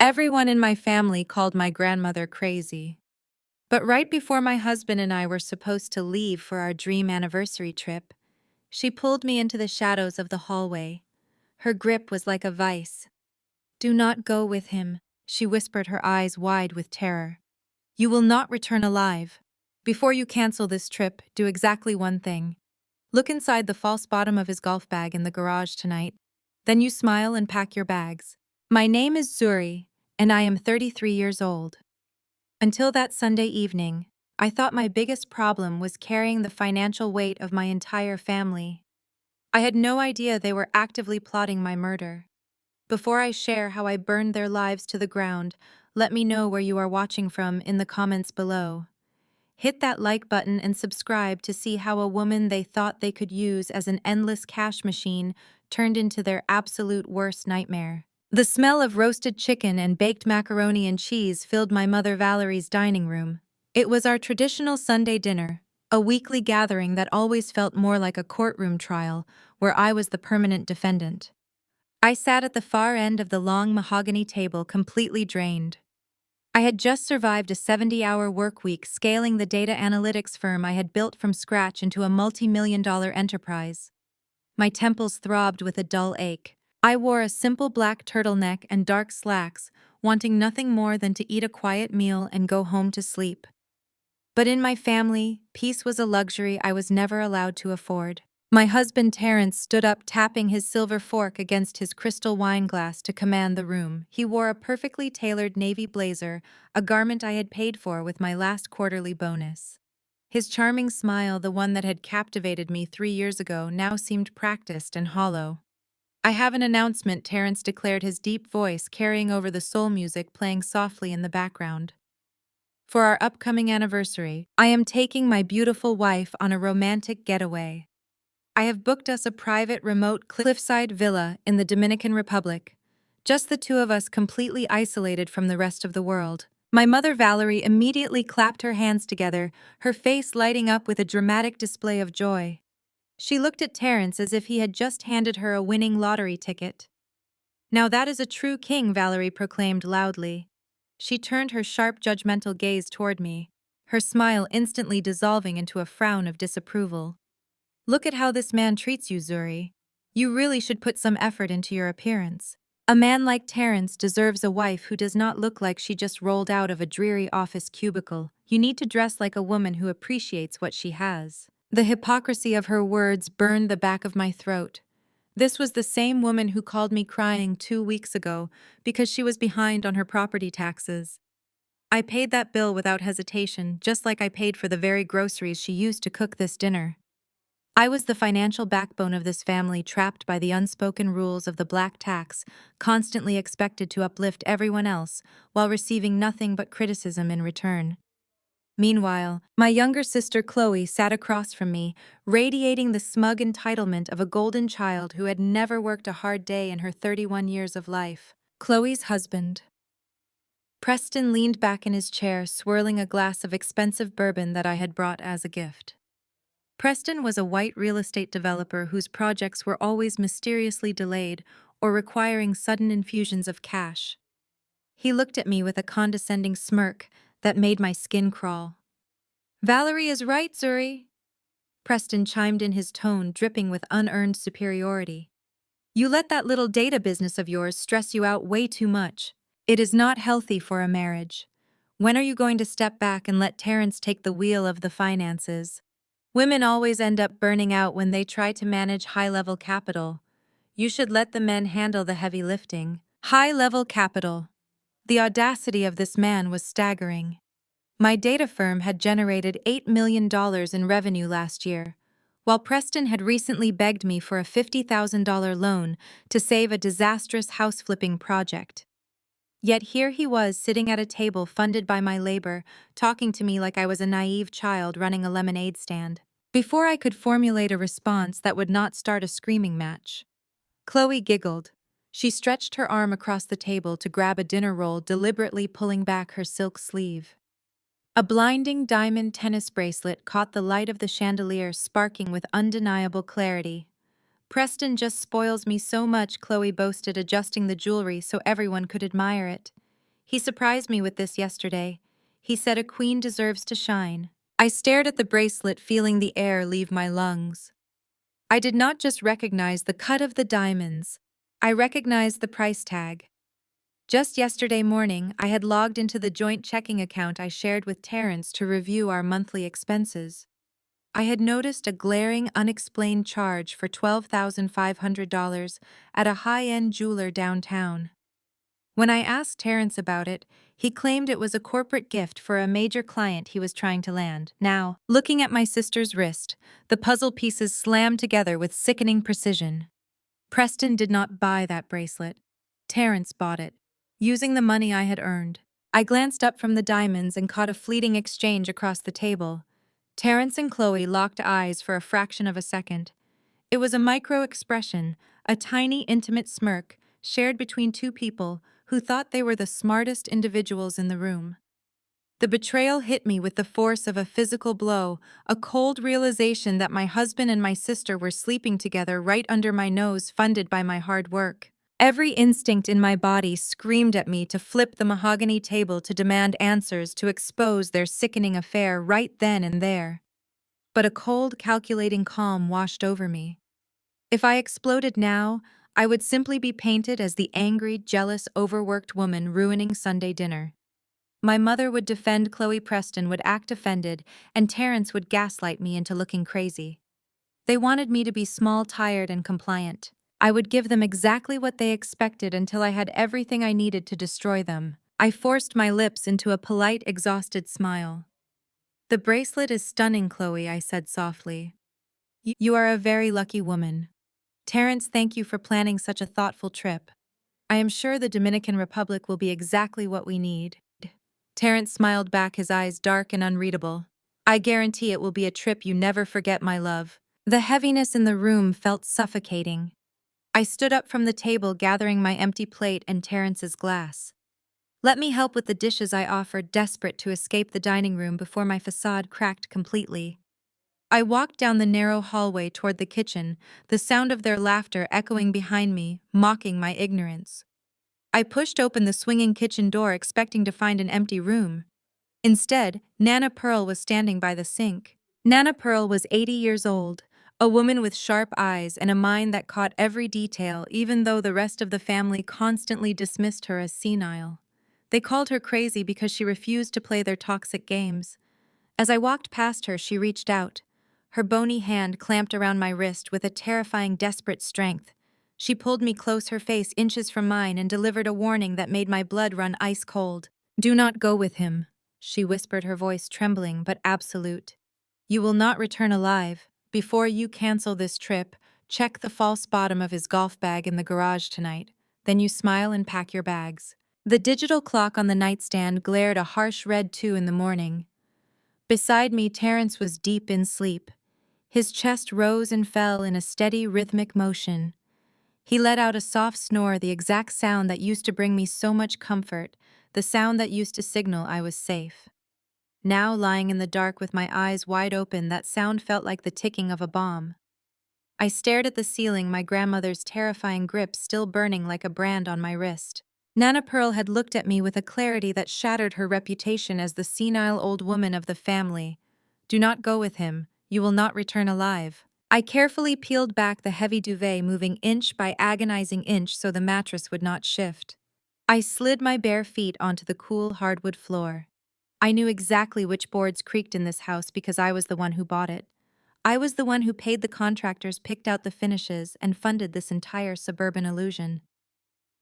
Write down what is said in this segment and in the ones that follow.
Everyone in my family called my grandmother crazy. But right before my husband and I were supposed to leave for our dream anniversary trip, she pulled me into the shadows of the hallway. Her grip was like a vice. "Do not go with him," she whispered, her eyes wide with terror. "You will not return alive. Before you cancel this trip, do exactly one thing. Look inside the false bottom of his golf bag in the garage tonight. Then you smile and pack your bags. My name is Zuri, and I am 33 years old." Until that Sunday evening, I thought my biggest problem was carrying the financial weight of my entire family. I had no idea they were actively plotting my murder. Before I share how I burned their lives to the ground, let me know where you are watching from in the comments below. Hit that like button and subscribe to see how a woman they thought they could use as an endless cash machine turned into their absolute worst nightmare. The smell of roasted chicken and baked macaroni and cheese filled my mother Valerie's dining room. It was our traditional Sunday dinner, a weekly gathering that always felt more like a courtroom trial, where I was the permanent defendant. I sat at the far end of the long mahogany table, completely drained. I had just survived a 70-hour work week scaling the data analytics firm I had built from scratch into a multi-million-dollar enterprise. My temples throbbed with a dull ache. I wore a simple black turtleneck and dark slacks, wanting nothing more than to eat a quiet meal and go home to sleep. But in my family, peace was a luxury I was never allowed to afford. My husband Terence stood up, tapping his silver fork against his crystal wine glass to command the room. He wore a perfectly tailored navy blazer, a garment I had paid for with my last quarterly bonus. His charming smile, the one that had captivated me 3 years ago, now seemed practiced and hollow. "I have an announcement," Terence declared, his deep voice carrying over the soul music playing softly in the background. "For our upcoming anniversary, I am taking my beautiful wife on a romantic getaway. I have booked us a private remote cliffside villa in the Dominican Republic. Just the two of us, completely isolated from the rest of the world." My mother Valerie immediately clapped her hands together, her face lighting up with a dramatic display of joy. She looked at Terence as if he had just handed her a winning lottery ticket. "Now that is a true king," Valerie proclaimed loudly. She turned her sharp, judgmental gaze toward me, her smile instantly dissolving into a frown of disapproval. "Look at how this man treats you, Zuri. You really should put some effort into your appearance. A man like Terence deserves a wife who does not look like she just rolled out of a dreary office cubicle. You need to dress like a woman who appreciates what she has." The hypocrisy of her words burned the back of my throat. This was the same woman who called me crying 2 weeks ago because she was behind on her property taxes. I paid that bill without hesitation, just like I paid for the very groceries she used to cook this dinner. I was the financial backbone of this family, trapped by the unspoken rules of the black tax, constantly expected to uplift everyone else while receiving nothing but criticism in return. Meanwhile, my younger sister Chloe sat across from me, radiating the smug entitlement of a golden child who had never worked a hard day in her 31 years of life. Chloe's husband, Preston, leaned back in his chair, swirling a glass of expensive bourbon that I had brought as a gift. Preston was a white real estate developer whose projects were always mysteriously delayed or requiring sudden infusions of cash. He looked at me with a condescending smirk that made my skin crawl. "Valerie is right, Zuri," Preston chimed in, his tone dripping with unearned superiority. "You let that little data business of yours stress you out way too much. It is not healthy for a marriage. When are you going to step back and let Terence take the wheel of the finances? Women always end up burning out when they try to manage high-level capital. You should let the men handle the heavy lifting." High-level capital. The audacity of this man was staggering. My data firm had generated $8 million in revenue last year, while Preston had recently begged me for a $50,000 loan to save a disastrous house-flipping project. Yet here he was, sitting at a table funded by my labor, talking to me like I was a naive child running a lemonade stand. Before I could formulate a response that would not start a screaming match, Chloe giggled. She stretched her arm across the table to grab a dinner roll, deliberately pulling back her silk sleeve. A blinding diamond tennis bracelet caught the light of the chandelier, sparking with undeniable clarity. "Preston just spoils me so much," Chloe boasted, adjusting the jewelry so everyone could admire it. He surprised me with this yesterday. He said a queen deserves to shine. I stared at the bracelet, feeling the air leave my lungs. I did not just recognize the cut of the diamonds. I recognized the price tag. Just yesterday morning, I had logged into the joint checking account I shared with Terrence to review our monthly expenses. I had noticed a glaring, unexplained charge for $12,500 at a high-end jeweler downtown. When I asked Terrence about it, he claimed it was a corporate gift for a major client he was trying to land. Now, looking at my sister's wrist, the puzzle pieces slammed together with sickening precision. Preston did not buy that bracelet. Terrence bought it, using the money I had earned. I glanced up from the diamonds and caught a fleeting exchange across the table. Terrence and Chloe locked eyes for a fraction of a second. It was a micro-expression, a tiny, intimate smirk, shared between two people who thought they were the smartest individuals in the room. The betrayal hit me with the force of a physical blow, a cold realization that my husband and my sister were sleeping together right under my nose, funded by my hard work. Every instinct in my body screamed at me to flip the mahogany table, to demand answers, to expose their sickening affair right then and there. But a cold, calculating calm washed over me. If I exploded now, I would simply be painted as the angry, jealous, overworked woman ruining Sunday dinner. My mother would defend Chloe, Preston would act offended, and Terrence would gaslight me into looking crazy. They wanted me to be small, tired, and compliant. I would give them exactly what they expected until I had everything I needed to destroy them. I forced my lips into a polite, exhausted smile. "The bracelet is stunning, Chloe," I said softly. "You are a very lucky woman. Terrence, thank you for planning such a thoughtful trip. I am sure the Dominican Republic will be exactly what we need." Terrence smiled back, his eyes dark and unreadable. "I guarantee it will be a trip you never forget, my love." The heaviness in the room felt suffocating. I stood up from the table, gathering my empty plate and Terrence's glass. "Let me help with the dishes," I offered, desperate to escape the dining room before my facade cracked completely. I walked down the narrow hallway toward the kitchen, the sound of their laughter echoing behind me, mocking my ignorance. I pushed open the swinging kitchen door, expecting to find an empty room. Instead, Nana Pearl was standing by the sink. Nana Pearl was 80 years old, a woman with sharp eyes and a mind that caught every detail, even though the rest of the family constantly dismissed her as senile. They called her crazy because she refused to play their toxic games. As I walked past her, she reached out. Her bony hand clamped around my wrist with a terrifying, desperate strength. She pulled me close, her face inches from mine, and delivered a warning that made my blood run ice cold. "Do not go with him," she whispered, her voice trembling but absolute. "You will not return alive. Before you cancel this trip, check the false bottom of his golf bag in the garage tonight. Then you smile and pack your bags." The digital clock on the nightstand glared a harsh red 2 in the morning. Beside me, Terrence was deep in sleep. His chest rose and fell in a steady, rhythmic motion. He let out a soft snore, the exact sound that used to bring me so much comfort, the sound that used to signal I was safe. Now, lying in the dark with my eyes wide open, that sound felt like the ticking of a bomb. I stared at the ceiling, my grandmother's terrifying grip still burning like a brand on my wrist. Nana Pearl had looked at me with a clarity that shattered her reputation as the senile old woman of the family. "Do not go with him. You will not return alive." I carefully peeled back the heavy duvet, moving inch by agonizing inch so the mattress would not shift. I slid my bare feet onto the cool hardwood floor. I knew exactly which boards creaked in this house because I was the one who bought it. I was the one who paid the contractors, picked out the finishes, and funded this entire suburban illusion.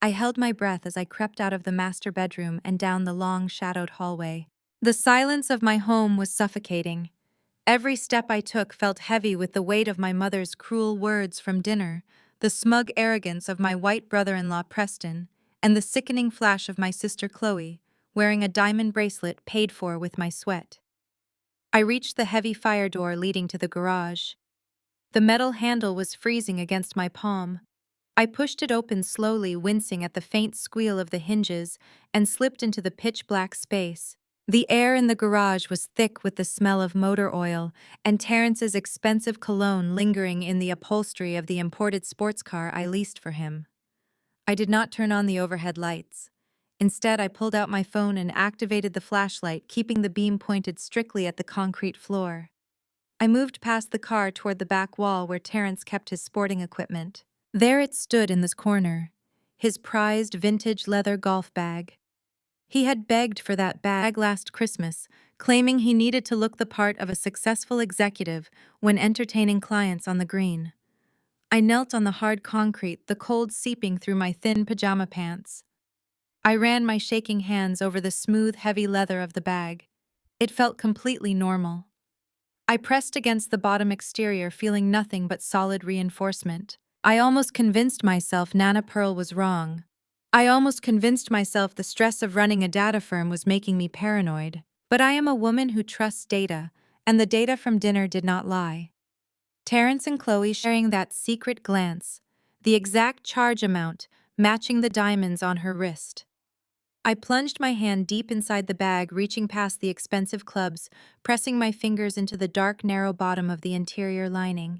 I held my breath as I crept out of the master bedroom and down the long, shadowed hallway. The silence of my home was suffocating. Every step I took felt heavy with the weight of my mother's cruel words from dinner, the smug arrogance of my white brother-in-law Preston, and the sickening flash of my sister Chloe, wearing a diamond bracelet paid for with my sweat. I reached the heavy fire door leading to the garage. The metal handle was freezing against my palm. I pushed it open slowly, wincing at the faint squeal of the hinges, and slipped into the pitch-black space. The air in the garage was thick with the smell of motor oil, and Terrence's expensive cologne lingering in the upholstery of the imported sports car I leased for him. I did not turn on the overhead lights. Instead, I pulled out my phone and activated the flashlight, keeping the beam pointed strictly at the concrete floor. I moved past the car toward the back wall where Terrence kept his sporting equipment. There it stood in this corner, his prized vintage leather golf bag. He had begged for that bag last Christmas, claiming he needed to look the part of a successful executive when entertaining clients on the green. I knelt on the hard concrete, the cold seeping through my thin pajama pants. I ran my shaking hands over the smooth, heavy leather of the bag. It felt completely normal. I pressed against the bottom exterior, feeling nothing but solid reinforcement. I almost convinced myself Nana Pearl was wrong. I almost convinced myself the stress of running a data firm was making me paranoid. But I am a woman who trusts data, and the data from dinner did not lie. Terrence and Chloe sharing that secret glance, the exact charge amount, matching the diamonds on her wrist. I plunged my hand deep inside the bag, reaching past the expensive clubs, pressing my fingers into the dark, narrow bottom of the interior lining.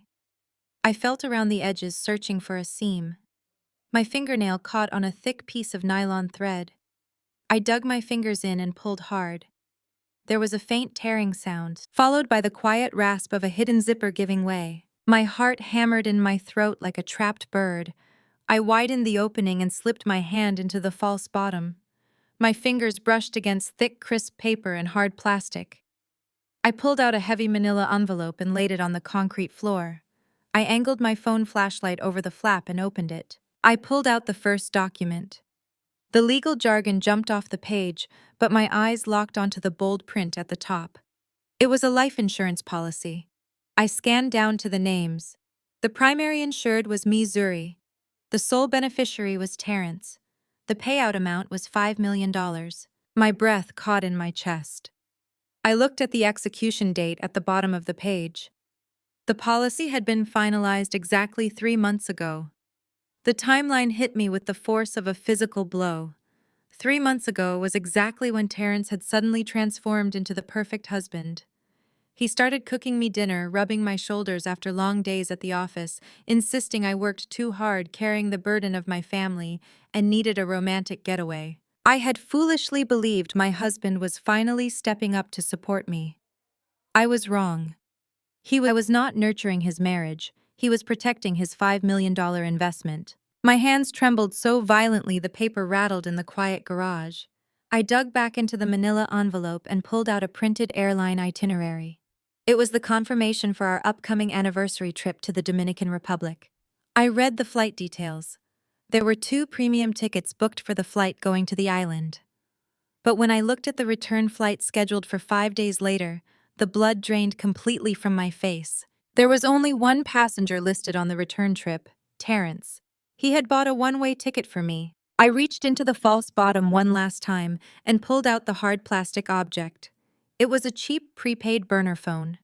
I felt around the edges, searching for a seam. My fingernail caught on a thick piece of nylon thread. I dug my fingers in and pulled hard. There was a faint tearing sound, followed by the quiet rasp of a hidden zipper giving way. My heart hammered in my throat like a trapped bird. I widened the opening and slipped my hand into the false bottom. My fingers brushed against thick, crisp paper and hard plastic. I pulled out a heavy manila envelope and laid it on the concrete floor. I angled my phone flashlight over the flap and opened it. I pulled out the first document. The legal jargon jumped off the page, but my eyes locked onto the bold print at the top. It was a life insurance policy. I scanned down to the names. The primary insured was me, Zuri. The sole beneficiary was Terrence. The payout amount was $5 million. My breath caught in my chest. I looked at the execution date at the bottom of the page. The policy had been finalized exactly 3 months ago. The timeline hit me with the force of a physical blow. 3 months ago was exactly when Terrence had suddenly transformed into the perfect husband. He started cooking me dinner, rubbing my shoulders after long days at the office, insisting I worked too hard carrying the burden of my family and needed a romantic getaway. I had foolishly believed my husband was finally stepping up to support me. I was wrong. Was not nurturing his marriage, he was protecting his $5 million investment. My hands trembled so violently the paper rattled in the quiet garage. I dug back into the manila envelope and pulled out a printed airline itinerary. It was the confirmation for our upcoming anniversary trip to the Dominican Republic. I read the flight details. There were 2 premium tickets booked for the flight going to the island. But when I looked at the return flight scheduled for 5 days later, the blood drained completely from my face. There was only one passenger listed on the return trip, Terrence. He had bought a one-way ticket for me. I reached into the false bottom one last time and pulled out the hard plastic object. It was a cheap prepaid burner phone.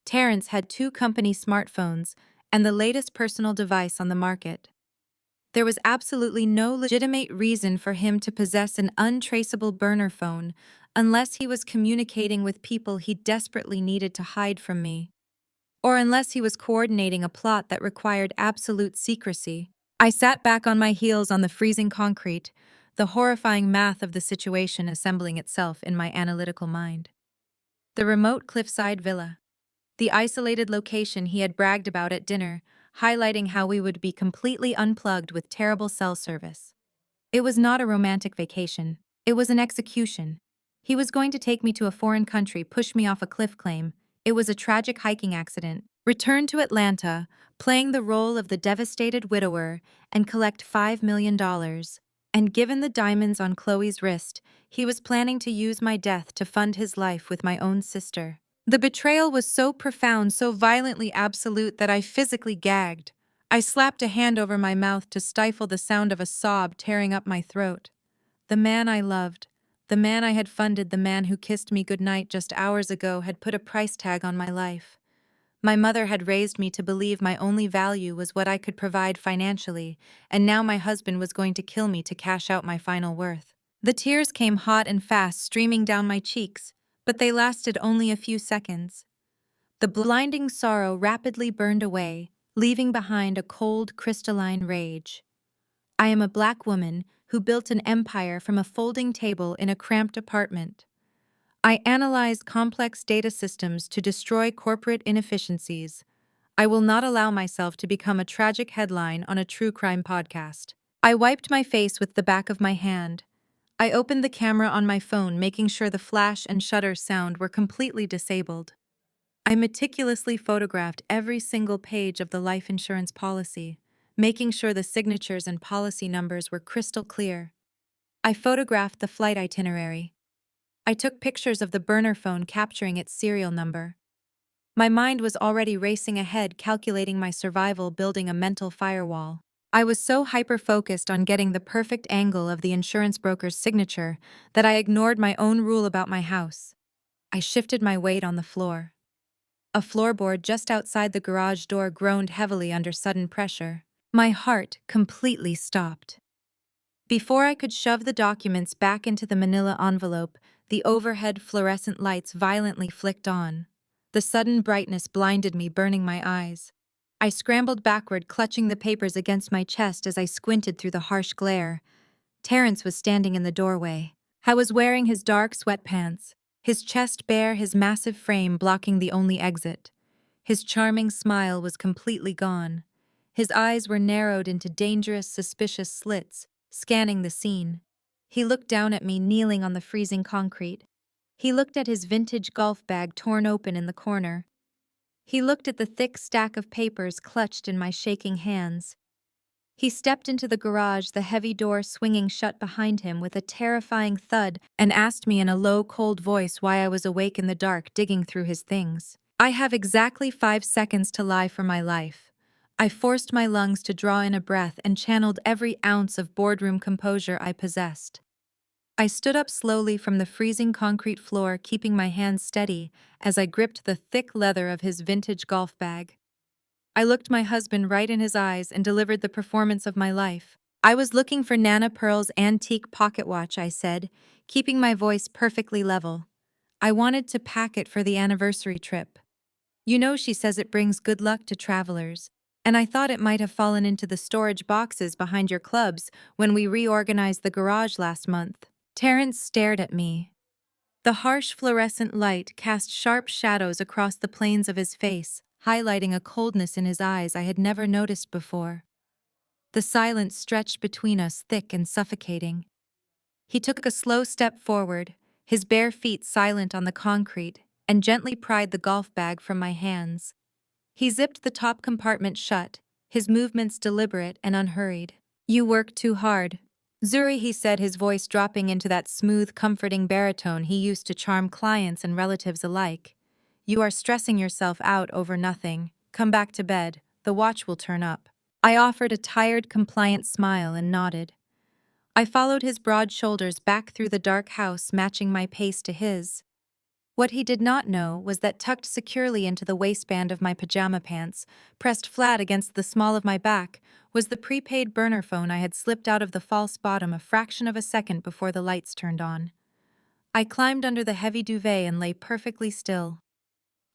Terrence had 2 company smartphones and the latest personal device on the market. There was absolutely no legitimate reason for him to possess an untraceable burner phone unless he was communicating with people he desperately needed to hide from me, or unless he was coordinating a plot that required absolute secrecy. I sat back on my heels on the freezing concrete, the horrifying math of the situation assembling itself in my analytical mind. The remote cliffside villa. The isolated location he had bragged about at dinner, highlighting how we would be completely unplugged with terrible cell service. It was not a romantic vacation. It was an execution. He was going to take me to a foreign country, push me off a cliff claim. It was a tragic hiking accident. Return to Atlanta, playing the role of the devastated widower, and collect $5 million. And given the diamonds on Chloe's wrist, he was planning to use my death to fund his life with my own sister. The betrayal was so profound, so violently absolute that I physically gagged. I slapped a hand over my mouth to stifle the sound of a sob tearing up my throat. The man I loved, the man I had funded, the man who kissed me goodnight just hours ago had put a price tag on my life. My mother had raised me to believe my only value was what I could provide financially, and now my husband was going to kill me to cash out my final worth. The tears came hot and fast, streaming down my cheeks, but they lasted only a few seconds. The blinding sorrow rapidly burned away, leaving behind a cold, crystalline rage. I am a black woman who built an empire from a folding table in a cramped apartment. I analyzed complex data systems to destroy corporate inefficiencies. I will not allow myself to become a tragic headline on a true crime podcast. I wiped my face with the back of my hand. I opened the camera on my phone, making sure the flash and shutter sound were completely disabled. I meticulously photographed every single page of the life insurance policy, making sure the signatures and policy numbers were crystal clear. I photographed the flight itinerary. I took pictures of the burner phone capturing its serial number. My mind was already racing ahead, calculating my survival, building a mental firewall. I was so hyper-focused on getting the perfect angle of the insurance broker's signature that I ignored my own rule about my house. I shifted my weight on the floor. A floorboard just outside the garage door groaned heavily under sudden pressure. My heart completely stopped. Before I could shove the documents back into the manila envelope, the overhead fluorescent lights violently flicked on. The sudden brightness blinded me, burning my eyes. I scrambled backward, clutching the papers against my chest as I squinted through the harsh glare. Terrence was standing in the doorway. I was wearing his dark sweatpants, his chest bare, his massive frame blocking the only exit. His charming smile was completely gone. His eyes were narrowed into dangerous, suspicious slits, scanning the scene. He looked down at me, kneeling on the freezing concrete. He looked at his vintage golf bag torn open in the corner. He looked at the thick stack of papers clutched in my shaking hands. He stepped into the garage, the heavy door swinging shut behind him with a terrifying thud, and asked me in a low, cold voice why I was awake in the dark, digging through his things. I have exactly 5 seconds to lie for my life. I forced my lungs to draw in a breath and channeled every ounce of boardroom composure I possessed. I stood up slowly from the freezing concrete floor, keeping my hands steady as I gripped the thick leather of his vintage golf bag. I looked my husband right in his eyes and delivered the performance of my life. I was looking for Nana Pearl's antique pocket watch, I said, keeping my voice perfectly level. I wanted to pack it for the anniversary trip. You know, she says it brings good luck to travelers, and I thought it might have fallen into the storage boxes behind your clubs when we reorganized the garage last month. Terrence stared at me. The harsh fluorescent light cast sharp shadows across the planes of his face, highlighting a coldness in his eyes I had never noticed before. The silence stretched between us, thick and suffocating. He took a slow step forward, his bare feet silent on the concrete, and gently pried the golf bag from my hands. He zipped the top compartment shut, his movements deliberate and unhurried. "You work too hard, Zuri," he said, his voice dropping into that smooth, comforting baritone he used to charm clients and relatives alike. "You are stressing yourself out over nothing. Come back to bed. The watch will turn up." I offered a tired, compliant smile and nodded. I followed his broad shoulders back through the dark house, matching my pace to his. What he did not know was that tucked securely into the waistband of my pajama pants, pressed flat against the small of my back, was the prepaid burner phone I had slipped out of the false bottom a fraction of a second before the lights turned on. I climbed under the heavy duvet and lay perfectly still.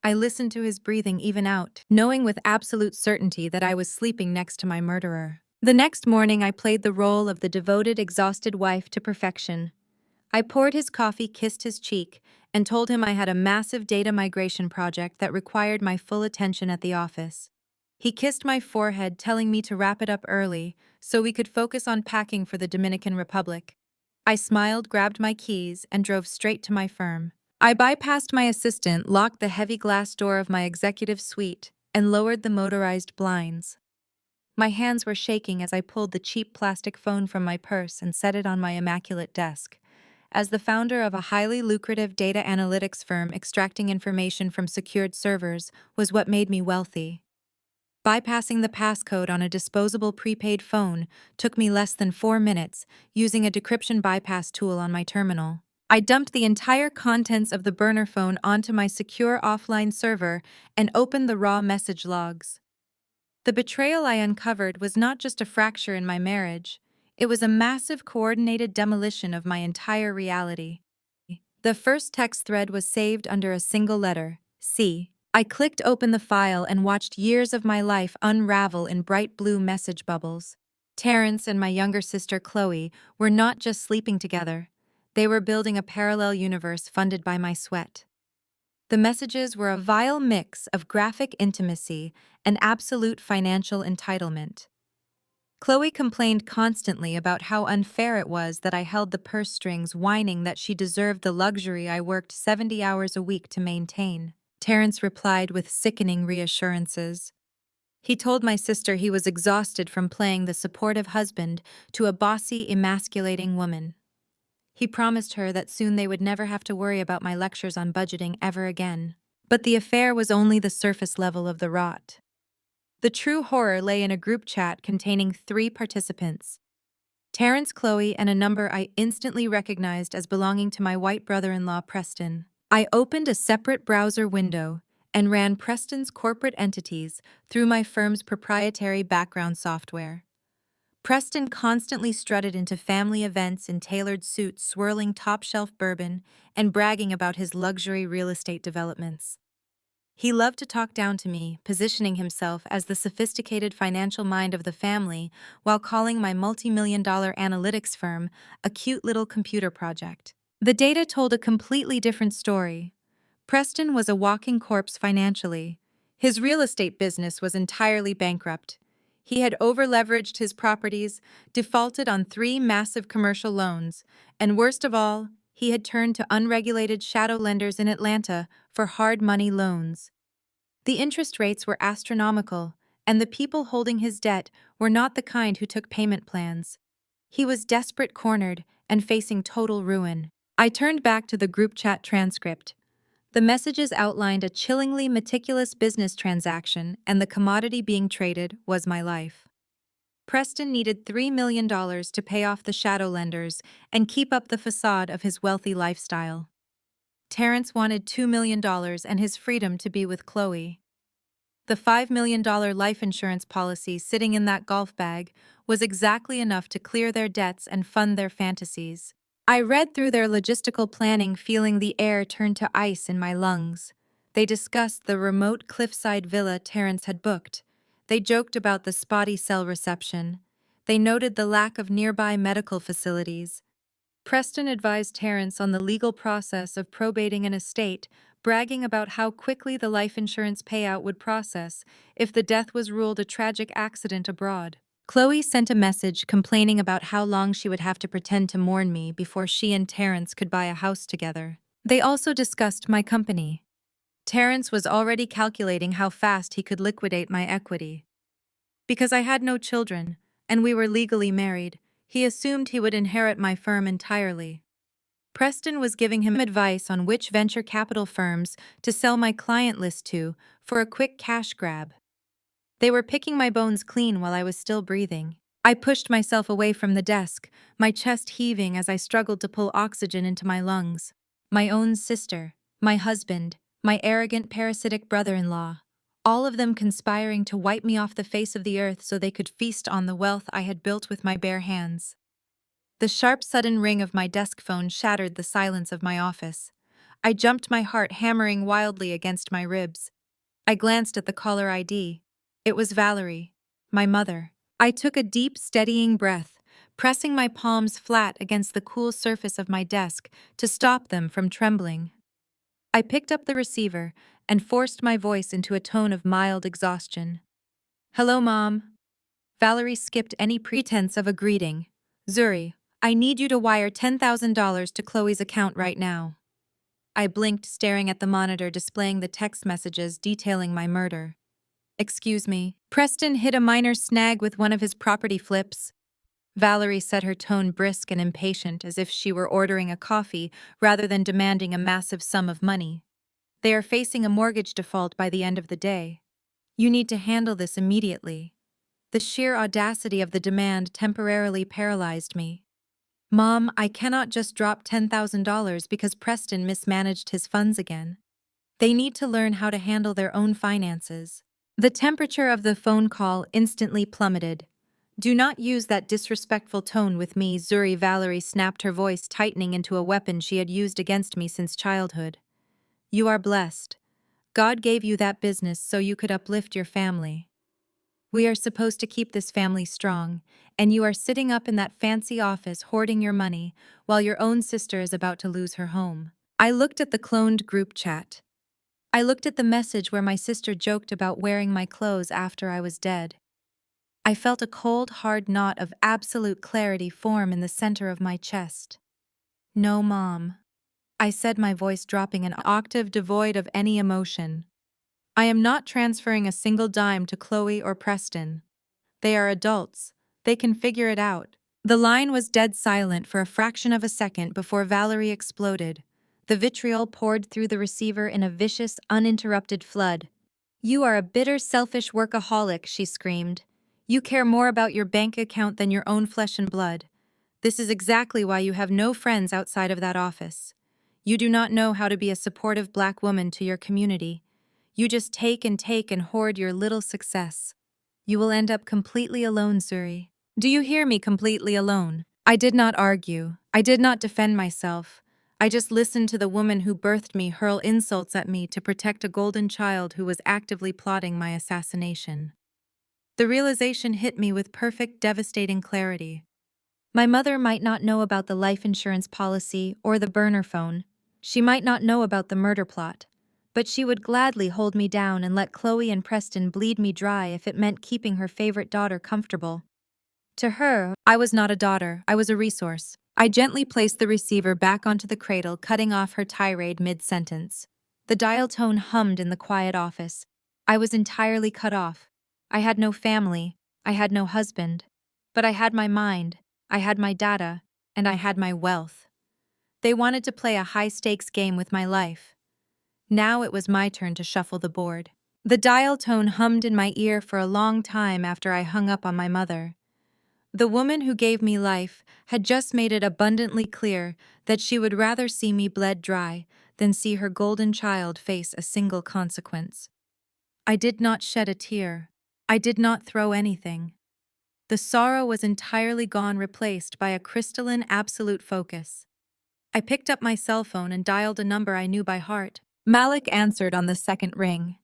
I listened to his breathing even out, knowing with absolute certainty that I was sleeping next to my murderer. The next morning I played the role of the devoted, exhausted wife to perfection. I poured his coffee, kissed his cheek, and told him I had a massive data migration project that required my full attention at the office. He kissed my forehead, telling me to wrap it up early so we could focus on packing for the Dominican Republic. I smiled, grabbed my keys, and drove straight to my firm. I bypassed my assistant, locked the heavy glass door of my executive suite, and lowered the motorized blinds. My hands were shaking as I pulled the cheap plastic phone from my purse and set it on my immaculate desk. As the founder of a highly lucrative data analytics firm, extracting information from secured servers was what made me wealthy. Bypassing the passcode on a disposable prepaid phone took me less than 4 minutes, using a decryption bypass tool on my terminal. I dumped the entire contents of the burner phone onto my secure offline server and opened the raw message logs. The betrayal I uncovered was not just a fracture in my marriage. It was a massive, coordinated demolition of my entire reality. The first text thread was saved under a single letter, C. I clicked open the file and watched years of my life unravel in bright blue message bubbles. Terrence and my younger sister Chloe were not just sleeping together, they were building a parallel universe funded by my sweat. The messages were a vile mix of graphic intimacy and absolute financial entitlement. Chloe complained constantly about how unfair it was that I held the purse strings, whining that she deserved the luxury I worked 70 hours a week to maintain. Terrence replied with sickening reassurances. He told my sister he was exhausted from playing the supportive husband to a bossy, emasculating woman. He promised her that soon they would never have to worry about my lectures on budgeting ever again. But the affair was only the surface level of the rot. The true horror lay in a group chat containing 3 participants: Terrence, Chloe, and a number I instantly recognized as belonging to my white brother-in-law, Preston. I opened a separate browser window and ran Preston's corporate entities through my firm's proprietary background software. Preston constantly strutted into family events in tailored suits, swirling top-shelf bourbon and bragging about his luxury real estate developments. He loved to talk down to me, positioning himself as the sophisticated financial mind of the family while calling my multi-million-dollar analytics firm a cute little computer project. The data told a completely different story. Preston was a walking corpse financially. His real estate business was entirely bankrupt. He had over-leveraged his properties, defaulted on 3 massive commercial loans, and worst of all, he had turned to unregulated shadow lenders in Atlanta for hard money loans. The interest rates were astronomical, and the people holding his debt were not the kind who took payment plans. He was desperate, cornered, and facing total ruin. I turned back to the group chat transcript. The messages outlined a chillingly meticulous business transaction, and the commodity being traded was my life. Preston needed $3 million to pay off the shadow lenders and keep up the facade of his wealthy lifestyle. Terrence wanted $2 million and his freedom to be with Chloe. The $5 million life insurance policy sitting in that golf bag was exactly enough to clear their debts and fund their fantasies. I read through their logistical planning, feeling the air turn to ice in my lungs. They discussed the remote cliffside villa Terrence had booked. They joked about the spotty cell reception. They noted the lack of nearby medical facilities. Preston advised Terrence on the legal process of probating an estate, bragging about how quickly the life insurance payout would process if the death was ruled a tragic accident abroad. Chloe sent a message complaining about how long she would have to pretend to mourn me before she and Terrence could buy a house together. They also discussed my company. Terrence was already calculating how fast he could liquidate my equity. Because I had no children, and we were legally married, he assumed he would inherit my firm entirely. Preston was giving him advice on which venture capital firms to sell my client list to for a quick cash grab. They were picking my bones clean while I was still breathing. I pushed myself away from the desk, my chest heaving as I struggled to pull oxygen into my lungs. My own sister, my husband, my arrogant parasitic brother-in-law, all of them conspiring to wipe me off the face of the earth so they could feast on the wealth I had built with my bare hands. The sharp, sudden ring of my desk phone shattered the silence of my office. I jumped, my heart hammering wildly against my ribs. I glanced at the caller ID. It was Valerie, my mother. I took a deep, steadying breath, pressing my palms flat against the cool surface of my desk to stop them from trembling. I picked up the receiver and forced my voice into a tone of mild exhaustion. "Hello, Mom." Valerie skipped any pretense of a greeting. "Zuri, I need you to wire $10,000 to Chloe's account right now." I blinked, staring at the monitor displaying the text messages detailing my murder. "Excuse me." Preston hit a minor snag with one of his property flips. Valerie said, her tone brisk and impatient, as if she were ordering a coffee rather than demanding a massive sum of money. "They are facing a mortgage default by the end of the day. You need to handle this immediately." The sheer audacity of the demand temporarily paralyzed me. "Mom, I cannot just drop $10,000 because Preston mismanaged his funds again. They need to learn how to handle their own finances." The temperature of the phone call instantly plummeted. "Do not use that disrespectful tone with me, Zuri." Valerie snapped, her voice tightening into a weapon she had used against me since childhood. "You are blessed. God gave you that business so you could uplift your family." We are supposed to keep this family strong, and you are sitting up in that fancy office hoarding your money while your own sister is about to lose her home. I looked at the cloned group chat. I looked at the message where my sister joked about wearing my clothes after I was dead. I felt a cold, hard knot of absolute clarity form in the center of my chest. No, Mom, I said, my voice dropping an octave devoid of any emotion. I am not transferring a single dime to Chloe or Preston. They are adults. They can figure it out. The line was dead silent for a fraction of a second before Valerie exploded. The vitriol poured through the receiver in a vicious, uninterrupted flood. "You are a bitter, selfish workaholic," she screamed. "You care more about your bank account than your own flesh and blood. This is exactly why you have no friends outside of that office. You do not know how to be a supportive Black woman to your community. You just take and hoard your little success. You will end up completely alone, Zuri. Do you hear me? Completely alone." I did not argue. I did not defend myself. I just listened to the woman who birthed me hurl insults at me to protect a golden child who was actively plotting my assassination. The realization hit me with perfect, devastating clarity. My mother might not know about the life insurance policy or the burner phone. She might not know about the murder plot. But she would gladly hold me down and let Chloe and Preston bleed me dry if it meant keeping her favorite daughter comfortable. To her, I was not a daughter, I was a resource. I gently placed the receiver back onto the cradle, cutting off her tirade mid-sentence. The dial tone hummed in the quiet office. I was entirely cut off. I had no family, I had no husband. But I had my mind, I had my data, and I had my wealth. They wanted to play a high-stakes game with my life. Now it was my turn to shuffle the board. The dial tone hummed in my ear for a long time after I hung up on my mother. The woman who gave me life had just made it abundantly clear that she would rather see me bled dry than see her golden child face a single consequence. I did not shed a tear. I did not throw anything. The sorrow was entirely gone, replaced by a crystalline, absolute focus. I picked up my cell phone and dialed a number I knew by heart. Malik answered on the second ring.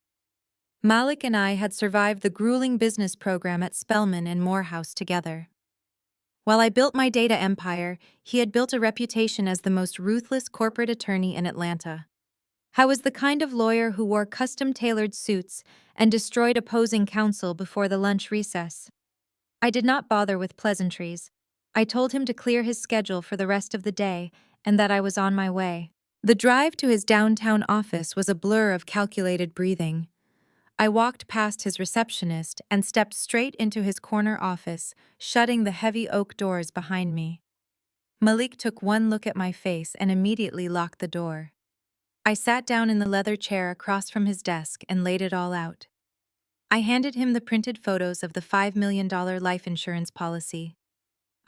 Malik and I had survived the grueling business program at Spellman and Morehouse together. While I built my data empire, he had built a reputation as the most ruthless corporate attorney in Atlanta. I was the kind of lawyer who wore custom-tailored suits and destroyed opposing counsel before the lunch recess. I did not bother with pleasantries. I told him to clear his schedule for the rest of the day and that I was on my way. The drive to his downtown office was a blur of calculated breathing. I walked past his receptionist and stepped straight into his corner office, shutting the heavy oak doors behind me. Malik took one look at my face and immediately locked the door. I sat down in the leather chair across from his desk and laid it all out. I handed him the printed photos of the $5 million life insurance policy.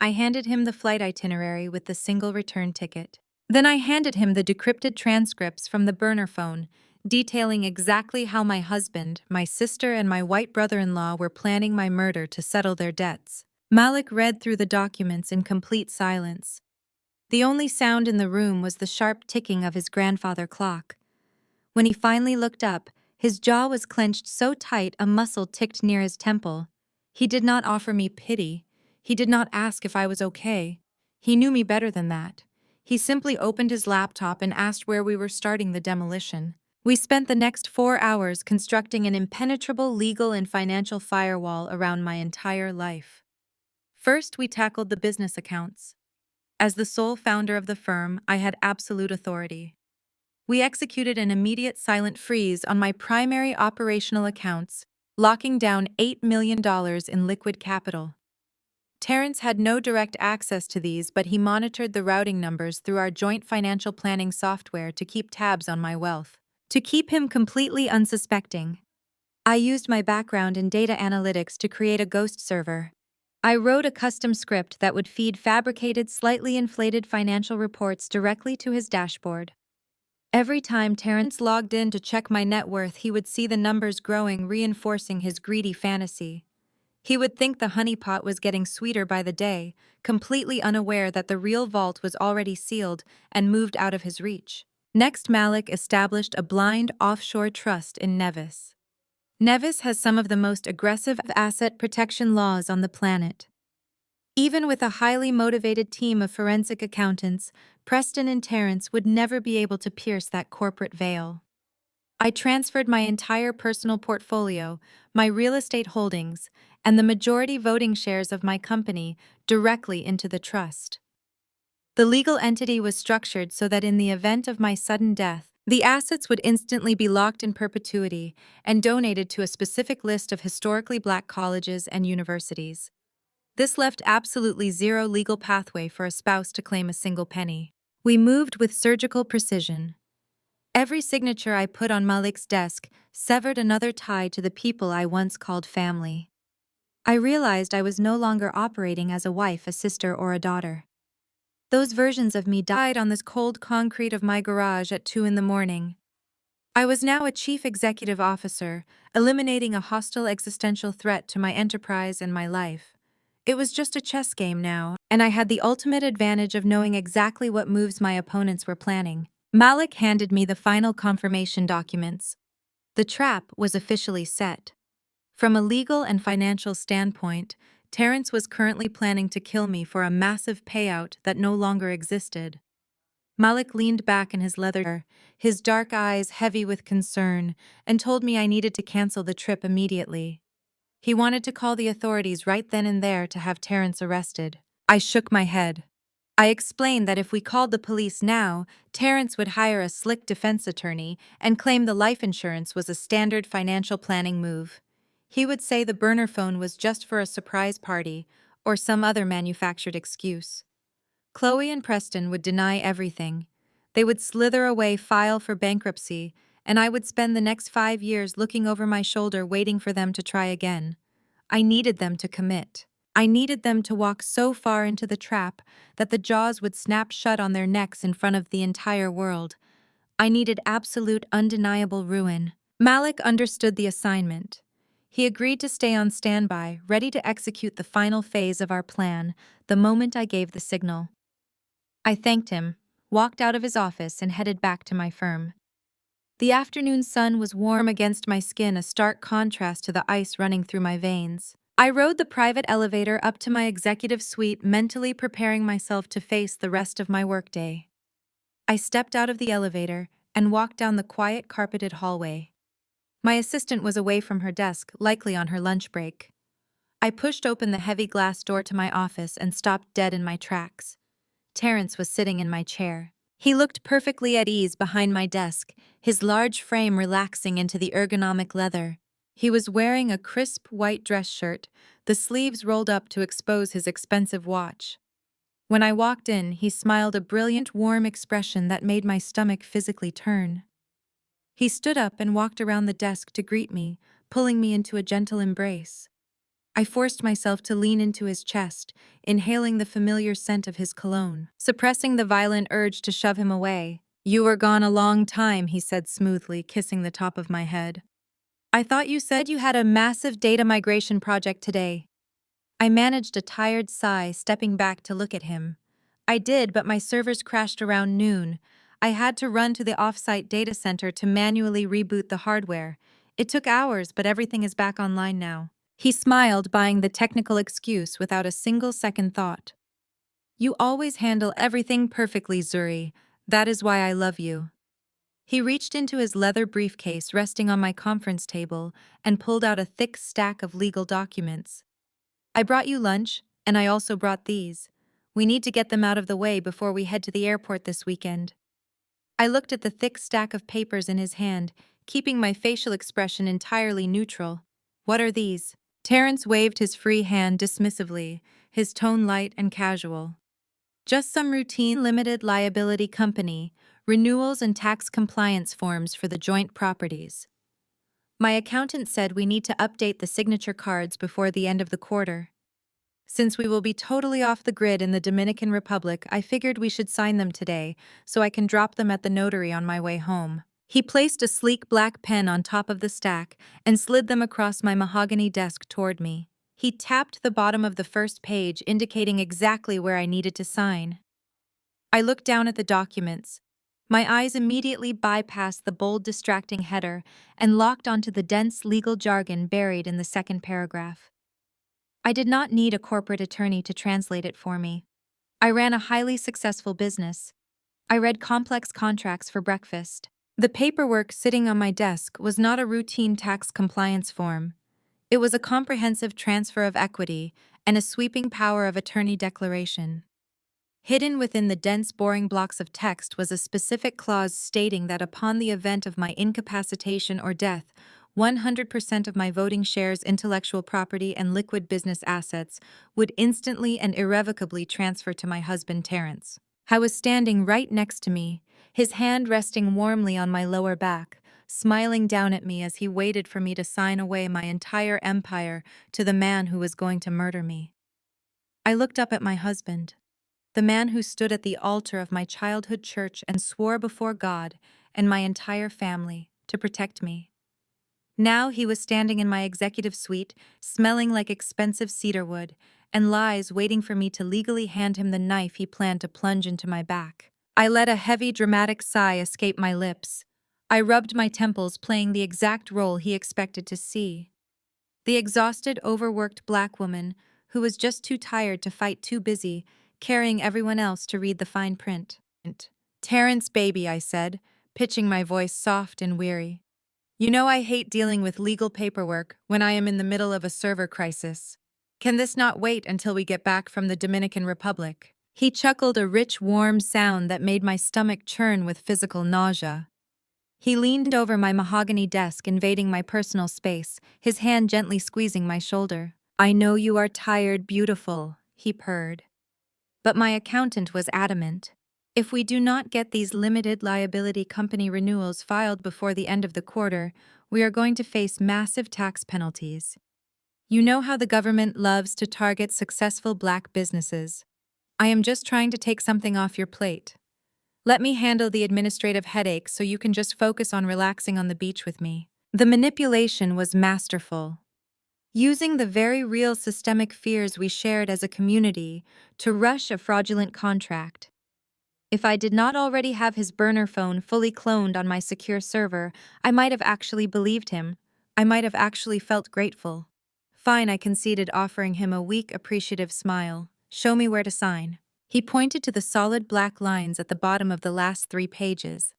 I handed him the flight itinerary with the single return ticket. Then I handed him the decrypted transcripts from the burner phone, detailing exactly how my husband, my sister, and my white brother-in-law were planning my murder to settle their debts. Malik read through the documents in complete silence. The only sound in the room was the sharp ticking of his grandfather clock. When he finally looked up, his jaw was clenched so tight a muscle ticked near his temple. He did not offer me pity. He did not ask if I was okay. He knew me better than that. He simply opened his laptop and asked where we were starting the demolition. We spent the next 4 hours constructing an impenetrable legal and financial firewall around my entire life. First, we tackled the business accounts. As the sole founder of the firm, I had absolute authority. We executed an immediate silent freeze on my primary operational accounts, locking down $8 million in liquid capital. Terrence had no direct access to these, but he monitored the routing numbers through our joint financial planning software to keep tabs on my wealth. To keep him completely unsuspecting, I used my background in data analytics to create a ghost server. I wrote a custom script that would feed fabricated, slightly inflated financial reports directly to his dashboard. Every time Terrence logged in to check my net worth, he would see the numbers growing, reinforcing his greedy fantasy. He would think the honeypot was getting sweeter by the day, completely unaware that the real vault was already sealed and moved out of his reach. Next, Malik established a blind offshore trust in Nevis. Nevis has some of the most aggressive asset protection laws on the planet. Even with a highly motivated team of forensic accountants, Preston and Terrence would never be able to pierce that corporate veil. I transferred my entire personal portfolio, my real estate holdings, and the majority voting shares of my company directly into the trust. The legal entity was structured so that in the event of my sudden death, the assets would instantly be locked in perpetuity and donated to a specific list of historically black colleges and universities. This left absolutely zero legal pathway for a spouse to claim a single penny. We moved with surgical precision. Every signature I put on Malik's desk severed another tie to the people I once called family. I realized I was no longer operating as a wife, a sister, or a daughter. Those versions of me died on this cold concrete of my garage at 2 in the morning. I was now a chief executive officer, eliminating a hostile existential threat to my enterprise and my life. It was just a chess game now, and I had the ultimate advantage of knowing exactly what moves my opponents were planning. Malik handed me the final confirmation documents. The trap was officially set. From a legal and financial standpoint, Terrence was currently planning to kill me for a massive payout that no longer existed. Malik leaned back in his leather chair, his dark eyes heavy with concern, and told me I needed to cancel the trip immediately. He wanted to call the authorities right then and there to have Terrence arrested. I shook my head. I explained that if we called the police now, Terrence would hire a slick defense attorney and claim the life insurance was a standard financial planning move. He would say the burner phone was just for a surprise party or some other manufactured excuse. Chloe and Preston would deny everything. They would slither away, file for bankruptcy, and I would spend the next 5 years looking over my shoulder waiting for them to try again. I needed them to commit. I needed them to walk so far into the trap that the jaws would snap shut on their necks in front of the entire world. I needed absolute, undeniable ruin. Malik understood the assignment. He agreed to stay on standby, ready to execute the final phase of our plan the moment I gave the signal. I thanked him, walked out of his office, and headed back to my firm. The afternoon sun was warm against my skin, a stark contrast to the ice running through my veins. I rode the private elevator up to my executive suite, mentally preparing myself to face the rest of my workday. I stepped out of the elevator and walked down the quiet, carpeted hallway. My assistant was away from her desk, likely on her lunch break. I pushed open the heavy glass door to my office and stopped dead in my tracks. Terrence was sitting in my chair. He looked perfectly at ease behind my desk, his large frame relaxing into the ergonomic leather. He was wearing a crisp white dress shirt, the sleeves rolled up to expose his expensive watch. When I walked in, he smiled, a brilliant, warm expression that made my stomach physically turn. He stood up and walked around the desk to greet me, pulling me into a gentle embrace. I forced myself to lean into his chest, inhaling the familiar scent of his cologne, suppressing the violent urge to shove him away. "You were gone a long time," he said smoothly, kissing the top of my head. "I thought you said you had a massive data migration project today." I managed a tired sigh, stepping back to look at him. "I did, but my servers crashed around noon. I had to run to the off-site data center to manually reboot the hardware. It took hours, but everything is back online now." He smiled, buying the technical excuse without a single second thought. "You always handle everything perfectly, Zuri. That is why I love you." He reached into his leather briefcase resting on my conference table and pulled out a thick stack of legal documents. "I brought you lunch, and I also brought these. We need to get them out of the way before we head to the airport this weekend." I looked at the thick stack of papers in his hand, keeping my facial expression entirely neutral. "What are these?" Terrence waved his free hand dismissively, his tone light and casual. "Just some routine limited liability company, renewals and tax compliance forms for the joint properties. My accountant said we need to update the signature cards before the end of the quarter. Since we will be totally off the grid in the Dominican Republic, I figured we should sign them today so I can drop them at the notary on my way home." He placed a sleek black pen on top of the stack and slid them across my mahogany desk toward me. He tapped the bottom of the first page, indicating exactly where I needed to sign. I looked down at the documents. My eyes immediately bypassed the bold, distracting header and locked onto the dense legal jargon buried in the second paragraph. I did not need a corporate attorney to translate it for me. I ran a highly successful business. I read complex contracts for breakfast. The paperwork sitting on my desk was not a routine tax compliance form. It was a comprehensive transfer of equity and a sweeping power of attorney declaration. Hidden within the dense, boring blocks of text was a specific clause stating that upon the event of my incapacitation or death, 100% of my voting shares, intellectual property, and liquid business assets would instantly and irrevocably transfer to my husband Terrence. I was standing right next to me, his hand resting warmly on my lower back, smiling down at me as he waited for me to sign away my entire empire to the man who was going to murder me. I looked up at my husband, the man who stood at the altar of my childhood church and swore before God and my entire family to protect me. Now he was standing in my executive suite, smelling like expensive cedarwood, and lies waiting for me to legally hand him the knife he planned to plunge into my back. I let a heavy, dramatic sigh escape my lips. I rubbed my temples, playing the exact role he expected to see. The exhausted, overworked black woman who was just too tired to fight, too busy, carrying everyone else to read the fine print. "Terrence, baby," I said, pitching my voice soft and weary. "You know I hate dealing with legal paperwork when I am in the middle of a server crisis. Can this not wait until we get back from the Dominican Republic?" He chuckled, a rich, warm sound that made my stomach churn with physical nausea. He leaned over my mahogany desk, invading my personal space, his hand gently squeezing my shoulder. "I know you are tired, beautiful," he purred. But my accountant was adamant. "If we do not get these limited liability company renewals filed before the end of the quarter, we are going to face massive tax penalties. You know how the government loves to target successful black businesses. I am just trying to take something off your plate. Let me handle the administrative headache so you can just focus on relaxing on the beach with me." The manipulation was masterful, using the very real systemic fears we shared as a community to rush a fraudulent contract. If I did not already have his burner phone fully cloned on my secure server, I might have actually believed him. I might have actually felt grateful. "Fine," I conceded, offering him a weak, appreciative smile. "Show me where to sign." He pointed to the solid black lines at the bottom of the last 3 pages.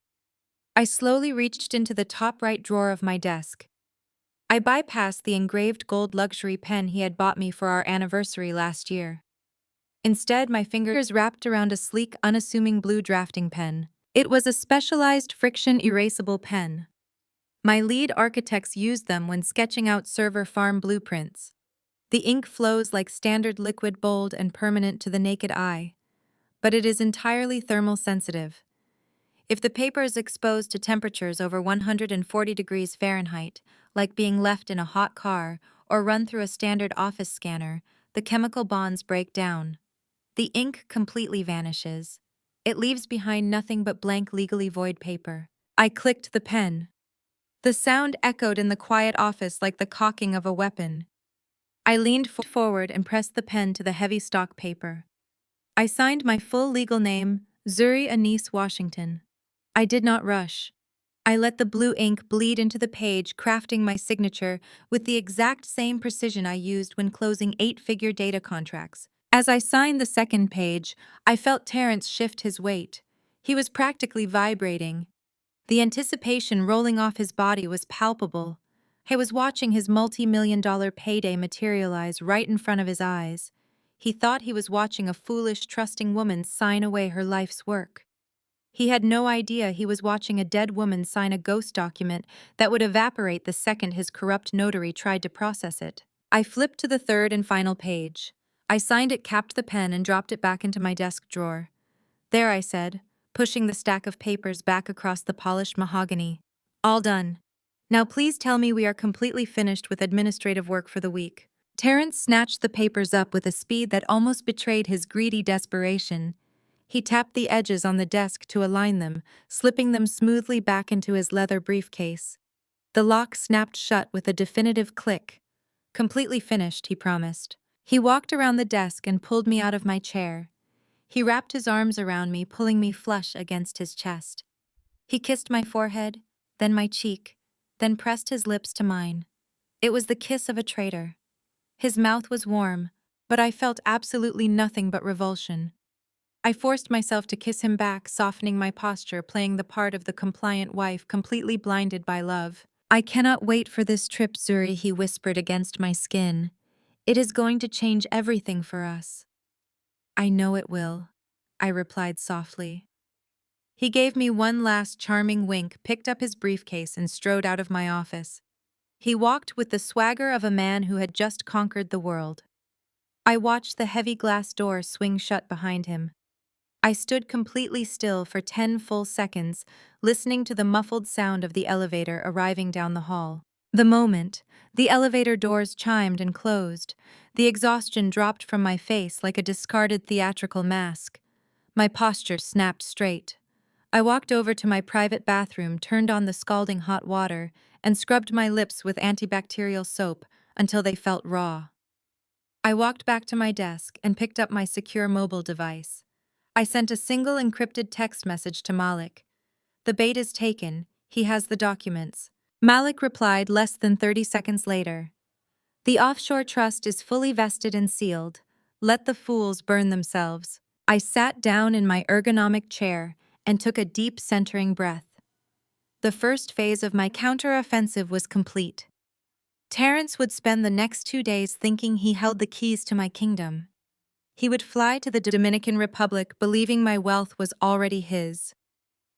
I slowly reached into the top right drawer of my desk. I bypassed the engraved gold luxury pen he had bought me for our anniversary last year. Instead, my fingers wrapped around a sleek, unassuming blue drafting pen. It was a specialized friction erasable pen. My lead architects used them when sketching out server farm blueprints. The ink flows like standard liquid, bold and permanent to the naked eye, but it is entirely thermal sensitive. If the paper is exposed to temperatures over 140 degrees Fahrenheit, like being left in a hot car or run through a standard office scanner, the chemical bonds break down. The ink completely vanishes. It leaves behind nothing but blank, legally void paper. I clicked the pen. The sound echoed in the quiet office like the cocking of a weapon. I leaned forward and pressed the pen to the heavy stock paper. I signed my full legal name, Zuri and I, Washington. I did not rush. I let the blue ink bleed into the page, crafting my signature with the exact same precision I used when closing 8-figure data contracts. As I signed the second page, I felt Terrence shift his weight. He was practically vibrating. The anticipation rolling off his body was palpable. I was watching his multi-million-dollar payday materialize right in front of his eyes. He thought he was watching a foolish, trusting woman sign away her life's work. He had no idea he was watching a dead woman sign a ghost document that would evaporate the second his corrupt notary tried to process it. I flipped to the third and final page. I signed it, capped the pen, and dropped it back into my desk drawer. "There," I said, pushing the stack of papers back across the polished mahogany. "All done. Now please tell me we are completely finished with administrative work for the week." Terrence snatched the papers up with a speed that almost betrayed his greedy desperation. He tapped the edges on the desk to align them, slipping them smoothly back into his leather briefcase. The lock snapped shut with a definitive click. "Completely finished," he promised. He walked around the desk and pulled me out of my chair. He wrapped his arms around me, pulling me flush against his chest. He kissed my forehead, then my cheek, then pressed his lips to mine. It was the kiss of a traitor. His mouth was warm, but I felt absolutely nothing but revulsion. I forced myself to kiss him back, softening my posture, playing the part of the compliant wife completely blinded by love. "I cannot wait for this trip, Zuri," he whispered against my skin. "It is going to change everything for us." "I know it will," I replied softly. He gave me one last charming wink, picked up his briefcase, and strode out of my office. He walked with the swagger of a man who had just conquered the world. I watched the heavy glass door swing shut behind him. I stood completely still for 10 full seconds, listening to the muffled sound of the elevator arriving down the hall. The moment the elevator doors chimed and closed, the exhaustion dropped from my face like a discarded theatrical mask. My posture snapped straight. I walked over to my private bathroom, turned on the scalding hot water, and scrubbed my lips with antibacterial soap until they felt raw. I walked back to my desk and picked up my secure mobile device. I sent a single encrypted text message to Malik. "The bait is taken, he has the documents." Malik replied less than 30 seconds later. "The offshore trust is fully vested and sealed. Let the fools burn themselves." I sat down in my ergonomic chair and took a deep centering breath. The first phase of my counteroffensive was complete. Terrence would spend the next 2 days thinking he held the keys to my kingdom. He would fly to the Dominican Republic believing my wealth was already his.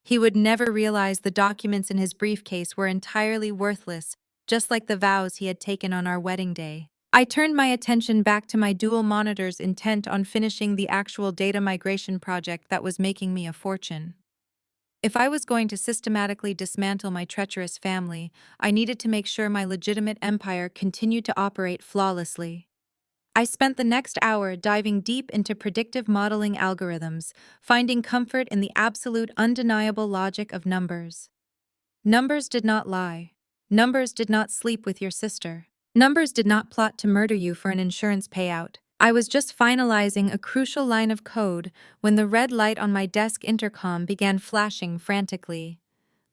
He would never realize the documents in his briefcase were entirely worthless, just like the vows he had taken on our wedding day. I turned my attention back to my dual monitors, intent on finishing the actual data migration project that was making me a fortune. If I was going to systematically dismantle my treacherous family, I needed to make sure my legitimate empire continued to operate flawlessly. I spent the next hour diving deep into predictive modeling algorithms, finding comfort in the absolute undeniable logic of numbers. Numbers did not lie. Numbers did not sleep with your sister. Numbers did not plot to murder you for an insurance payout. I was just finalizing a crucial line of code when the red light on my desk intercom began flashing frantically.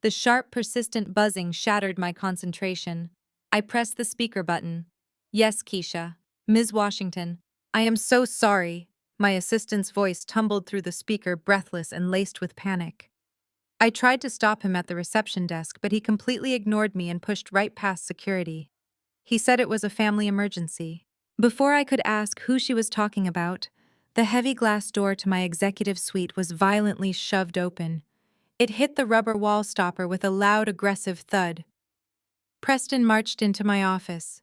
The sharp, persistent buzzing shattered my concentration. I pressed the speaker button. "Yes, Keisha. Ms. Washington. I am so sorry." My assistant's voice tumbled through the speaker, breathless and laced with panic. I tried to stop him at the reception desk, but he completely ignored me and pushed right past security. He said it was a family emergency. Before I could ask who she was talking about, the heavy glass door to my executive suite was violently shoved open. It hit the rubber wall stopper with a loud, aggressive thud. Preston marched into my office.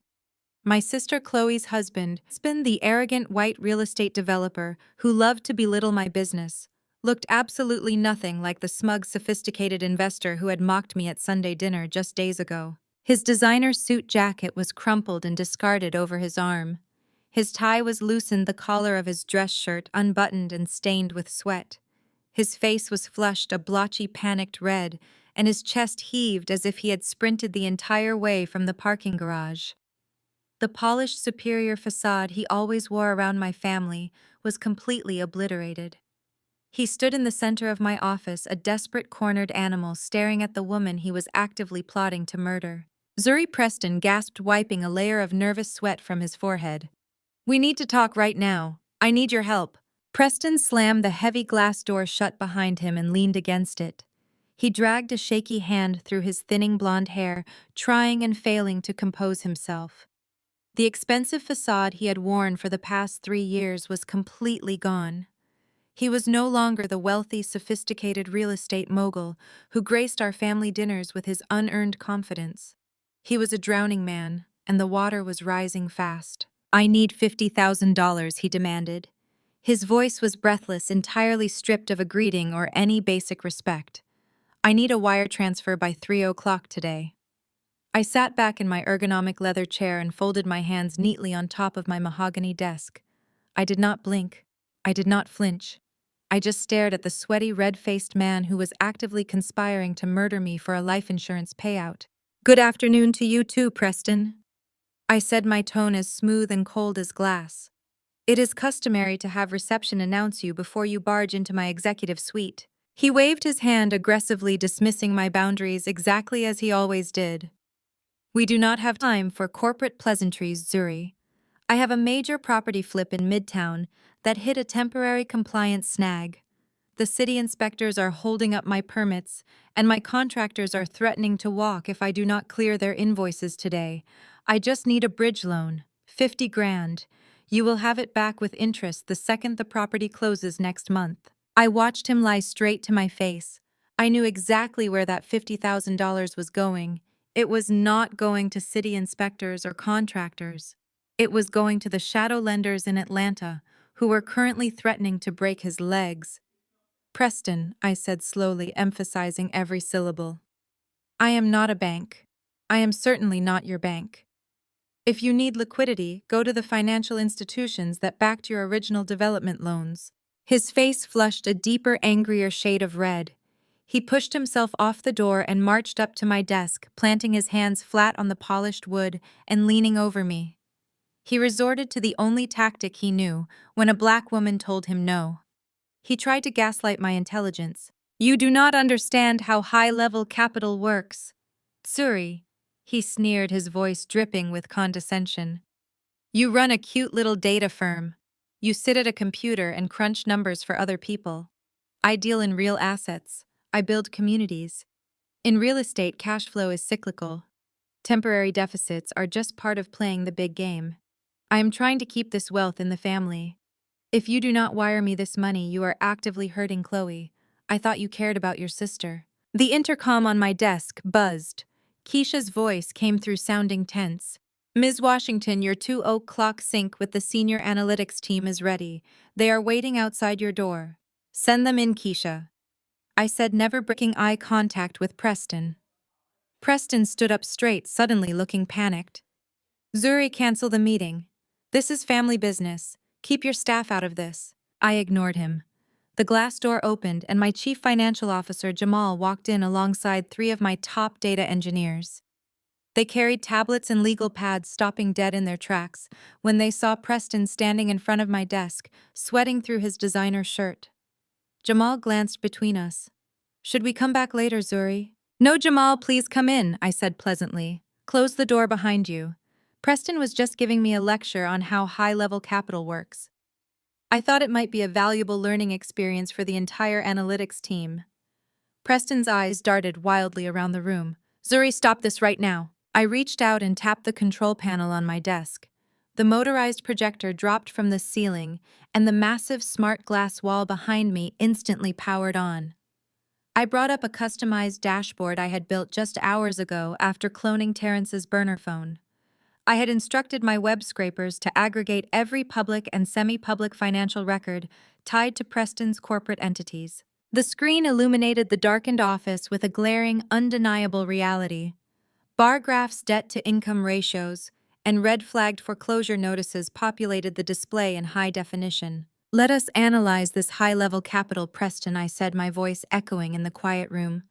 My sister Chloe's husband, the arrogant white real estate developer who loved to belittle my business, looked absolutely nothing like the smug, sophisticated investor who had mocked me at Sunday dinner just days ago. His designer suit jacket was crumpled and discarded over his arm. His tie was loosened, the collar of his dress shirt unbuttoned and stained with sweat. His face was flushed a blotchy, panicked red, and his chest heaved as if he had sprinted the entire way from the parking garage. The polished, superior facade he always wore around my family was completely obliterated. He stood in the center of my office, a desperate, cornered animal staring at the woman he was actively plotting to murder. Zuri, Preston gasped, wiping a layer of nervous sweat from his forehead. "We need to talk right now. I need your help." Preston slammed the heavy glass door shut behind him and leaned against it. He dragged a shaky hand through his thinning blonde hair, trying and failing to compose himself. The expensive facade he had worn for the past 3 years was completely gone. He was no longer the wealthy, sophisticated real estate mogul who graced our family dinners with his unearned confidence. He was a drowning man, and the water was rising fast. "I need $50,000, he demanded. His voice was breathless, entirely stripped of a greeting or any basic respect. "I need a wire transfer by 3 o'clock today." I sat back in my ergonomic leather chair and folded my hands neatly on top of my mahogany desk. I did not blink. I did not flinch. I just stared at the sweaty, red-faced man who was actively conspiring to murder me for a life insurance payout. "Good afternoon to you too, Preston," I said, my tone as smooth and cold as glass. "It is customary to have reception announce you before you barge into my executive suite." He waved his hand aggressively, dismissing my boundaries exactly as he always did. We do not have time for corporate pleasantries, Zuri. I have a major property flip in Midtown that hit a temporary compliance snag. The city inspectors are holding up my permits, and my contractors are threatening to walk if I do not clear their invoices today. I just need a bridge loan, 50 grand. You will have it back with interest the second the property closes next month. I watched him lie straight to my face. I knew exactly where that $50,000 was going. It was not going to city inspectors or contractors. It was going to the shadow lenders in Atlanta, who were currently threatening to break his legs. Preston, I said slowly, emphasizing every syllable. I am not a bank. I am certainly not your bank. If you need liquidity, go to the financial institutions that backed your original development loans. His face flushed a deeper, angrier shade of red. He pushed himself off the door and marched up to my desk, planting his hands flat on the polished wood and leaning over me. He resorted to the only tactic he knew when a black woman told him no. He tried to gaslight my intelligence. You do not understand how high-level capital works. Zuri, he sneered, his voice dripping with condescension. You run a cute little data firm. You sit at a computer and crunch numbers for other people. I deal in real assets. I build communities. In real estate, cash flow is cyclical. Temporary deficits are just part of playing the big game. I am trying to keep this wealth in the family. If you do not wire me this money, you are actively hurting Chloe. I thought you cared about your sister. The intercom on my desk buzzed. Keisha's voice came through, sounding tense. Ms. Washington, your 2 o'clock sync with the senior analytics team is ready. They are waiting outside your door. Send them in, Keisha. I said, never breaking eye contact with Preston. Preston stood up straight, suddenly looking panicked. Zuri, cancel the meeting. This is family business. Keep your staff out of this. I ignored him. The glass door opened and my chief financial officer, Jamal, walked in alongside 3 of my top data engineers. They carried tablets and legal pads, stopping dead in their tracks when they saw Preston standing in front of my desk, sweating through his designer shirt. Jamal glanced between us. Should we come back later, Zuri? No, Jamal, please come in, I said pleasantly. Close the door behind you. Preston was just giving me a lecture on how high-level capital works. I thought it might be a valuable learning experience for the entire analytics team. Preston's eyes darted wildly around the room. Zuri, stop this right now. I reached out and tapped the control panel on my desk. The motorized projector dropped from the ceiling, and the massive smart glass wall behind me instantly powered on. I brought up a customized dashboard I had built just hours ago after cloning Terrence's burner phone. I had instructed my web scrapers to aggregate every public and semi-public financial record tied to Preston's corporate entities. The screen illuminated the darkened office with a glaring, undeniable reality. Bar graphs, debt-to-income ratios, and red-flagged foreclosure notices populated the display in high definition. Let us analyze this high-level capital, Preston, I said, my voice echoing in the quiet room.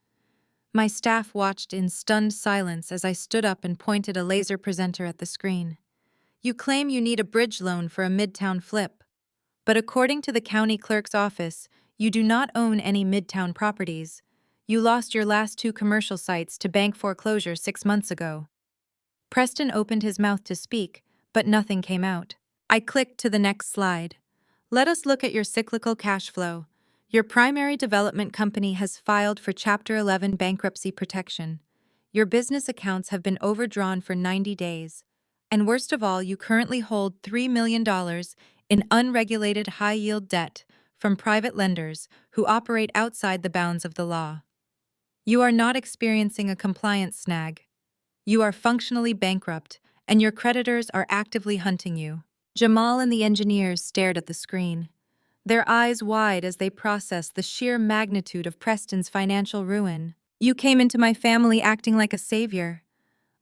My staff watched in stunned silence as I stood up and pointed a laser presenter at the screen. You claim you need a bridge loan for a Midtown flip. But according to the county clerk's office, you do not own any Midtown properties. You lost your last 2 commercial sites to bank foreclosure 6 months ago. Preston opened his mouth to speak, but nothing came out. I clicked to the next slide. Let us look at your cyclical cash flow. Your primary development company has filed for Chapter 11 bankruptcy protection. Your business accounts have been overdrawn for 90 days. And worst of all, you currently hold $3 million in unregulated high-yield debt from private lenders who operate outside the bounds of the law. You are not experiencing a compliance snag. You are functionally bankrupt, and your creditors are actively hunting you. Jamal and the engineers stared at the screen, their eyes wide as they processed the sheer magnitude of Preston's financial ruin. You came into my family acting like a savior.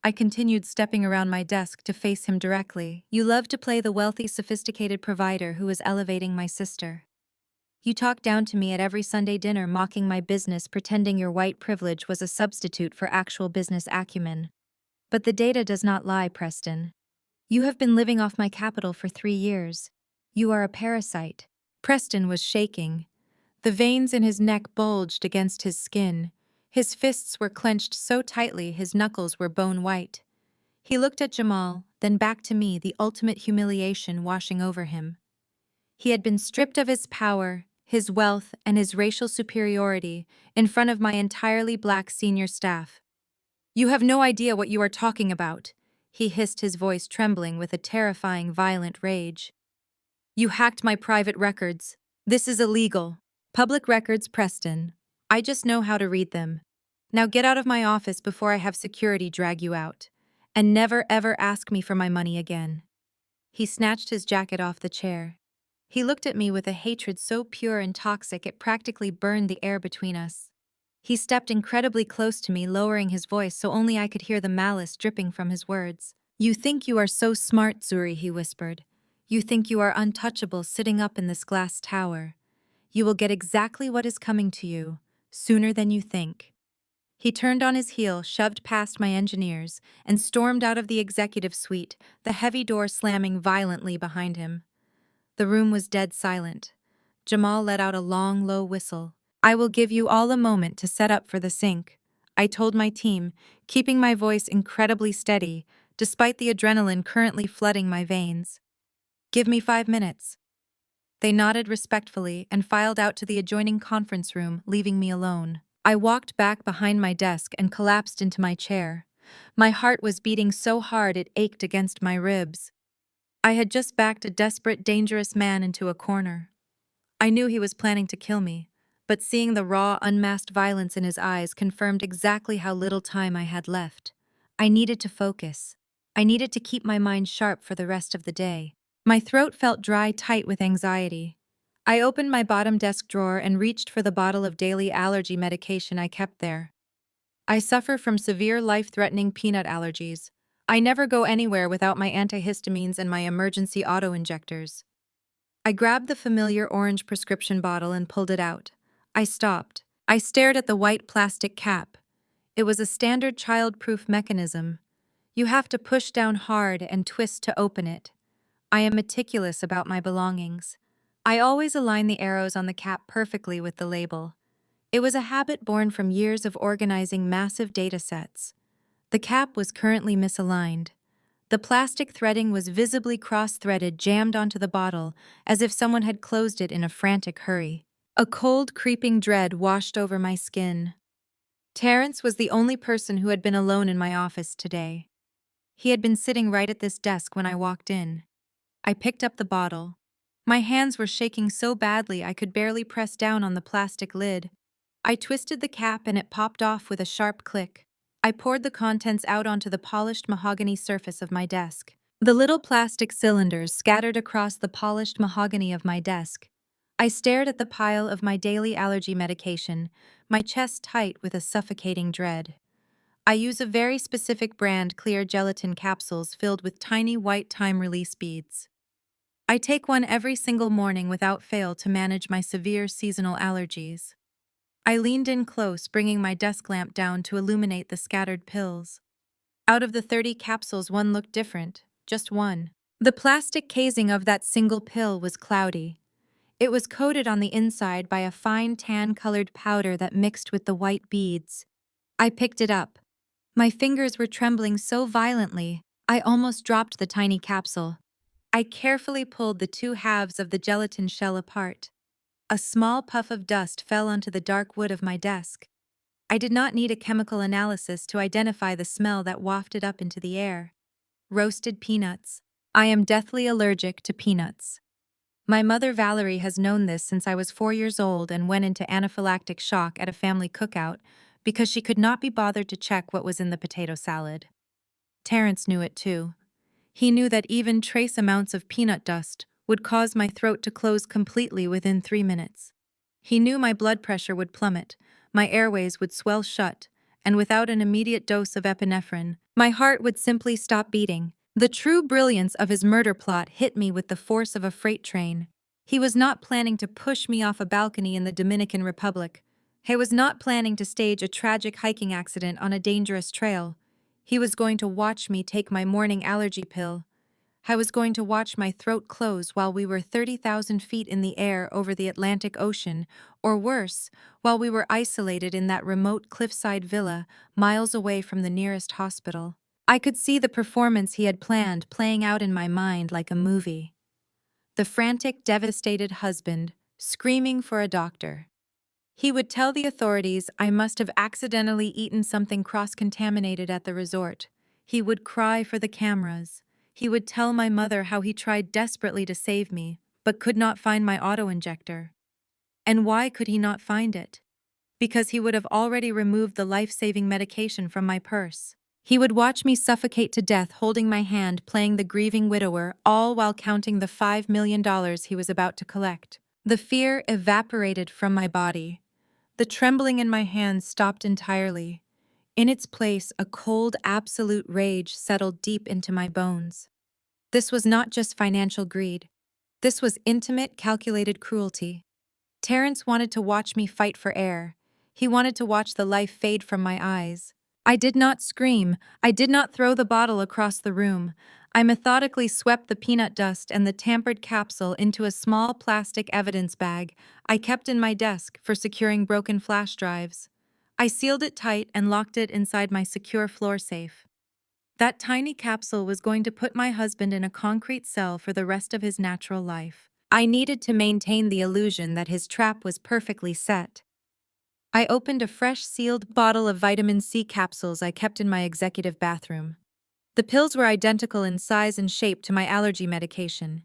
I continued, stepping around my desk to face him directly. You love to play the wealthy, sophisticated provider who is elevating my sister. You talked down to me at every Sunday dinner, mocking my business, pretending your white privilege was a substitute for actual business acumen. But the data does not lie, Preston. You have been living off my capital for 3 years. You are a parasite. Preston was shaking. The veins in his neck bulged against his skin. His fists were clenched so tightly his knuckles were bone white. He looked at Jamal, then back to me, the ultimate humiliation washing over him. He had been stripped of his power, his wealth, and his racial superiority in front of my entirely black senior staff. "You have no idea what you are talking about," he hissed, his voice trembling with a terrifying, violent rage. "You hacked my private records. This is illegal." Public records, Preston. I just know how to read them. Now get out of my office before I have security drag you out. And never ever ask me for my money again. He snatched his jacket off the chair. He looked at me with a hatred so pure and toxic it practically burned the air between us. He stepped incredibly close to me, lowering his voice so only I could hear the malice dripping from his words. "You think you are so smart, Zuri," he whispered. "You think you are untouchable sitting up in this glass tower. You will get exactly what is coming to you, sooner than you think." He turned on his heel, shoved past my engineers, and stormed out of the executive suite, the heavy door slamming violently behind him. The room was dead silent. Jamal let out a long, low whistle. "I will give you all a moment to set up for the sink," I told my team, keeping my voice incredibly steady, despite the adrenaline currently flooding my veins. "Give me 5 minutes." They nodded respectfully and filed out to the adjoining conference room, leaving me alone. I walked back behind my desk and collapsed into my chair. My heart was beating so hard it ached against my ribs. I had just backed a desperate, dangerous man into a corner. I knew he was planning to kill me, but seeing the raw, unmasked violence in his eyes confirmed exactly how little time I had left. I needed to focus. I needed to keep my mind sharp for the rest of the day. My throat felt dry, tight with anxiety. I opened my bottom desk drawer and reached for the bottle of daily allergy medication I kept there. I suffer from severe, life-threatening peanut allergies. I never go anywhere without my antihistamines and my emergency auto-injectors. I grabbed the familiar orange prescription bottle and pulled it out. I stopped. I stared at the white plastic cap. It was a standard child-proof mechanism. You have to push down hard and twist to open it. I am meticulous about my belongings. I always align the arrows on the cap perfectly with the label. It was a habit born from years of organizing massive data sets. The cap was currently misaligned. The plastic threading was visibly cross-threaded, jammed onto the bottle, as if someone had closed it in a frantic hurry. A cold, creeping dread washed over my skin. Terrence was the only person who had been alone in my office today. He had been sitting right at this desk when I walked in. I picked up the bottle. My hands were shaking so badly I could barely press down on the plastic lid. I twisted the cap and it popped off with a sharp click. I poured the contents out onto the polished mahogany surface of my desk. The little plastic cylinders scattered across the polished mahogany of my desk. I stared at the pile of my daily allergy medication, my chest tight with a suffocating dread. I use a very specific brand clear gelatin capsules filled with tiny white time-release beads. I take one every single morning without fail to manage my severe seasonal allergies. I leaned in close, bringing my desk lamp down to illuminate the scattered pills. Out of the 30 capsules, one looked different, just one. The plastic casing of that single pill was cloudy. It was coated on the inside by a fine tan-colored powder that mixed with the white beads. I picked it up. My fingers were trembling so violently, I almost dropped the tiny capsule. I carefully pulled the two halves of the gelatin shell apart. A small puff of dust fell onto the dark wood of my desk. I did not need a chemical analysis to identify the smell that wafted up into the air. Roasted peanuts. I am deathly allergic to peanuts. My mother Valerie has known this since I was 4 years old and went into anaphylactic shock at a family cookout because she could not be bothered to check what was in the potato salad. Terrence knew it too. He knew that even trace amounts of peanut dust would cause my throat to close completely within 3 minutes. He knew my blood pressure would plummet, my airways would swell shut, and without an immediate dose of epinephrine, my heart would simply stop beating. The true brilliance of his murder plot hit me with the force of a freight train. He was not planning to push me off a balcony in the Dominican Republic. He was not planning to stage a tragic hiking accident on a dangerous trail. He was going to watch me take my morning allergy pill. I was going to watch my throat close while we were 30,000 feet in the air over the Atlantic Ocean, or worse, while we were isolated in that remote cliffside villa, miles away from the nearest hospital. I could see the performance he had planned playing out in my mind like a movie. The frantic, devastated husband, screaming for a doctor. He would tell the authorities I must have accidentally eaten something cross-contaminated at the resort. He would cry for the cameras. He would tell my mother how he tried desperately to save me, but could not find my auto-injector. And why could he not find it? Because he would have already removed the life-saving medication from my purse. He would watch me suffocate to death holding my hand playing the grieving widower, all while counting the $5 million he was about to collect. The fear evaporated from my body. The trembling in my hands stopped entirely. In its place, a cold, absolute rage settled deep into my bones. This was not just financial greed. This was intimate, calculated cruelty. Terrence wanted to watch me fight for air. He wanted to watch the life fade from my eyes. I did not scream. I did not throw the bottle across the room. I methodically swept the peanut dust and the tampered capsule into a small plastic evidence bag I kept in my desk for securing broken flash drives. I sealed it tight and locked it inside my secure floor safe. That tiny capsule was going to put my husband in a concrete cell for the rest of his natural life. I needed to maintain the illusion that his trap was perfectly set. I opened a fresh sealed bottle of vitamin C capsules I kept in my executive bathroom. The pills were identical in size and shape to my allergy medication.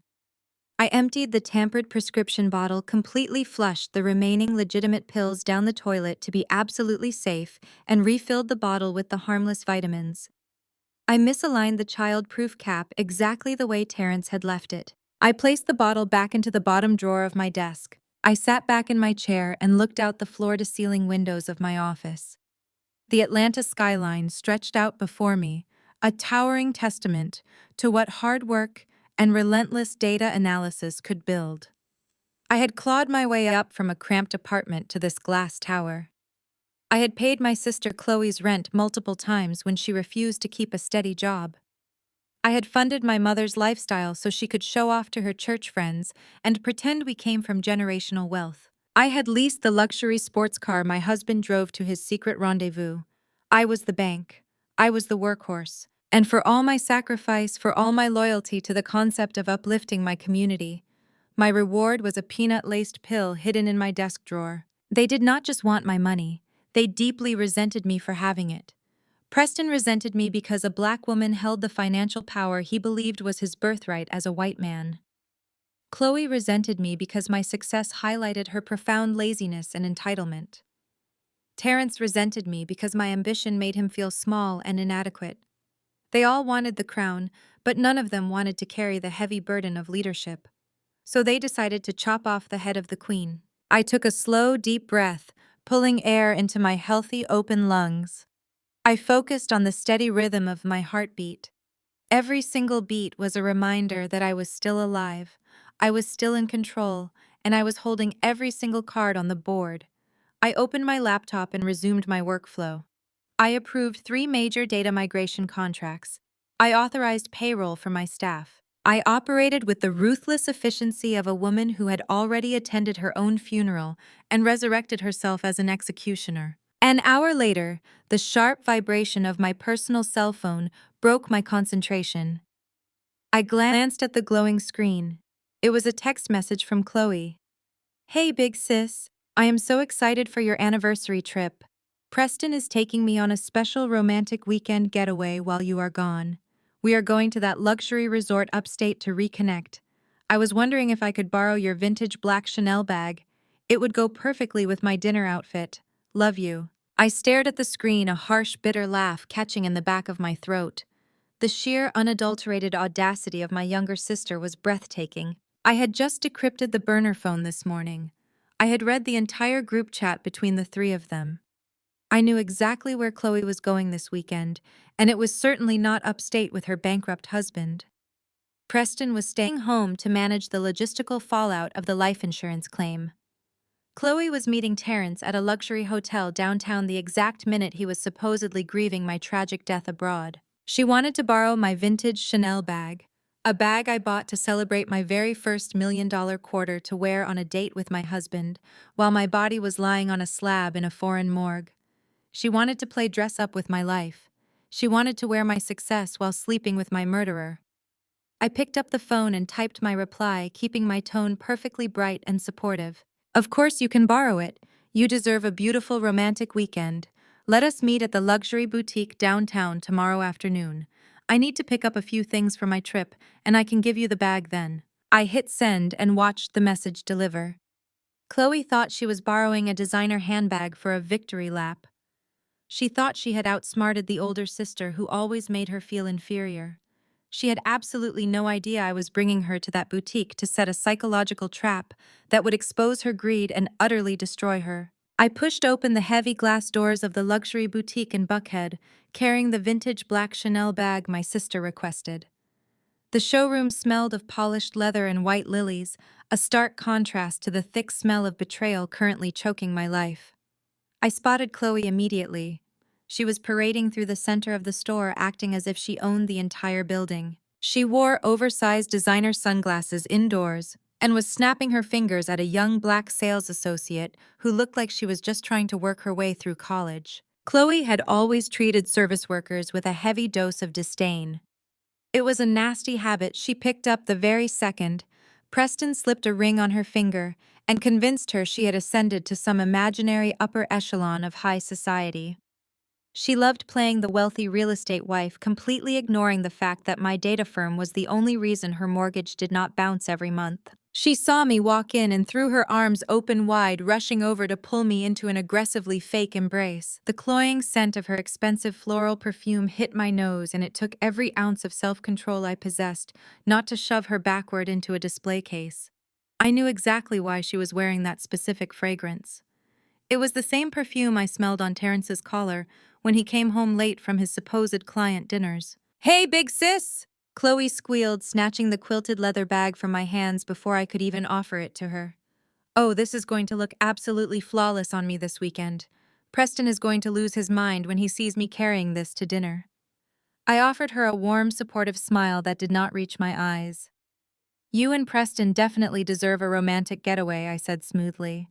I emptied the tampered prescription bottle, completely flushed the remaining legitimate pills down the toilet to be absolutely safe, and refilled the bottle with the harmless vitamins. I misaligned the child-proof cap exactly the way Terrence had left it. I placed the bottle back into the bottom drawer of my desk. I sat back in my chair and looked out the floor-to-ceiling windows of my office. The Atlanta skyline stretched out before me, a towering testament to what hard work and relentless data analysis could build. I had clawed my way up from a cramped apartment to this glass tower. I had paid my sister Chloe's rent multiple times when she refused to keep a steady job. I had funded my mother's lifestyle so she could show off to her church friends and pretend we came from generational wealth. I had leased the luxury sports car my husband drove to his secret rendezvous. I was the bank. I was the workhorse. And for all my sacrifice, for all my loyalty to the concept of uplifting my community, my reward was a peanut-laced pill hidden in my desk drawer. They did not just want my money. They deeply resented me for having it. Preston resented me because a black woman held the financial power he believed was his birthright as a white man. Chloe resented me because my success highlighted her profound laziness and entitlement. Terrence resented me because my ambition made him feel small and inadequate. They all wanted the crown, but none of them wanted to carry the heavy burden of leadership. So they decided to chop off the head of the queen. I took a slow, deep breath, pulling air into my healthy, open lungs. I focused on the steady rhythm of my heartbeat. Every single beat was a reminder that I was still alive, I was still in control, and I was holding every single card on the board. I opened my laptop and resumed my workflow. I approved 3 major data migration contracts. I authorized payroll for my staff. I operated with the ruthless efficiency of a woman who had already attended her own funeral and resurrected herself as an executioner. An hour later, the sharp vibration of my personal cell phone broke my concentration. I glanced at the glowing screen. It was a text message from Chloe. "Hey, big sis. I am so excited for your anniversary trip. Preston is taking me on a special romantic weekend getaway while you are gone. We are going to that luxury resort upstate to reconnect. I was wondering if I could borrow your vintage black Chanel bag. It would go perfectly with my dinner outfit. Love you." I stared at the screen, a harsh, bitter laugh catching in the back of my throat. The sheer, unadulterated audacity of my younger sister was breathtaking. I had just decrypted the burner phone this morning. I had read the entire group chat between the 3 of them. I knew exactly where Chloe was going this weekend, and it was certainly not upstate with her bankrupt husband. Preston was staying home to manage the logistical fallout of the life insurance claim. Chloe was meeting Terrence at a luxury hotel downtown the exact minute he was supposedly grieving my tragic death abroad. She wanted to borrow my vintage Chanel bag. A bag I bought to celebrate my very first $1 million quarter to wear on a date with my husband, while my body was lying on a slab in a foreign morgue. She wanted to play dress up with my life. She wanted to wear my success while sleeping with my murderer. I picked up the phone and typed my reply, keeping my tone perfectly bright and supportive. Of course you can borrow it. You deserve a beautiful romantic weekend. Let us meet at the luxury boutique downtown tomorrow afternoon. I need to pick up a few things for my trip, and I can give you the bag then. I hit send and watched the message deliver. Chloe thought she was borrowing a designer handbag for a victory lap. She thought she had outsmarted the older sister who always made her feel inferior. She had absolutely no idea I was bringing her to that boutique to set a psychological trap that would expose her greed and utterly destroy her. I pushed open the heavy glass doors of the luxury boutique in Buckhead, carrying the vintage black Chanel bag my sister requested. The showroom smelled of polished leather and white lilies, a stark contrast to the thick smell of betrayal currently choking my life. I spotted Chloe immediately. She was parading through the center of the store, acting as if she owned the entire building. She wore oversized designer sunglasses indoors and was snapping her fingers at a young black sales associate who looked like she was just trying to work her way through college. Chloe had always treated service workers with a heavy dose of disdain. It was a nasty habit she picked up the very second Preston slipped a ring on her finger and convinced her she had ascended to some imaginary upper echelon of high society. She loved playing the wealthy real estate wife, completely ignoring the fact that my data firm was the only reason her mortgage did not bounce every month. She saw me walk in and threw her arms open wide, rushing over to pull me into an aggressively fake embrace. The cloying scent of her expensive floral perfume hit my nose, and it took every ounce of self-control I possessed not to shove her backward into a display case. I knew exactly why she was wearing that specific fragrance. It was the same perfume I smelled on Terrence's collar when he came home late from his supposed client dinners. "Hey, big sis!" Chloe squealed, snatching the quilted leather bag from my hands before I could even offer it to her. "Oh, this is going to look absolutely flawless on me this weekend. Preston is going to lose his mind when he sees me carrying this to dinner." I offered her a warm, supportive smile that did not reach my eyes. "You and Preston definitely deserve a romantic getaway," I said smoothly.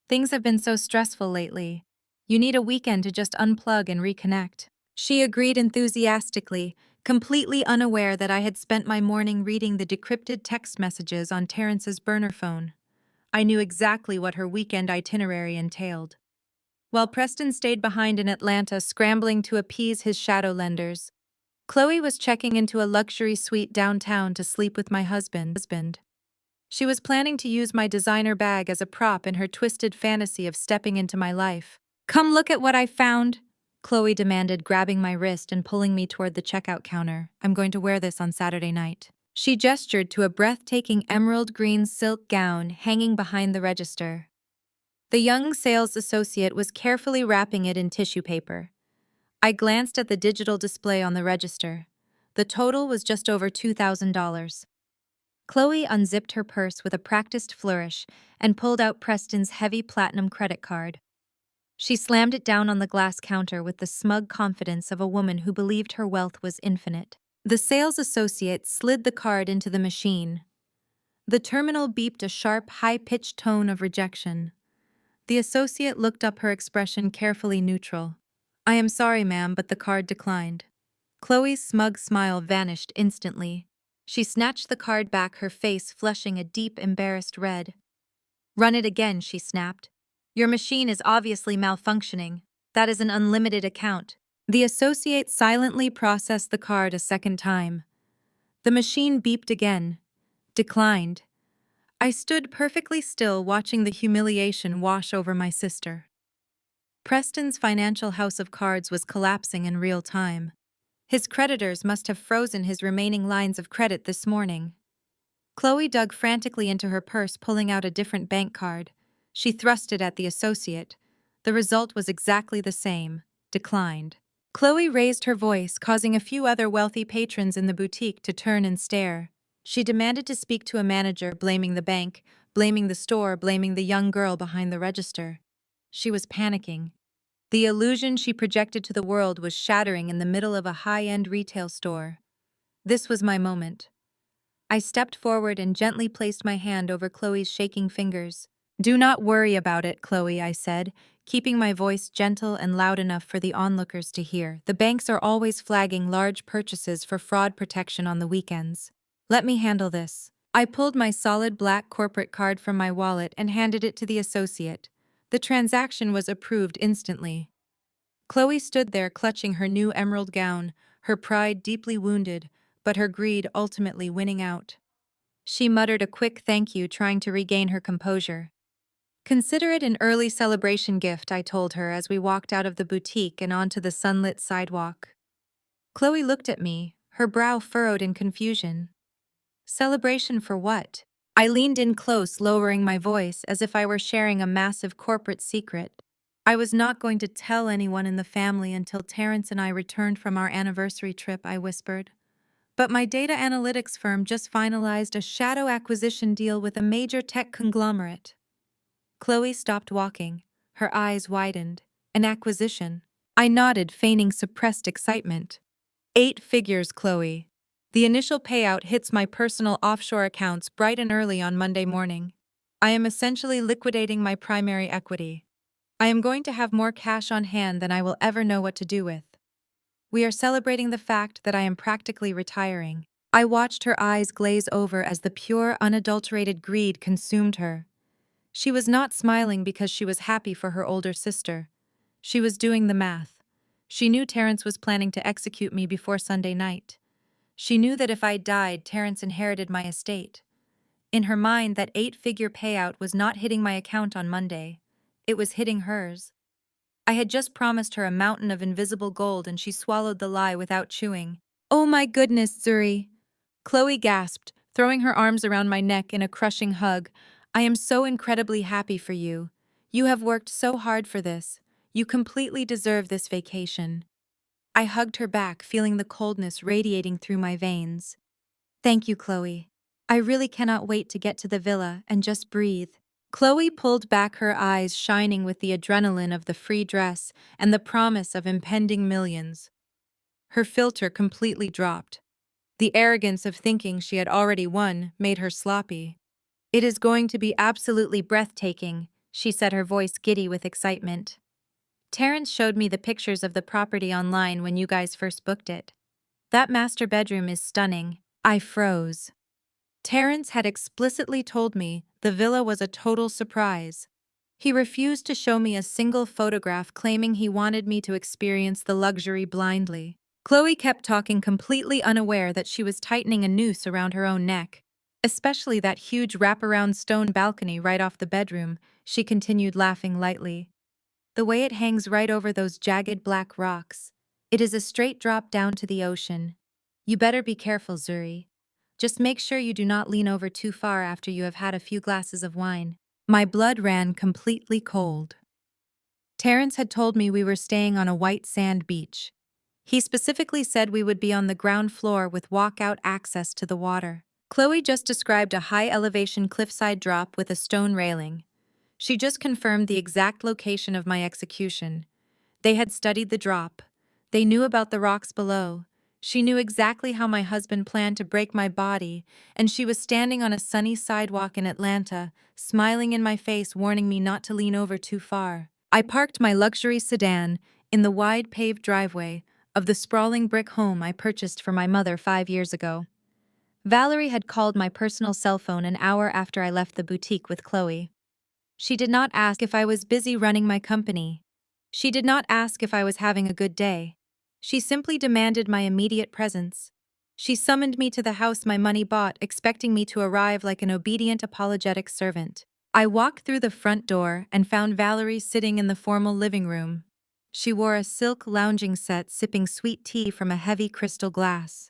"Things have been so stressful lately. You need a weekend to just unplug and reconnect." She agreed enthusiastically, completely unaware that I had spent my morning reading the decrypted text messages on Terrence's burner phone. I knew exactly what her weekend itinerary entailed. While Preston stayed behind in Atlanta, scrambling to appease his shadow lenders, Chloe was checking into a luxury suite downtown to sleep with my husband. She was planning to use my designer bag as a prop in her twisted fantasy of stepping into my life. "Come look at what I found," Chloe demanded, grabbing my wrist and pulling me toward the checkout counter. "I'm going to wear this on Saturday night." She gestured to a breathtaking emerald green silk gown hanging behind the register. The young sales associate was carefully wrapping it in tissue paper. I glanced at the digital display on the register. The total was just over $2,000. Chloe unzipped her purse with a practiced flourish and pulled out Preston's heavy platinum credit card. She slammed it down on the glass counter with the smug confidence of a woman who believed her wealth was infinite. The sales associate slid the card into the machine. The terminal beeped a sharp, high-pitched tone of rejection. The associate looked up, her expression carefully neutral. "I am sorry, ma'am, but the card declined." Chloe's smug smile vanished instantly. She snatched the card back, her face flushing a deep, embarrassed red. "Run it again," she snapped. "Your machine is obviously malfunctioning. That is an unlimited account." The associate silently processed the card a second time. The machine beeped again. Declined. I stood perfectly still, watching the humiliation wash over my sister. Preston's financial house of cards was collapsing in real time. His creditors must have frozen his remaining lines of credit this morning. Chloe dug frantically into her purse, pulling out a different bank card. She thrust it at the associate. The result was exactly the same: declined. Chloe raised her voice, causing a few other wealthy patrons in the boutique to turn and stare. She demanded to speak to a manager, blaming the bank, blaming the store, blaming the young girl behind the register. She was panicking. The illusion she projected to the world was shattering in the middle of a high-end retail store. This was my moment. I stepped forward and gently placed my hand over Chloe's shaking fingers. "Do not worry about it, Chloe," I said, keeping my voice gentle and loud enough for the onlookers to hear. "The banks are always flagging large purchases for fraud protection on the weekends. Let me handle this." I pulled my solid black corporate card from my wallet and handed it to the associate. The transaction was approved instantly. Chloe stood there clutching her new emerald gown, her pride deeply wounded, but her greed ultimately winning out. She muttered a quick thank you, trying to regain her composure. "Consider it an early celebration gift," I told her as we walked out of the boutique and onto the sunlit sidewalk. Chloe looked at me, her brow furrowed in confusion. "Celebration for what?" I leaned in close, lowering my voice as if I were sharing a massive corporate secret. "I was not going to tell anyone in the family until Terrence and I returned from our anniversary trip," I whispered. "But my data analytics firm just finalized a shadow acquisition deal with a major tech conglomerate." Chloe stopped walking. Her eyes widened. "An acquisition?" I nodded, feigning suppressed excitement. "8 figures, Chloe. The initial payout hits my personal offshore accounts bright and early on Monday morning. I am essentially liquidating my primary equity. I am going to have more cash on hand than I will ever know what to do with. We are celebrating the fact that I am practically retiring." I watched her eyes glaze over as the pure, unadulterated greed consumed her. She was not smiling because she was happy for her older sister. She was doing the math. She knew Terrence was planning to execute me before Sunday night. She knew that if I died, Terrence inherited my estate. In her mind, that 8-figure payout was not hitting my account on Monday. It was hitting hers. I had just promised her a mountain of invisible gold and she swallowed the lie without chewing. "Oh my goodness, Zuri!" Chloe gasped, throwing her arms around my neck in a crushing hug. "I am so incredibly happy for you. You have worked so hard for this. You completely deserve this vacation." I hugged her back, feeling the coldness radiating through my veins. "Thank you, Chloe. I really cannot wait to get to the villa and just breathe." Chloe pulled back, her eyes shining with the adrenaline of the free dress and the promise of impending millions. Her filter completely dropped. The arrogance of thinking she had already won made her sloppy. "It is going to be absolutely breathtaking," she said, her voice giddy with excitement. "Terrence showed me the pictures of the property online when you guys first booked it. That master bedroom is stunning." I froze. Terrence had explicitly told me the villa was a total surprise. He refused to show me a single photograph, claiming he wanted me to experience the luxury blindly. Chloe kept talking, completely unaware that she was tightening a noose around her own neck. "Especially that huge wraparound stone balcony right off the bedroom," she continued, laughing lightly. "The way it hangs right over those jagged black rocks. It is a straight drop down to the ocean. You better be careful, Zuri. Just make sure you do not lean over too far after you have had a few glasses of wine." My blood ran completely cold. Terrence had told me we were staying on a white sand beach. He specifically said we would be on the ground floor with walkout access to the water. Chloe just described a high-elevation cliffside drop with a stone railing. She just confirmed the exact location of my execution. They had studied the drop. They knew about the rocks below. She knew exactly how my husband planned to break my body, and she was standing on a sunny sidewalk in Atlanta, smiling in my face, warning me not to lean over too far. I parked my luxury sedan in the wide paved driveway of the sprawling brick home I purchased for my mother 5 years ago. Valerie had called my personal cell phone an hour after I left the boutique with Chloe. She did not ask if I was busy running my company. She did not ask if I was having a good day. She simply demanded my immediate presence. She summoned me to the house my money bought, expecting me to arrive like an obedient, apologetic servant. I walked through the front door and found Valerie sitting in the formal living room. She wore a silk lounging set, sipping sweet tea from a heavy crystal glass.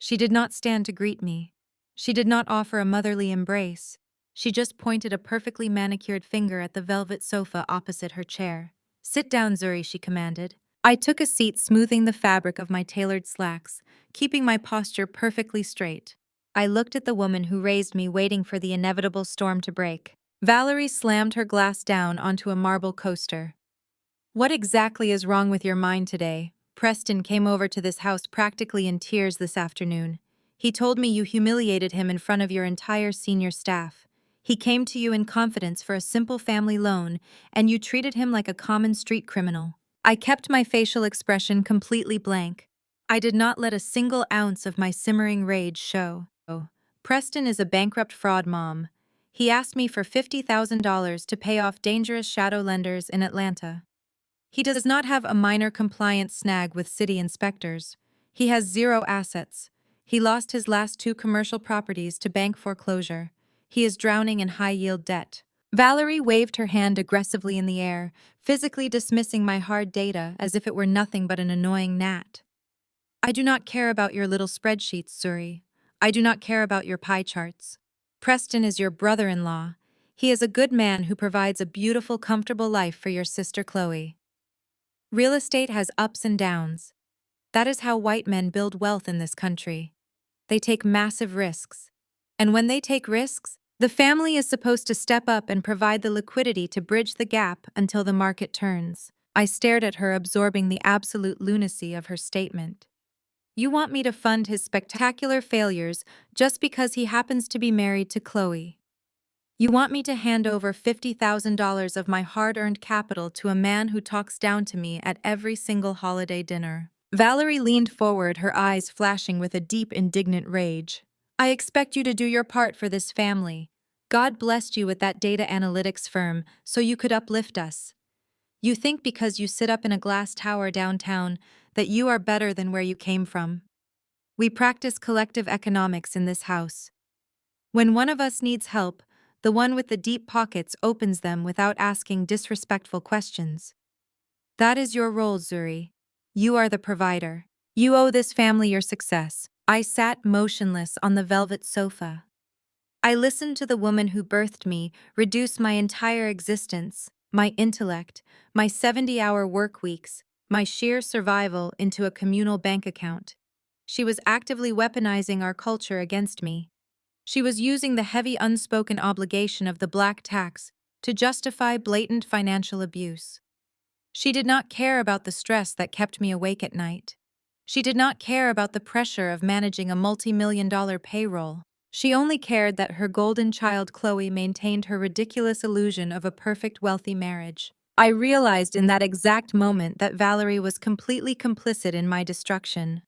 She did not stand to greet me. She did not offer a motherly embrace. She just pointed a perfectly manicured finger at the velvet sofa opposite her chair. "Sit down, Zuri," she commanded. I took a seat, smoothing the fabric of my tailored slacks, keeping my posture perfectly straight. I looked at the woman who raised me, waiting for the inevitable storm to break. Valerie slammed her glass down onto a marble coaster. "What exactly is wrong with your mind today? Preston came over to this house practically in tears this afternoon. He told me you humiliated him in front of your entire senior staff. He came to you in confidence for a simple family loan, and you treated him like a common street criminal. I kept my facial expression completely blank. I did not let a single ounce of my simmering rage show. Preston is a bankrupt fraud mom. He asked me for $50,000 to pay off dangerous shadow lenders in Atlanta. He does not have a minor compliance snag with city inspectors. He has zero assets. He lost his last two commercial properties to bank foreclosure. He is drowning in high-yield debt. Valerie waved her hand aggressively in the air, physically dismissing my hard data as if it were nothing but an annoying gnat. I do not care about your little spreadsheets, Zuri. I do not care about your pie charts. Preston is your brother-in-law. He is a good man who provides a beautiful, comfortable life for your sister Chloe. Real estate has ups and downs. That is how white men build wealth in this country. They take massive risks. And when they take risks, the family is supposed to step up and provide the liquidity to bridge the gap until the market turns. I stared at her, absorbing the absolute lunacy of her statement. You want me to fund his spectacular failures just because he happens to be married to Chloe. You want me to hand over $50,000 of my hard-earned capital to a man who talks down to me at every single holiday dinner. Valerie leaned forward, her eyes flashing with a deep, indignant rage. I expect you to do your part for this family. God blessed you with that data analytics firm so you could uplift us. You think because you sit up in a glass tower downtown that you are better than where you came from. We practice collective economics in this house. When one of us needs help, the one with the deep pockets opens them without asking disrespectful questions. That is your role, Zuri. You are the provider. You owe this family your success. I sat motionless on the velvet sofa. I listened to the woman who birthed me reduce my entire existence, my intellect, my 70-hour work weeks, my sheer survival into a communal bank account. She was actively weaponizing our culture against me. She was using the heavy unspoken obligation of the black tax to justify blatant financial abuse. She did not care about the stress that kept me awake at night. She did not care about the pressure of managing a multi-million-dollar payroll. She only cared that her golden child Chloe maintained her ridiculous illusion of a perfect wealthy marriage. I realized in that exact moment that Valerie was completely complicit in my destruction.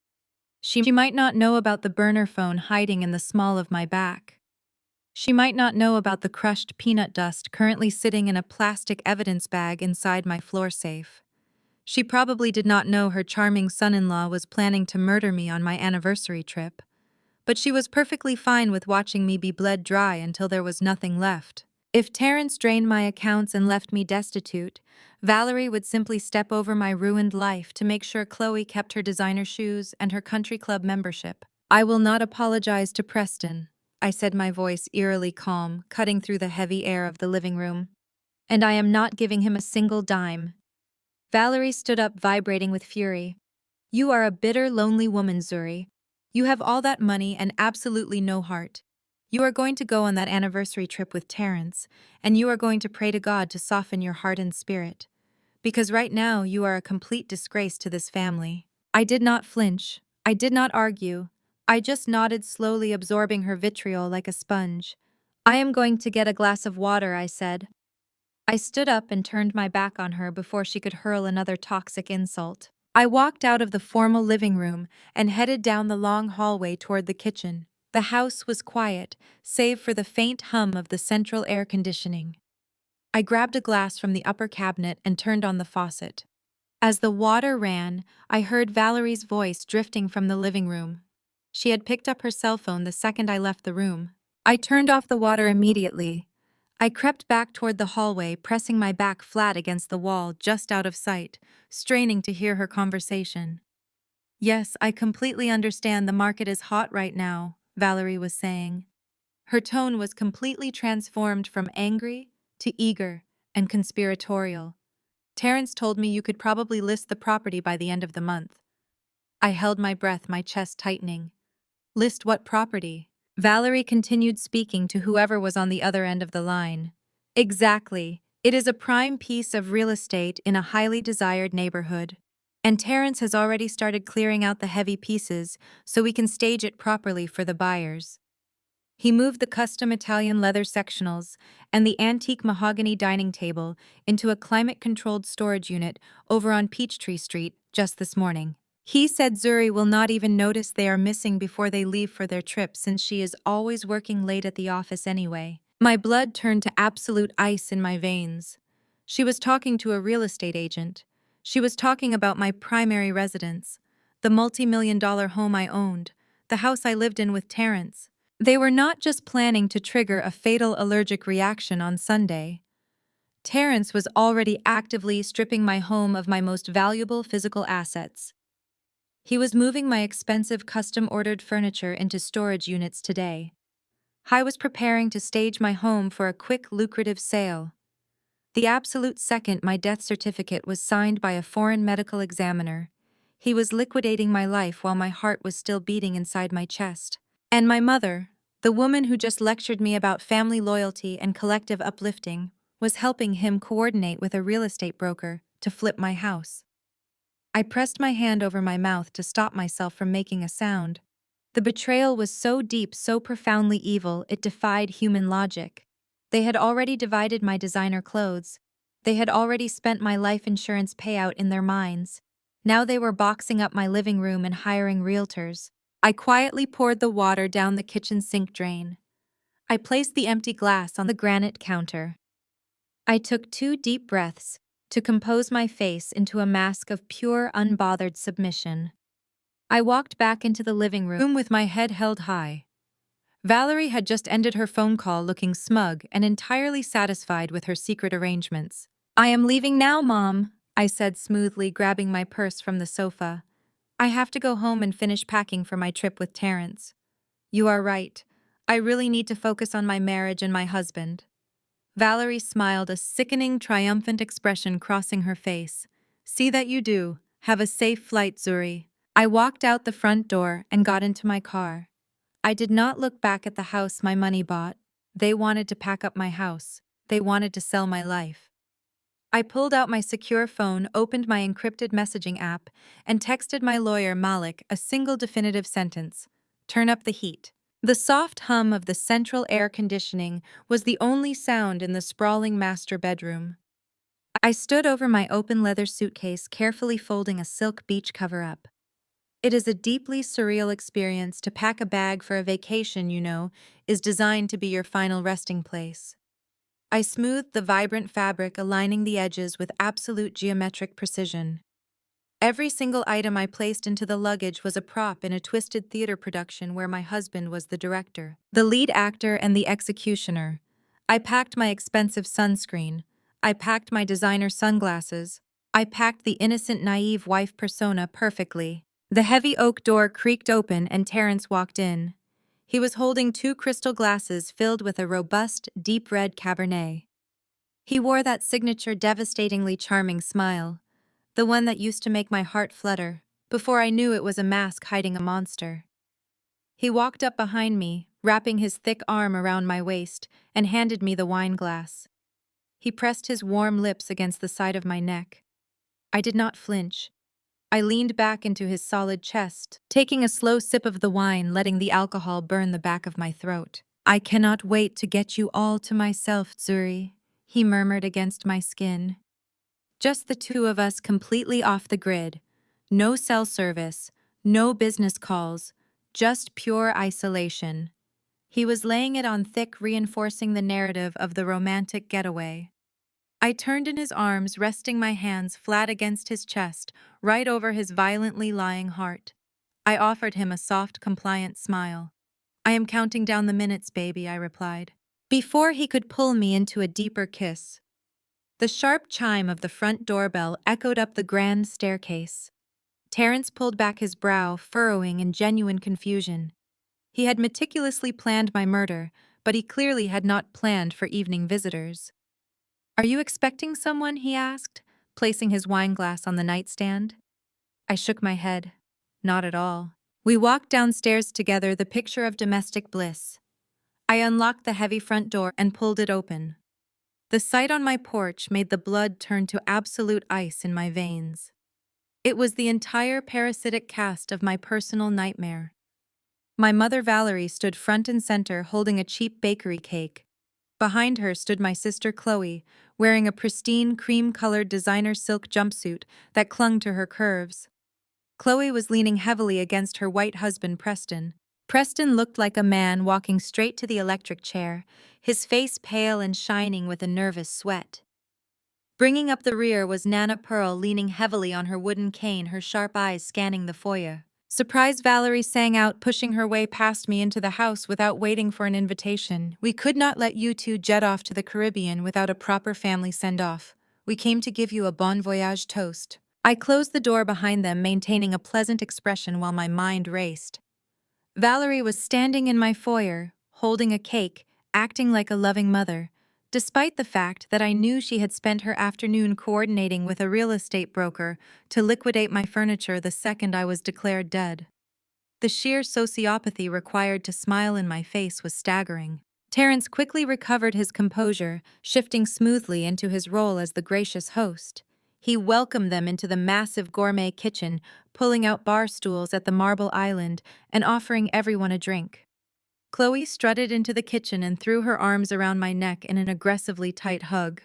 She might not know about the burner phone hiding in the small of my back. She might not know about the crushed peanut dust currently sitting in a plastic evidence bag inside my floor safe. She probably did not know her charming son-in-law was planning to murder me on my anniversary trip. But she was perfectly fine with watching me be bled dry until there was nothing left. If Terrence drained my accounts and left me destitute, Valerie would simply step over my ruined life to make sure Chloe kept her designer shoes and her country club membership. I will not apologize to Preston, I said, my voice eerily calm, cutting through the heavy air of the living room. And I am not giving him a single dime. Valerie stood up, vibrating with fury. You are a bitter, lonely woman, Zuri. You have all that money and absolutely no heart. You are going to go on that anniversary trip with Terrence, and you are going to pray to God to soften your heart and spirit. Because right now you are a complete disgrace to this family. I did not flinch. I did not argue. I just nodded, slowly absorbing her vitriol like a sponge. I am going to get a glass of water, I said. I stood up and turned my back on her before she could hurl another toxic insult. I walked out of the formal living room and headed down the long hallway toward the kitchen. The house was quiet, save for the faint hum of the central air conditioning. I grabbed a glass from the upper cabinet and turned on the faucet. As the water ran, I heard Valerie's voice drifting from the living room. She had picked up her cell phone the second I left the room. I turned off the water immediately. I crept back toward the hallway, pressing my back flat against the wall just out of sight, straining to hear her conversation. Yes, I completely understand the market is hot right now, Valerie was saying. Her tone was completely transformed from angry to eager and conspiratorial. Terrence told me you could probably list the property by the end of the month. I held my breath, my chest tightening. List what property? Valerie continued, speaking to whoever was on the other end of the line. Exactly. It is a prime piece of real estate in a highly desired neighborhood. And Terrence has already started clearing out the heavy pieces so we can stage it properly for the buyers. He moved the custom Italian leather sectionals and the antique mahogany dining table into a climate-controlled storage unit over on Peachtree Street just this morning. He said Zuri will not even notice they are missing before they leave for their trip since she is always working late at the office anyway. My blood turned to absolute ice in my veins. She was talking to a real estate agent. She was talking about my primary residence, the multi-million-dollar home I owned, the house I lived in with Terrence. They were not just planning to trigger a fatal allergic reaction on Sunday. Terrence was already actively stripping my home of my most valuable physical assets. He was moving my expensive custom-ordered furniture into storage units today. I was preparing to stage my home for a quick, lucrative sale. The absolute second my death certificate was signed by a foreign medical examiner, he was liquidating my life while my heart was still beating inside my chest. And my mother, the woman who just lectured me about family loyalty and collective uplifting, was helping him coordinate with a real estate broker to flip my house. I pressed my hand over my mouth to stop myself from making a sound. The betrayal was so deep, so profoundly evil, it defied human logic. They had already divided my designer clothes. They had already spent my life insurance payout in their minds. Now they were boxing up my living room and hiring realtors. I quietly poured the water down the kitchen sink drain. I placed the empty glass on the granite counter. I took 2 deep breaths to compose my face into a mask of pure, unbothered submission. I walked back into the living room with my head held high. Valerie had just ended her phone call looking smug and entirely satisfied with her secret arrangements. "I am leaving now, Mom," I said smoothly, grabbing my purse from the sofa. "I have to go home and finish packing for my trip with Terrence." "You are right. I really need to focus on my marriage and my husband." Valerie smiled, a sickening, triumphant expression crossing her face. "See that you do. Have a safe flight, Zuri." I walked out the front door and got into my car. I did not look back at the house my money bought. They wanted to pack up my house. They wanted to sell my life. I pulled out my secure phone, opened my encrypted messaging app, and texted my lawyer Malik a single definitive sentence: "Turn up the heat." The soft hum of the central air conditioning was the only sound in the sprawling master bedroom. I stood over my open leather suitcase, carefully folding a silk beach cover-up. It is a deeply surreal experience to pack a bag for a vacation, is designed to be your final resting place. I smoothed the vibrant fabric, aligning the edges with absolute geometric precision. Every single item I placed into the luggage was a prop in a twisted theater production where my husband was the director, the lead actor, and the executioner. I packed my expensive sunscreen. I packed my designer sunglasses. I packed the innocent, naive wife persona perfectly. The heavy oak door creaked open and Terrence walked in. He was holding 2 crystal glasses filled with a robust, deep red Cabernet. He wore that signature, devastatingly charming smile, the one that used to make my heart flutter, before I knew it was a mask hiding a monster. He walked up behind me, wrapping his thick arm around my waist, and handed me the wine glass. He pressed his warm lips against the side of my neck. I did not flinch. I leaned back into his solid chest, taking a slow sip of the wine, letting the alcohol burn the back of my throat. "I cannot wait to get you all to myself, Zuri," he murmured against my skin. "Just the two of us, completely off the grid. No cell service, no business calls, just pure isolation." He was laying it on thick, reinforcing the narrative of the romantic getaway. I turned in his arms, resting my hands flat against his chest, right over his violently lying heart. I offered him a soft, compliant smile. "I am counting down the minutes, baby," I replied. Before he could pull me into a deeper kiss, the sharp chime of the front doorbell echoed up the grand staircase. Terrence pulled back his brow, furrowing in genuine confusion. He had meticulously planned my murder, but he clearly had not planned for evening visitors. "Are you expecting someone?" he asked, placing his wine glass on the nightstand. I shook my head. Not at all. We walked downstairs together, the picture of domestic bliss. I unlocked the heavy front door and pulled it open. The sight on my porch made the blood turn to absolute ice in my veins. It was the entire parasitic cast of my personal nightmare. My mother Valerie stood front and center holding a cheap bakery cake. Behind her stood my sister Chloe, wearing a pristine cream-colored designer silk jumpsuit that clung to her curves. Chloe was leaning heavily against her white husband Preston. Preston looked like a man walking straight to the electric chair, his face pale and shining with a nervous sweat. Bringing up the rear was Nana Pearl leaning heavily on her wooden cane, her sharp eyes scanning the foyer. Surprised Valerie sang out, pushing her way past me into the house without waiting for an invitation. "We could not let you two jet off to the Caribbean without a proper family send-off. We came to give you a bon voyage toast." I closed the door behind them, maintaining a pleasant expression while my mind raced. Valerie was standing in my foyer, holding a cake, acting like a loving mother, despite the fact that I knew she had spent her afternoon coordinating with a real estate broker to liquidate my furniture the second I was declared dead. The sheer sociopathy required to smile in my face was staggering. Terrence quickly recovered his composure, shifting smoothly into his role as the gracious host. He welcomed them into the massive gourmet kitchen, pulling out bar stools at the marble island and offering everyone a drink. Chloe strutted into the kitchen and threw her arms around my neck in an aggressively tight hug.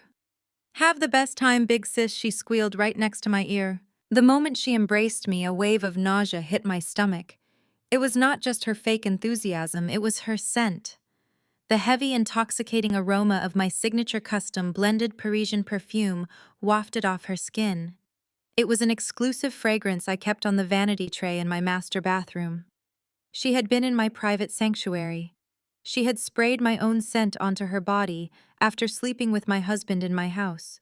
"Have the best time, big sis," she squealed right next to my ear. The moment she embraced me, a wave of nausea hit my stomach. It was not just her fake enthusiasm, it was her scent. The heavy, intoxicating aroma of my signature custom blended Parisian perfume wafted off her skin. It was an exclusive fragrance I kept on the vanity tray in my master bathroom. She had been in my private sanctuary. She had sprayed my own scent onto her body after sleeping with my husband in my house.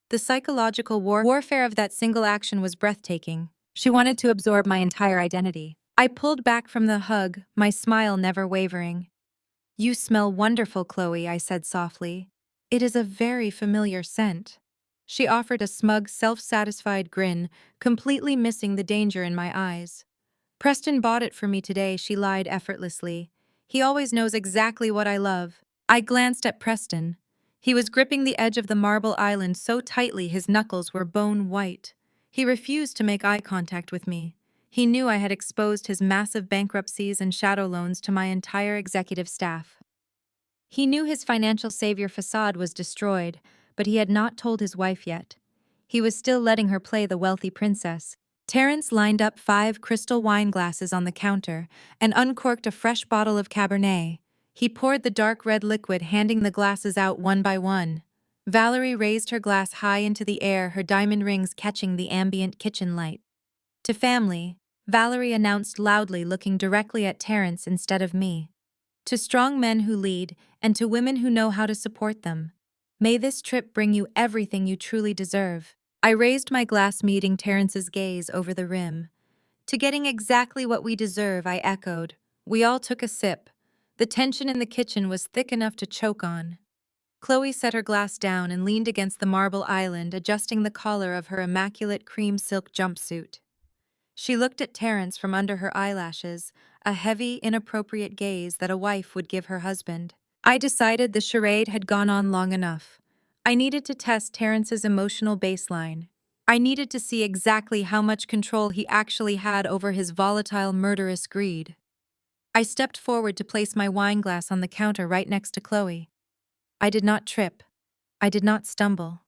The psychological warfare of that single action was breathtaking. She wanted to absorb my entire identity. I pulled back from the hug, my smile never wavering. "You smell wonderful, Chloe," I said softly. "It is a very familiar scent." She offered a smug, self-satisfied grin, completely missing the danger in my eyes. "Preston bought it for me today," she lied effortlessly. "He always knows exactly what I love." I glanced at Preston. He was gripping the edge of the marble island so tightly his knuckles were bone white. He refused to make eye contact with me. He knew I had exposed his massive bankruptcies and shadow loans to my entire executive staff. He knew his financial savior facade was destroyed, but he had not told his wife yet. He was still letting her play the wealthy princess. Terrence lined up 5 crystal wine glasses on the counter and uncorked a fresh bottle of Cabernet. He poured the dark red liquid, handing the glasses out one by one. Valerie raised her glass high into the air, her diamond rings catching the ambient kitchen light. "To family," Valerie announced loudly, looking directly at Terrence instead of me. "To strong men who lead, and to women who know how to support them. May this trip bring you everything you truly deserve." I raised my glass, meeting Terrence's gaze over the rim. "To getting exactly what we deserve," I echoed. We all took a sip. The tension in the kitchen was thick enough to choke on. Chloe set her glass down and leaned against the marble island, adjusting the collar of her immaculate cream silk jumpsuit. She looked at Terrence from under her eyelashes, a heavy, inappropriate gaze that a wife would give her husband. I decided the charade had gone on long enough. I needed to test Terrence's emotional baseline. I needed to see exactly how much control he actually had over his volatile, murderous greed. I stepped forward to place my wine glass on the counter right next to Chloe. I did not trip. I did not stumble.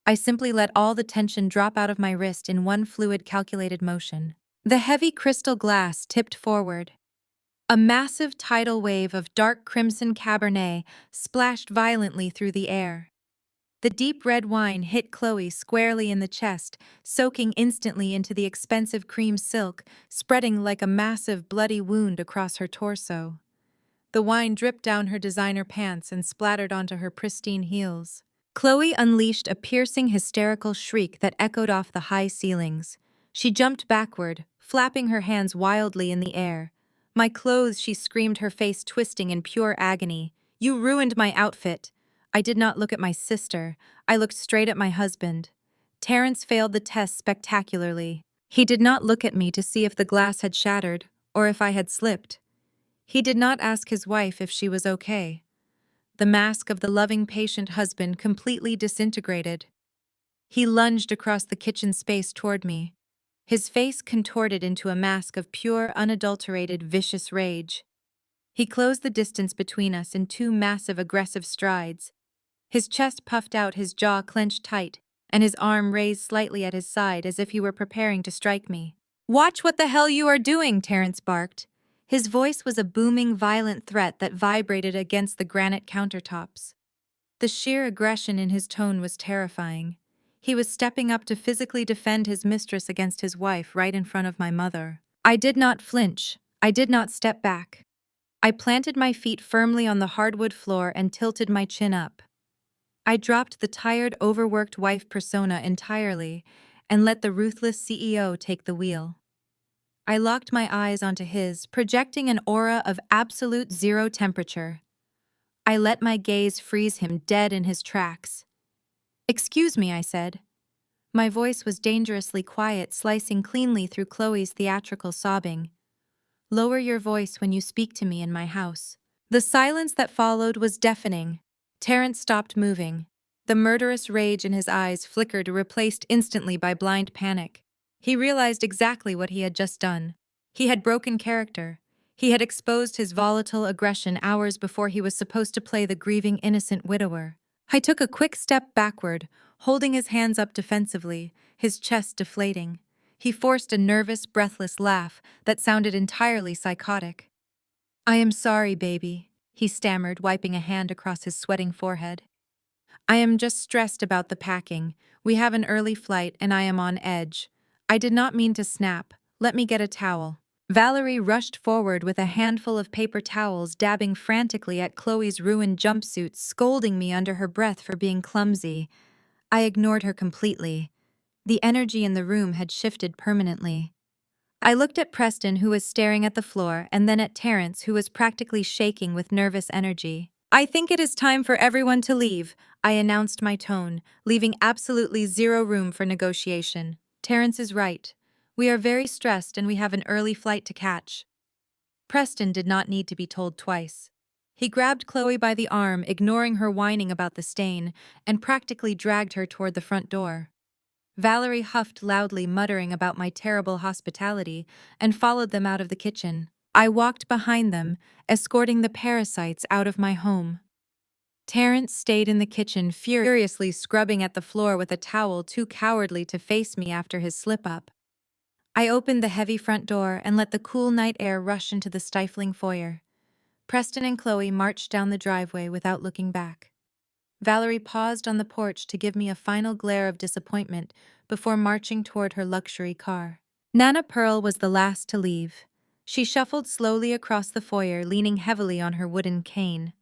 I simply let all the tension drop out of my wrist in one fluid, calculated motion. The heavy crystal glass tipped forward. A massive tidal wave of dark crimson Cabernet splashed violently through the air. The deep red wine hit Chloe squarely in the chest, soaking instantly into the expensive cream silk, spreading like a massive bloody wound across her torso. The wine dripped down her designer pants and splattered onto her pristine heels. Chloe unleashed a piercing, hysterical shriek that echoed off the high ceilings. She jumped backward, flapping her hands wildly in the air. "My clothes," she screamed, her face twisting in pure agony. "You ruined my outfit." I did not look at my sister. I looked straight at my husband. Terrence failed the test spectacularly. He did not look at me to see if the glass had shattered or if I had slipped. He did not ask his wife if she was okay. The mask of the loving, patient husband completely disintegrated. He lunged across the kitchen space toward me. his face contorted into a mask of pure, unadulterated, vicious rage. He closed the distance between us in two massive, aggressive strides. His chest puffed out, his jaw clenched tight, and his arm raised slightly at his side as if he were preparing to strike me. "Watch what the hell you are doing," Terrence barked. His voice was a booming, violent threat that vibrated against the granite countertops. The sheer aggression in his tone was terrifying. He was stepping up to physically defend his mistress against his wife right in front of my mother. I did not flinch. I did not step back. I planted my feet firmly on the hardwood floor and tilted my chin up. I dropped the tired, overworked wife persona entirely and let the ruthless CEO take the wheel. I locked my eyes onto his, projecting an aura of absolute zero temperature. I let my gaze freeze him dead in his tracks. "Excuse me," I said. My voice was dangerously quiet, slicing cleanly through Chloe's theatrical sobbing. "Lower your voice when you speak to me in my house." The silence that followed was deafening. Terrence stopped moving. The murderous rage in his eyes flickered, replaced instantly by blind panic. He realized exactly what he had just done. He had broken character. He had exposed his volatile aggression hours before he was supposed to play the grieving innocent widower. I took a quick step backward, holding his hands up defensively, his chest deflating. He forced a nervous, breathless laugh that sounded entirely psychotic. "I am sorry, baby," he stammered, wiping a hand across his sweating forehead. "I am just stressed about the packing. We have an early flight and I am on edge. I did not mean to snap. Let me get a towel." Valerie rushed forward with a handful of paper towels, dabbing frantically at Chloe's ruined jumpsuit, scolding me under her breath for being clumsy. I ignored her completely. The energy in the room had shifted permanently. I looked at Preston, who was staring at the floor, and then at Terrence, who was practically shaking with nervous energy. "I think it is time for everyone to leave," I announced, my tone, leaving absolutely zero room for negotiation. "Terrence is right. We are very stressed and we have an early flight to catch." Preston did not need to be told twice. He grabbed Chloe by the arm, ignoring her whining about the stain, and practically dragged her toward the front door. Valerie huffed loudly, muttering about my terrible hospitality, and followed them out of the kitchen. I walked behind them, escorting the parasites out of my home. Terrence stayed in the kitchen, furiously scrubbing at the floor with a towel, too cowardly to face me after his slip-up. I opened the heavy front door and let the cool night air rush into the stifling foyer. Preston and Chloe marched down the driveway without looking back. Valerie paused on the porch to give me a final glare of disappointment before marching toward her luxury car. Nana Pearl was the last to leave. She shuffled slowly across the foyer, leaning heavily on her wooden cane.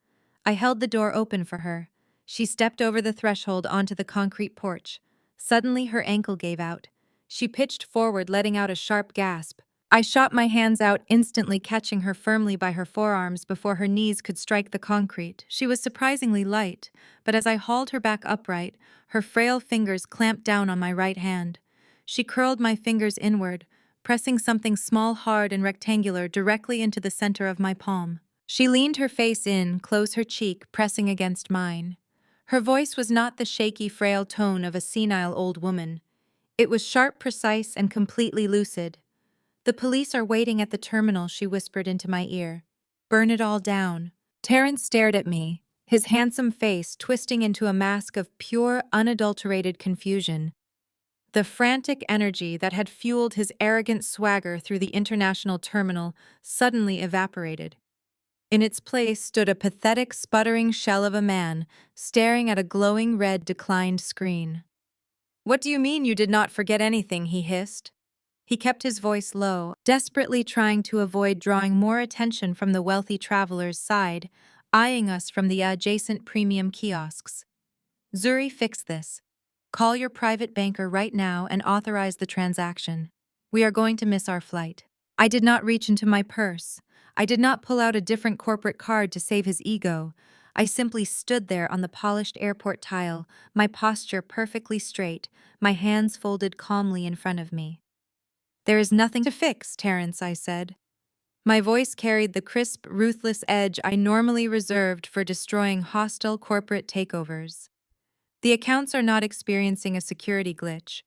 I held the door open for her. She stepped over the threshold onto the concrete porch. Suddenly, her ankle gave out. She pitched forward, letting out a sharp gasp. I shot my hands out, instantly catching her firmly by her forearms before her knees could strike the concrete. She was surprisingly light, but as I hauled her back upright, her frail fingers clamped down on my right hand. She curled my fingers inward, pressing something small, hard, and rectangular directly into the center of my palm. She leaned her face in, close her cheek, pressing against mine. Her voice was not the shaky, frail tone of a senile old woman. It was sharp, precise, and completely lucid. "The police are waiting at the terminal," she whispered into my ear. "Burn it all down." Terrence stared at me, his handsome face twisting into a mask of pure, unadulterated confusion. The frantic energy that had fueled his arrogant swagger through the international terminal suddenly evaporated. In its place stood a pathetic, sputtering shell of a man, staring at a glowing red declined screen. "What do you mean you did not forget anything?" he hissed. He kept his voice low, desperately trying to avoid drawing more attention from the wealthy traveler's side, eyeing us from the adjacent premium kiosks. "Zuri, fix this. Call your private banker right now and authorize the transaction. We are going to miss our flight." I did not reach into my purse. I did not pull out a different corporate card to save his ego. I simply stood there on the polished airport tile, my posture perfectly straight, my hands folded calmly in front of me. "There is nothing to fix, Terrence," I said. My voice carried the crisp, ruthless edge I normally reserved for destroying hostile corporate takeovers. "The accounts are not experiencing a security glitch.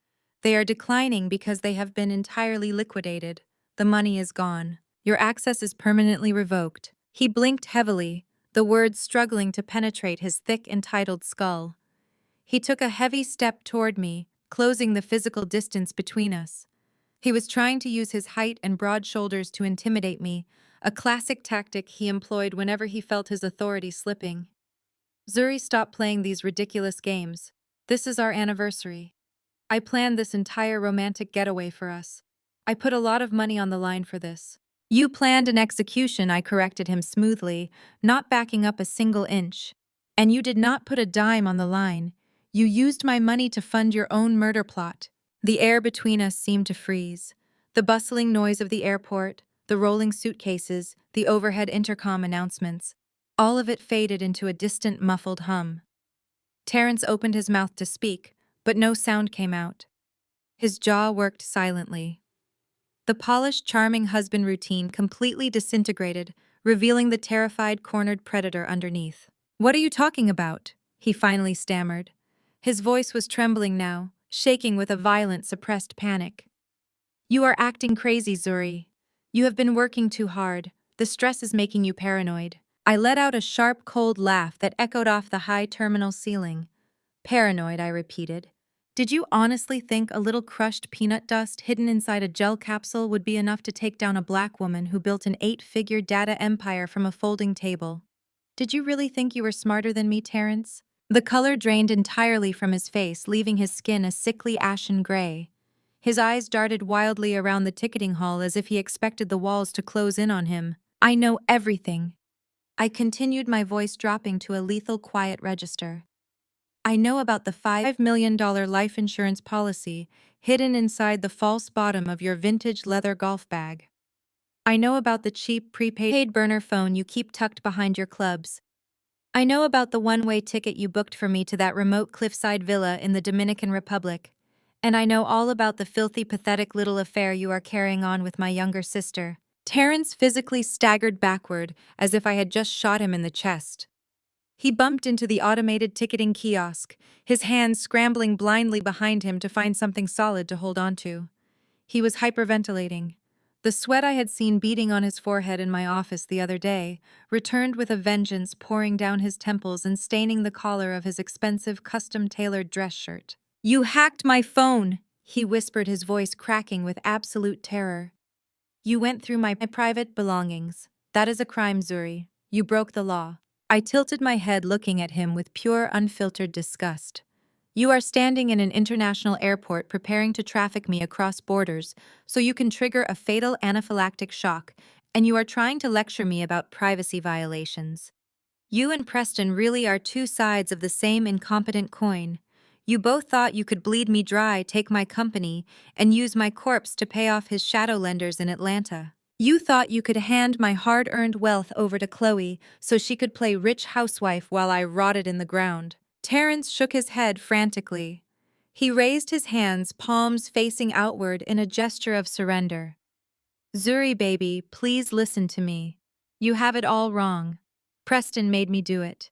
They are declining because they have been entirely liquidated. The money is gone. Your access is permanently revoked. He blinked heavily, the words struggling to penetrate his thick, entitled skull. He took a heavy step toward me, closing the physical distance between us. He was trying to use his height and broad shoulders to intimidate me, a classic tactic he employed whenever he felt his authority slipping. Zuri, stop playing these ridiculous games. This is our anniversary. I planned this entire romantic getaway for us. I put a lot of money on the line for this. You planned an execution, I corrected him smoothly, not backing up a single inch. And you did not put a dime on the line. You used my money to fund your own murder plot. The air between us seemed to freeze. The bustling noise of the airport, the rolling suitcases, the overhead intercom announcements, all of it faded into a distant, muffled hum. Terrence opened his mouth to speak, but no sound came out. His jaw worked silently. The polished, charming husband routine completely disintegrated, revealing the terrified, cornered predator underneath. What are you talking about? He finally stammered. His voice was trembling now, shaking with a violent, suppressed panic. You are acting crazy, Zuri. You have been working too hard. The stress is making you paranoid. I let out a sharp, cold laugh that echoed off the high terminal ceiling. Paranoid, I repeated. Did you honestly think a little crushed peanut dust hidden inside a gel capsule would be enough to take down a black woman who built an 8-figure data empire from a folding table? Did you really think you were smarter than me, Terrence? The color drained entirely from his face, leaving his skin a sickly ashen gray. His eyes darted wildly around the ticketing hall as if he expected the walls to close in on him. I know everything. I continued, my voice dropping to a lethal quiet register. I know about the $5 million life insurance policy hidden inside the false bottom of your vintage leather golf bag. I know about the cheap prepaid burner phone you keep tucked behind your clubs. I know about the one-way ticket you booked for me to that remote cliffside villa in the Dominican Republic. And I know all about the filthy, pathetic little affair you are carrying on with my younger sister. Terrence physically staggered backward as if I had just shot him in the chest. He bumped into the automated ticketing kiosk, his hands scrambling blindly behind him to find something solid to hold onto. He was hyperventilating. The sweat I had seen beading on his forehead in my office the other day returned with a vengeance, pouring down his temples and staining the collar of his expensive, custom-tailored dress shirt. You hacked my phone, he whispered, his voice cracking with absolute terror. You went through my private belongings. That is a crime, Zuri. You broke the law. I tilted my head, looking at him with pure, unfiltered disgust. You are standing in an international airport preparing to traffic me across borders so you can trigger a fatal anaphylactic shock, and you are trying to lecture me about privacy violations. You and Preston really are two sides of the same incompetent coin. You both thought you could bleed me dry, take my company, and use my corpse to pay off his shadow lenders in Atlanta. You thought you could hand my hard-earned wealth over to Chloe so she could play rich housewife while I rotted in the ground. Terrence shook his head frantically. He raised his hands, palms facing outward in a gesture of surrender. Zuri, baby, please listen to me. You have it all wrong. Preston made me do it.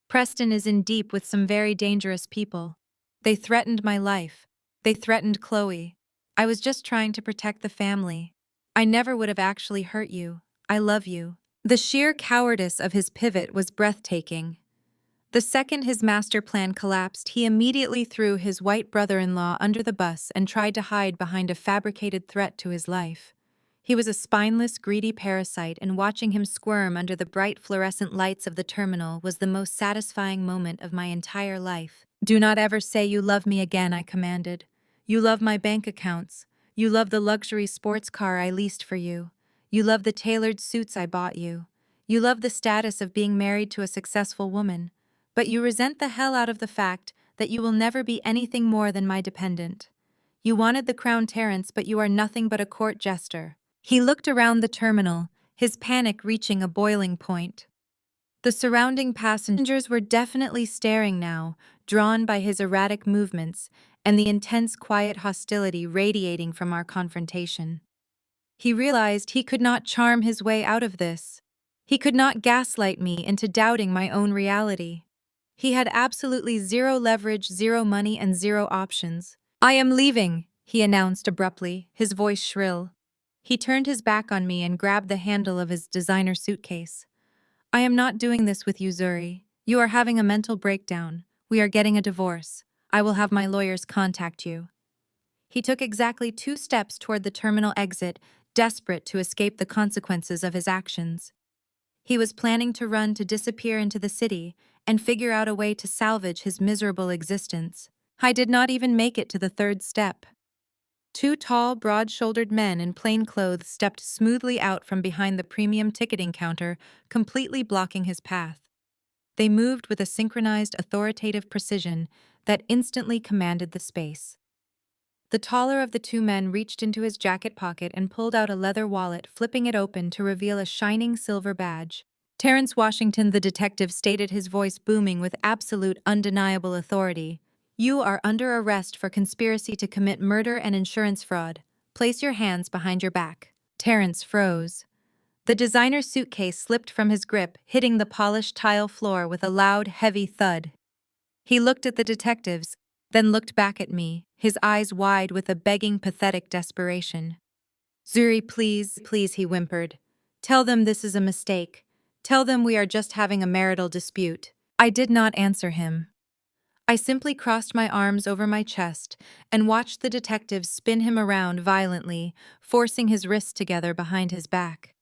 Preston is in deep with some very dangerous people. They threatened my life. They threatened Chloe. I was just trying to protect the family. I never would have actually hurt you. I love you. The sheer cowardice of his pivot was breathtaking. The second his master plan collapsed, he immediately threw his white brother-in-law under the bus and tried to hide behind a fabricated threat to his life. He was a spineless, greedy parasite, and watching him squirm under the bright fluorescent lights of the terminal was the most satisfying moment of my entire life. Do not ever say you love me again, I commanded. You love my bank accounts. You love the luxury sports car I leased for you. You love the tailored suits I bought you. You love the status of being married to a successful woman. But you resent the hell out of the fact that you will never be anything more than my dependent. You wanted the crown, Terrence, but you are nothing but a court jester. He looked around the terminal, his panic reaching a boiling point. The surrounding passengers were definitely staring now, drawn by his erratic movements and the intense quiet hostility radiating from our confrontation. He realized he could not charm his way out of this. He could not gaslight me into doubting my own reality. He had absolutely zero leverage, zero money, and zero options. I am leaving, he announced abruptly, his voice shrill. He turned his back on me and grabbed the handle of his designer suitcase. I am not doing this with you, Zuri. You are having a mental breakdown. We are getting a divorce. I will have my lawyers contact you. He took exactly 2 steps toward the terminal exit, desperate to escape the consequences of his actions. He was planning to run to disappear into the city and figure out a way to salvage his miserable existence. I did not even make it to the 3rd step. 2 tall, broad-shouldered men in plain clothes stepped smoothly out from behind the premium ticketing counter, completely blocking his path. They moved with a synchronized, authoritative precision that instantly commanded the space. The taller of the 2 men reached into his jacket pocket and pulled out a leather wallet, flipping it open to reveal a shining silver badge. Terrence Washington, the detective, stated, his voice booming with absolute, undeniable authority. You are under arrest for conspiracy to commit murder and insurance fraud. Place your hands behind your back. Terrence froze. The designer suitcase slipped from his grip, hitting the polished tile floor with a loud, heavy thud. He looked at the detectives, then looked back at me, his eyes wide with a begging, pathetic desperation. Zuri, please, please, he whimpered. Tell them this is a mistake. Tell them we are just having a marital dispute. I did not answer him. I simply crossed my arms over my chest and watched the detective spin him around violently, forcing his wrists together behind his back.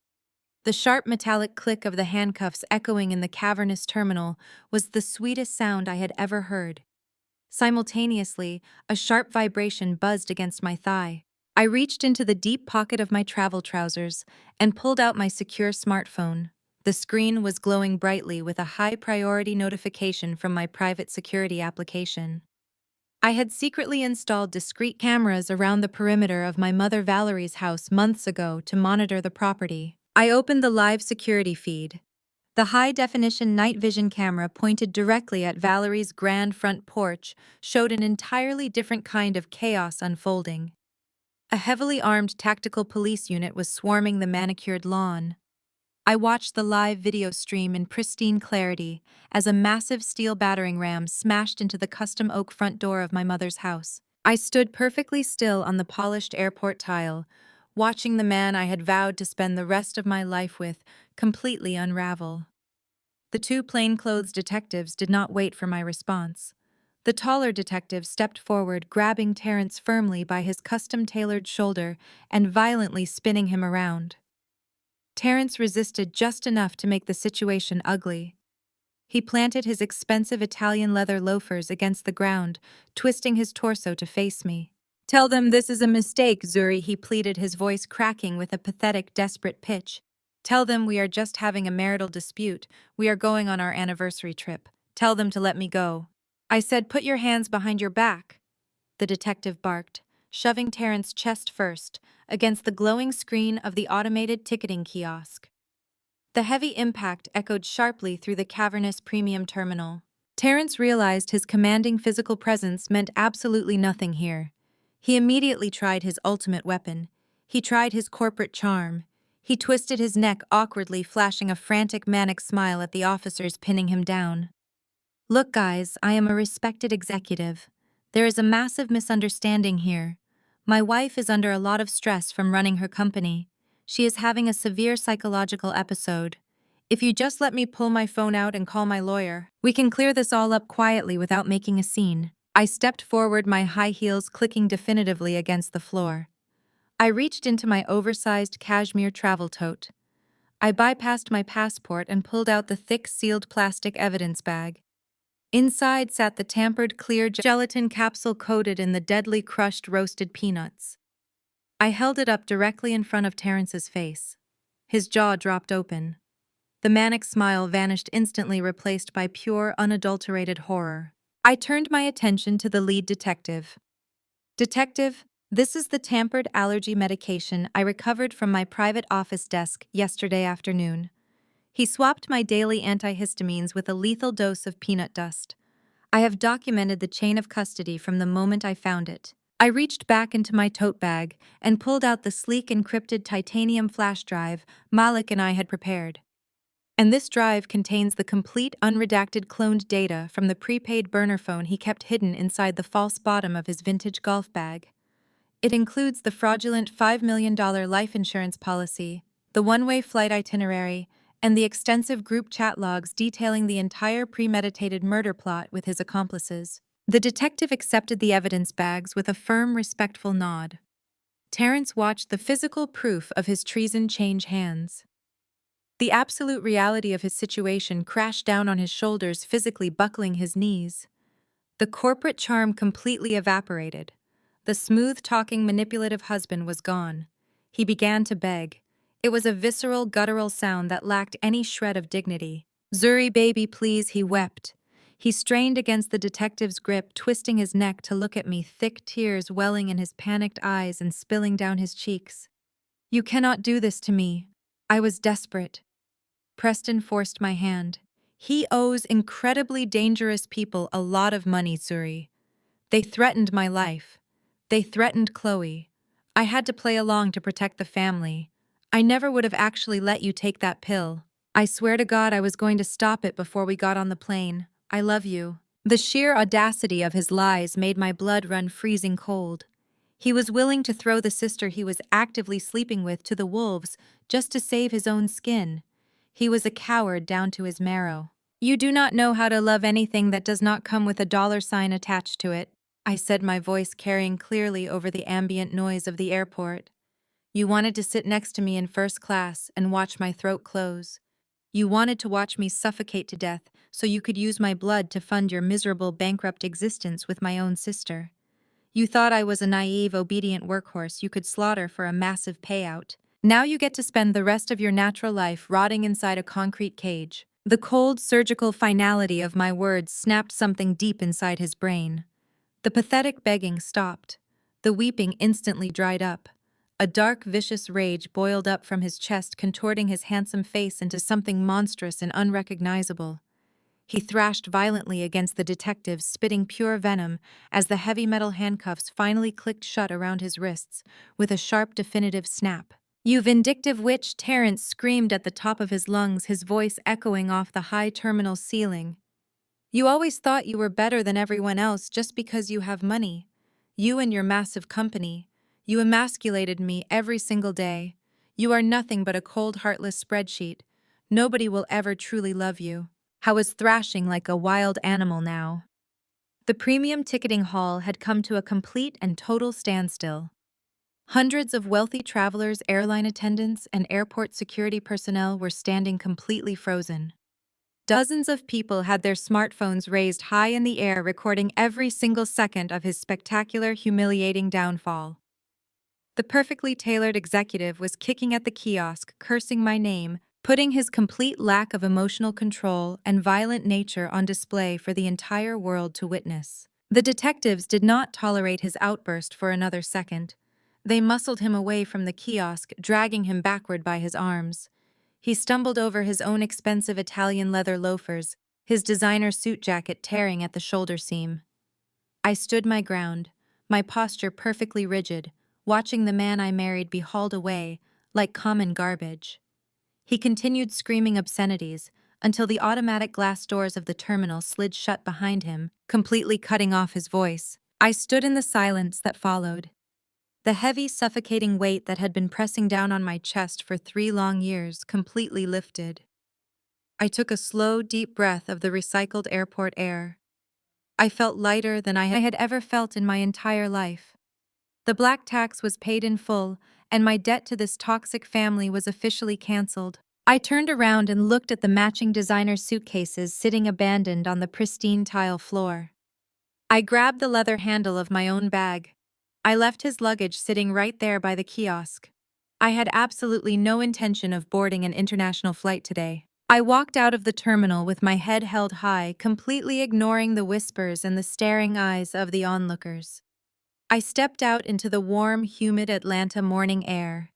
The sharp metallic click of the handcuffs echoing in the cavernous terminal was the sweetest sound I had ever heard. Simultaneously, a sharp vibration buzzed against my thigh. I reached into the deep pocket of my travel trousers and pulled out my secure smartphone. The screen was glowing brightly with a high-priority notification from my private security application. I had secretly installed discrete cameras around the perimeter of my mother Valerie's house months ago to monitor the property. I opened the live security feed. The high-definition night vision camera pointed directly at Valerie's grand front porch showed an entirely different kind of chaos unfolding. A heavily armed tactical police unit was swarming the manicured lawn. I watched the live video stream in pristine clarity as a massive steel battering ram smashed into the custom oak front door of my mother's house. I stood perfectly still on the polished airport tile, watching the man I had vowed to spend the rest of my life with completely unravel. The 2 plainclothes detectives did not wait for my response. The taller detective stepped forward, grabbing Terrence firmly by his custom-tailored shoulder and violently spinning him around. Terrence resisted just enough to make the situation ugly. He planted his expensive Italian leather loafers against the ground, twisting his torso to face me. Tell them this is a mistake, Zuri, he pleaded, his voice cracking with a pathetic, desperate pitch. Tell them we are just having a marital dispute. We are going on our anniversary trip. Tell them to let me go. I said, put your hands behind your back, the detective barked, shoving Terrence chest first against the glowing screen of the automated ticketing kiosk. The heavy impact echoed sharply through the cavernous premium terminal. Terrence realized his commanding physical presence meant absolutely nothing here. He immediately tried his ultimate weapon. He tried his corporate charm. He twisted his neck awkwardly, flashing a frantic, manic smile at the officers pinning him down. Look, guys, I am a respected executive. There is a massive misunderstanding here. My wife is under a lot of stress from running her company. She is having a severe psychological episode. If you just let me pull my phone out and call my lawyer, we can clear this all up quietly without making a scene. I stepped forward, my high heels clicking definitively against the floor. I reached into my oversized cashmere travel tote. I bypassed my passport and pulled out the thick, sealed plastic evidence bag. Inside sat the tampered clear gelatin capsule coated in the deadly crushed roasted peanuts. I held it up directly in front of Terrence's face. His jaw dropped open. The manic smile vanished instantly, replaced by pure, unadulterated horror. I turned my attention to the lead detective. Detective, this is the tampered allergy medication I recovered from my private office desk yesterday afternoon. He swapped my daily antihistamines with a lethal dose of peanut dust. I have documented the chain of custody from the moment I found it. I reached back into my tote bag and pulled out the sleek encrypted titanium flash drive Malik and I had prepared. And this drive contains the complete unredacted cloned data from the prepaid burner phone he kept hidden inside the false bottom of his vintage golf bag. It includes the fraudulent $5 million life insurance policy, the one-way flight itinerary, and the extensive group chat logs detailing the entire premeditated murder plot with his accomplices. The detective accepted the evidence bags with a firm, respectful nod. Terrence watched the physical proof of his treason change hands. The absolute reality of his situation crashed down on his shoulders, physically buckling his knees. The corporate charm completely evaporated. The smooth-talking, manipulative husband was gone. He began to beg. It was a visceral, guttural sound that lacked any shred of dignity. "Zuri, baby, please," he wept. He strained against the detective's grip, twisting his neck to look at me, thick tears welling in his panicked eyes and spilling down his cheeks. "You cannot do this to me." I was desperate. Preston forced my hand. "He owes incredibly dangerous people a lot of money, Zuri. They threatened my life. They threatened Chloe. I had to play along to protect the family. I never would have actually let you take that pill. I swear to God I was going to stop it before we got on the plane. I love you." The sheer audacity of his lies made my blood run freezing cold. He was willing to throw the sister he was actively sleeping with to the wolves just to save his own skin. He was a coward down to his marrow. "You do not know how to love anything that does not come with a $sign attached to it," I said, my voice carrying clearly over the ambient noise of the airport. "You wanted to sit next to me in first class and watch my throat close. You wanted to watch me suffocate to death so you could use my blood to fund your miserable, bankrupt existence with my own sister. You thought I was a naive, obedient workhorse you could slaughter for a massive payout. Now you get to spend the rest of your natural life rotting inside a concrete cage." The cold, surgical finality of my words snapped something deep inside his brain. The pathetic begging stopped. The weeping instantly dried up. A dark, vicious rage boiled up from his chest, contorting his handsome face into something monstrous and unrecognizable. He thrashed violently against the detective, spitting pure venom as the heavy metal handcuffs finally clicked shut around his wrists with a sharp, definitive snap. "You vindictive witch!" Terrence screamed at the top of his lungs, his voice echoing off the high terminal ceiling. "You always thought you were better than everyone else just because you have money. You and your massive company. You emasculated me every single day. You are nothing but a cold, heartless spreadsheet. Nobody will ever truly love you." I was thrashing like a wild animal now. The premium ticketing hall had come to a complete and total standstill. Hundreds of wealthy travelers, airline attendants, and airport security personnel were standing completely frozen. Dozens of people had their smartphones raised high in the air, recording every single second of his spectacular, humiliating downfall. The perfectly tailored executive was kicking at the kiosk, cursing my name, putting his complete lack of emotional control and violent nature on display for the entire world to witness. The detectives did not tolerate his outburst for another second. They muscled him away from the kiosk, dragging him backward by his arms. He stumbled over his own expensive Italian leather loafers, his designer suit jacket tearing at the shoulder seam. I stood my ground, my posture perfectly rigid, watching the man I married be hauled away like common garbage. He continued screaming obscenities until the automatic glass doors of the terminal slid shut behind him, completely cutting off his voice. I stood in the silence that followed. The heavy, suffocating weight that had been pressing down on my chest for 3 long years completely lifted. I took a slow, deep breath of the recycled airport air. I felt lighter than I had ever felt in my entire life. The black tax was paid in full, and my debt to this toxic family was officially canceled. I turned around and looked at the matching designer suitcases sitting abandoned on the pristine tile floor. I grabbed the leather handle of my own bag. I left his luggage sitting right there by the kiosk. I had absolutely no intention of boarding an international flight today. I walked out of the terminal with my head held high, completely ignoring the whispers and the staring eyes of the onlookers. I stepped out into the warm, humid Atlanta morning air.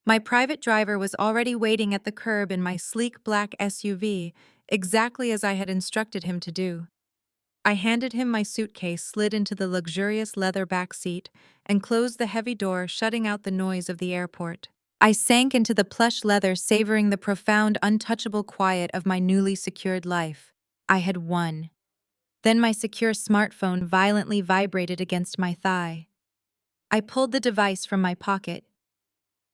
My private driver was already waiting at the curb in my sleek black SUV, exactly as I had instructed him to do. I handed him my suitcase, slid into the luxurious leather back seat, and closed the heavy door, shutting out the noise of the airport. I sank into the plush leather, savoring the profound, untouchable quiet of my newly secured life. I had won. Then my secure smartphone violently vibrated against my thigh. I pulled the device from my pocket.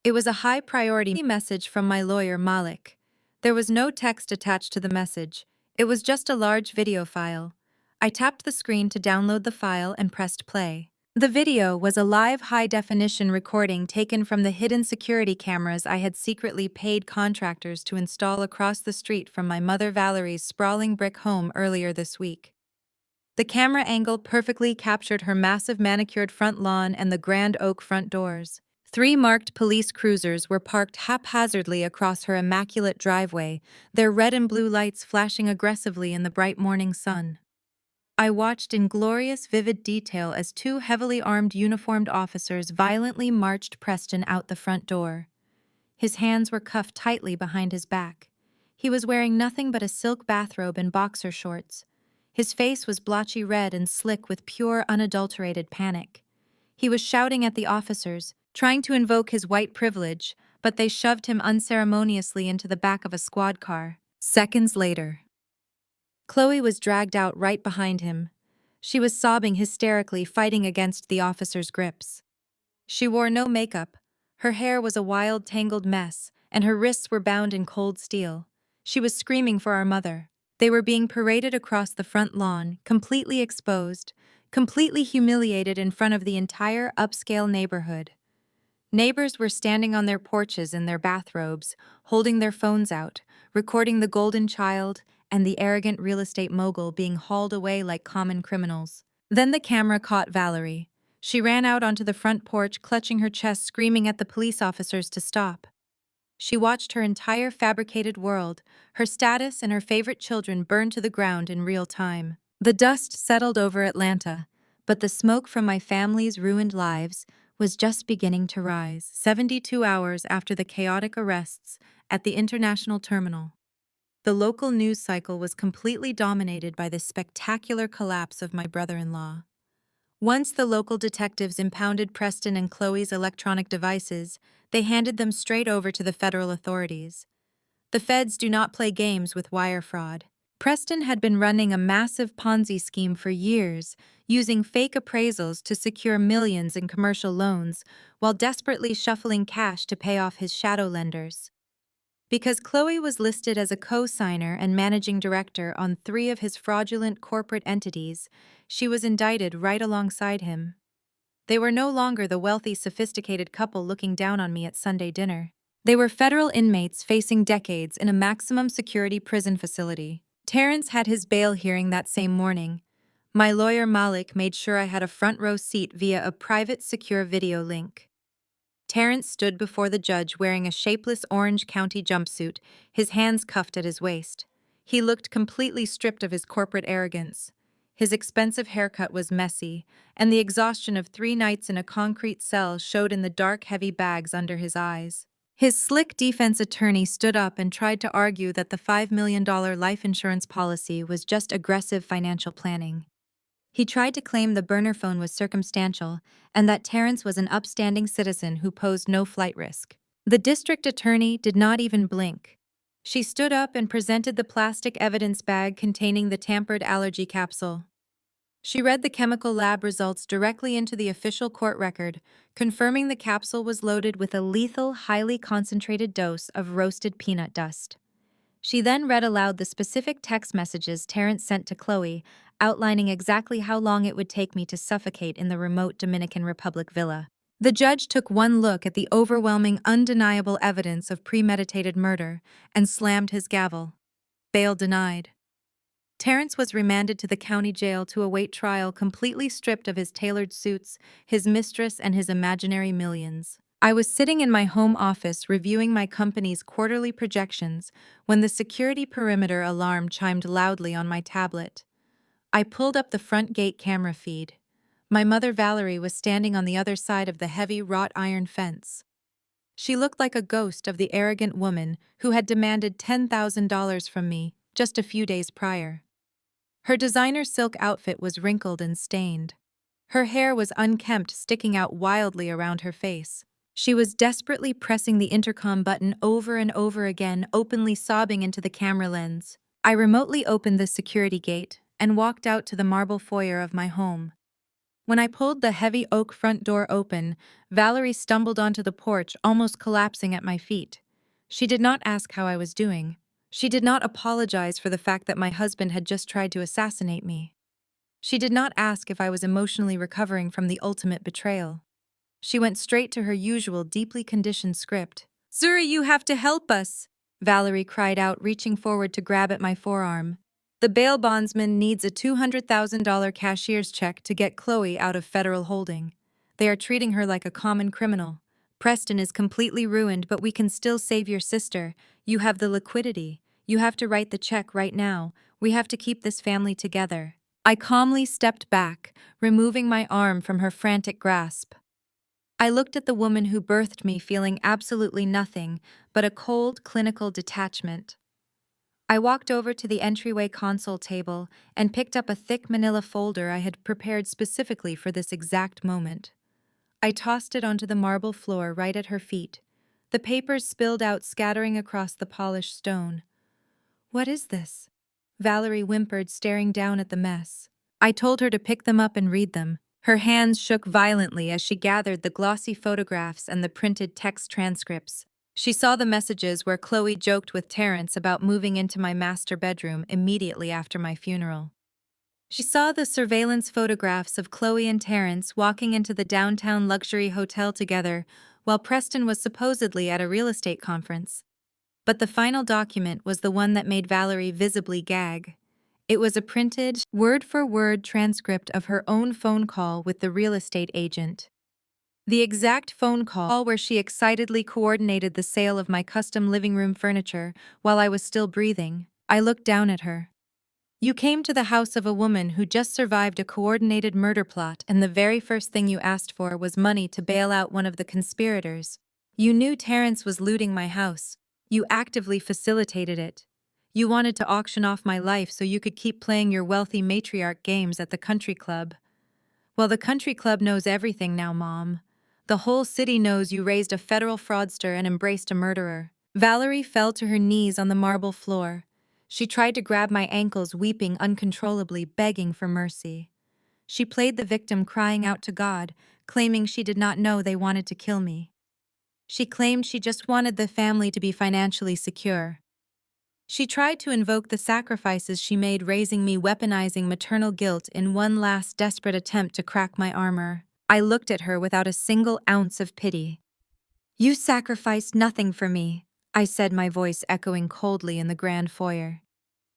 It was a high-priority message from my lawyer, Malik. There was no text attached to the message. It was just a large video file. I tapped the screen to download the file and pressed play. The video was a live high-definition recording taken from the hidden security cameras I had secretly paid contractors to install across the street from my mother Valerie's sprawling brick home earlier this week. The camera angle perfectly captured her massive manicured front lawn and the grand oak front doors. 3 marked police cruisers were parked haphazardly across her immaculate driveway, their red and blue lights flashing aggressively in the bright morning sun. I watched in glorious, vivid detail as 2 heavily armed uniformed officers violently marched Preston out the front door. His hands were cuffed tightly behind his back. He was wearing nothing but a silk bathrobe and boxer shorts. His face was blotchy red and slick with pure, unadulterated panic. He was shouting at the officers, trying to invoke his white privilege, but they shoved him unceremoniously into the back of a squad car. Seconds later, Chloe was dragged out right behind him. She was sobbing hysterically, fighting against the officers' grips. She wore no makeup. Her hair was a wild, tangled mess, and her wrists were bound in cold steel. She was screaming for our mother. They were being paraded across the front lawn, completely exposed, completely humiliated in front of the entire upscale neighborhood. Neighbors were standing on their porches in their bathrobes, holding their phones out, recording the golden child and the arrogant real estate mogul being hauled away like common criminals. Then the camera caught Valerie. She ran out onto the front porch, clutching her chest, screaming at the police officers to stop. She watched her entire fabricated world, her status and her favorite children burn to the ground in real time. The dust settled over Atlanta, but the smoke from my family's ruined lives was just beginning to rise 72 hours after the chaotic arrests at the international terminal. The local news cycle was completely dominated by the spectacular collapse of my brother-in-law. Once the local detectives impounded Preston and Chloe's electronic devices, they handed them straight over to the federal authorities. The feds do not play games with wire fraud. Preston had been running a massive Ponzi scheme for years, using fake appraisals to secure millions in commercial loans, while desperately shuffling cash to pay off his shadow lenders. Because Chloe was listed as a co-signer and managing director on 3 of his fraudulent corporate entities, she was indicted right alongside him. They were no longer the wealthy, sophisticated couple looking down on me at Sunday dinner. They were federal inmates facing decades in a maximum security prison facility. Terrence had his bail hearing that same morning. My lawyer Malik made sure I had a front row seat via a private, secure video link. Terrence stood before the judge wearing a shapeless Orange County jumpsuit, his hands cuffed at his waist. He looked completely stripped of his corporate arrogance. His expensive haircut was messy, and the exhaustion of 3 nights in a concrete cell showed in the dark, heavy bags under his eyes. His slick defense attorney stood up and tried to argue that the $5 million life insurance policy was just aggressive financial planning. He tried to claim the burner phone was circumstantial and that Terrence was an upstanding citizen who posed no flight risk. The district attorney did not even blink. She stood up and presented the plastic evidence bag containing the tampered allergy capsule. She read the chemical lab results directly into the official court record, confirming the capsule was loaded with a lethal, highly concentrated dose of roasted peanut dust. She then read aloud the specific text messages Terrence sent to Chloe, outlining exactly how long it would take me to suffocate in the remote Dominican Republic villa. The judge took one look at the overwhelming, undeniable evidence of premeditated murder and slammed his gavel. Bail denied. Terrence was remanded to the county jail to await trial, completely stripped of his tailored suits, his mistress, and his imaginary millions. I was sitting in my home office reviewing my company's quarterly projections when the security perimeter alarm chimed loudly on my tablet. I pulled up the front gate camera feed. My mother Valerie was standing on the other side of the heavy wrought iron fence. She looked like a ghost of the arrogant woman who had demanded $10,000 from me just a few days prior. Her designer silk outfit was wrinkled and stained. Her hair was unkempt, sticking out wildly around her face. She was desperately pressing the intercom button over and over again, openly sobbing into the camera lens. I remotely opened the security gate and walked out to the marble foyer of my home. When I pulled the heavy oak front door open, Valerie stumbled onto the porch, almost collapsing at my feet. She did not ask how I was doing. She did not apologize for the fact that my husband had just tried to assassinate me. She did not ask if I was emotionally recovering from the ultimate betrayal. She went straight to her usual deeply conditioned script. "Zuri, you have to help us!" Valerie cried out, reaching forward to grab at my forearm. "The bail bondsman needs a $200,000 cashier's check to get Chloe out of federal holding. They are treating her like a common criminal. Preston is completely ruined, but we can still save your sister. You have the liquidity. You have to write the check right now. We have to keep this family together." I calmly stepped back, removing my arm from her frantic grasp. I looked at the woman who birthed me, feeling absolutely nothing but a cold, clinical detachment. I walked over to the entryway console table and picked up a thick manila folder I had prepared specifically for this exact moment. I tossed it onto the marble floor right at her feet. The papers spilled out, scattering across the polished stone. "What is this?" Valerie whimpered, staring down at the mess. I told her to pick them up and read them. Her hands shook violently as she gathered the glossy photographs and the printed text transcripts. She saw the messages where Chloe joked with Terrence about moving into my master bedroom immediately after my funeral. She saw the surveillance photographs of Chloe and Terrence walking into the downtown luxury hotel together while Preston was supposedly at a real estate conference. But the final document was the one that made Valerie visibly gag. It was a printed, word-for-word transcript of her own phone call with the real estate agent. The exact phone call where she excitedly coordinated the sale of my custom living room furniture while I was still breathing. I looked down at her. "You came to the house of a woman who just survived a coordinated murder plot, and the very first thing you asked for was money to bail out one of the conspirators. You knew Terrence was looting my house. You actively facilitated it. You wanted to auction off my life so you could keep playing your wealthy matriarch games at the country club. Well, the country club knows everything now, Mom. The whole city knows you raised a federal fraudster and embraced a murderer." Valerie fell to her knees on the marble floor. She tried to grab my ankles, weeping uncontrollably, begging for mercy. She played the victim, crying out to God, claiming she did not know they wanted to kill me. She claimed she just wanted the family to be financially secure. She tried to invoke the sacrifices she made raising me, weaponizing maternal guilt in one last desperate attempt to crack my armor. I looked at her without a single ounce of pity. "You sacrificed nothing for me," I said, my voice echoing coldly in the grand foyer.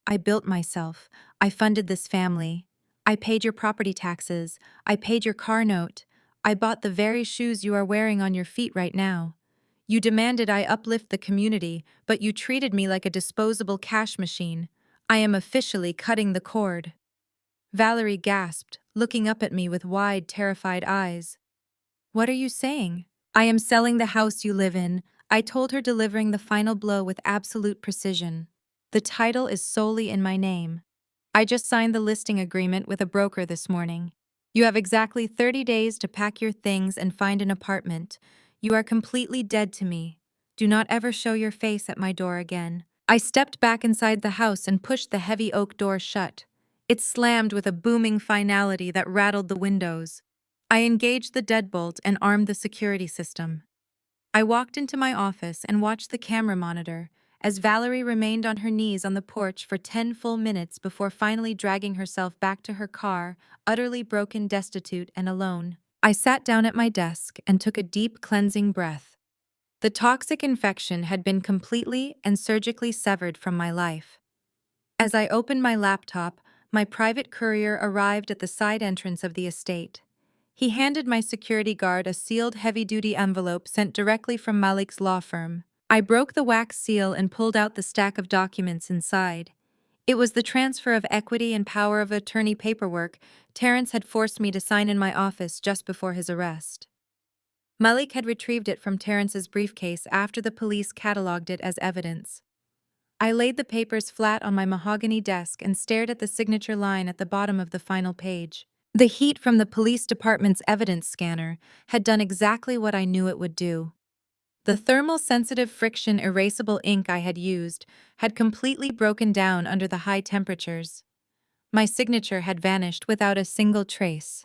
"I built myself. I funded this family. I paid your property taxes. I paid your car note. I bought the very shoes you are wearing on your feet right now. You demanded I uplift the community, but you treated me like a disposable cash machine. I am officially cutting the cord." Valerie gasped, looking up at me with wide, terrified eyes. "What are you saying?" "I am selling the house you live in," I told her, delivering the final blow with absolute precision. "The title is solely in my name. I just signed the listing agreement with a broker this morning. You have exactly 30 days to pack your things and find an apartment. You are completely dead to me. Do not ever show your face at my door again." I stepped back inside the house and pushed the heavy oak door shut. It slammed with a booming finality that rattled the windows. I engaged the deadbolt and armed the security system. I walked into my office and watched the camera monitor as Valerie remained on her knees on the porch for 10 full minutes before finally dragging herself back to her car, utterly broken, destitute, and alone. I sat down at my desk and took a deep, cleansing breath. The toxic infection had been completely and surgically severed from my life. As I opened my laptop, my private courier arrived at the side entrance of the estate. He handed my security guard a sealed heavy-duty envelope sent directly from Malik's law firm. I broke the wax seal and pulled out the stack of documents inside. It was the transfer of equity and power of attorney paperwork Terrence had forced me to sign in my office just before his arrest. Malik had retrieved it from Terrence's briefcase after the police cataloged it as evidence. I laid the papers flat on my mahogany desk and stared at the signature line at the bottom of the final page. The heat from the police department's evidence scanner had done exactly what I knew it would do. The thermal-sensitive friction erasable ink I had used had completely broken down under the high temperatures. My signature had vanished without a single trace.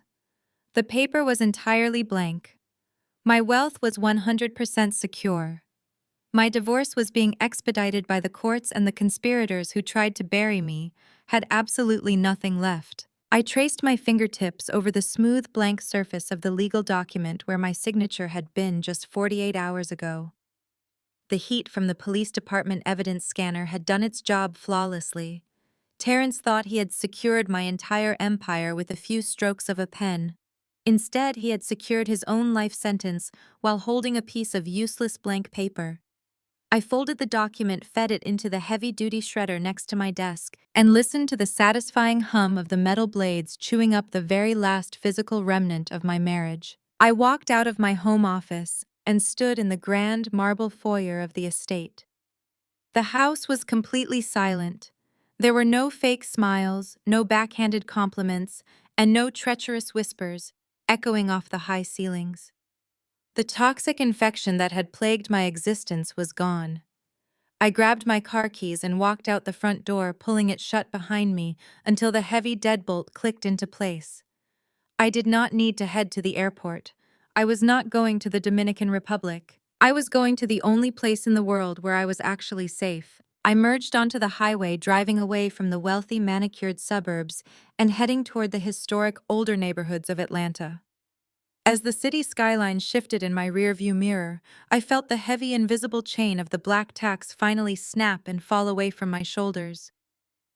The paper was entirely blank. My wealth was 100% secure. My divorce was being expedited by the courts, and the conspirators who tried to bury me had absolutely nothing left. I traced my fingertips over the smooth blank surface of the legal document where my signature had been just 48 hours ago. The heat from the police department evidence scanner had done its job flawlessly. Terrence thought he had secured my entire empire with a few strokes of a pen. Instead, he had secured his own life sentence while holding a piece of useless blank paper. I folded the document, fed it into the heavy-duty shredder next to my desk, and listened to the satisfying hum of the metal blades chewing up the very last physical remnant of my marriage. I walked out of my home office and stood in the grand marble foyer of the estate. The house was completely silent. There were no fake smiles, no backhanded compliments, and no treacherous whispers echoing off the high ceilings. The toxic infection that had plagued my existence was gone. I grabbed my car keys and walked out the front door, pulling it shut behind me until the heavy deadbolt clicked into place. I did not need to head to the airport. I was not going to the Dominican Republic. I was going to the only place in the world where I was actually safe. I merged onto the highway, driving away from the wealthy, manicured suburbs and heading toward the historic, older neighborhoods of Atlanta. As the city skyline shifted in my rearview mirror, I felt the heavy, invisible chain of the black tax finally snap and fall away from my shoulders.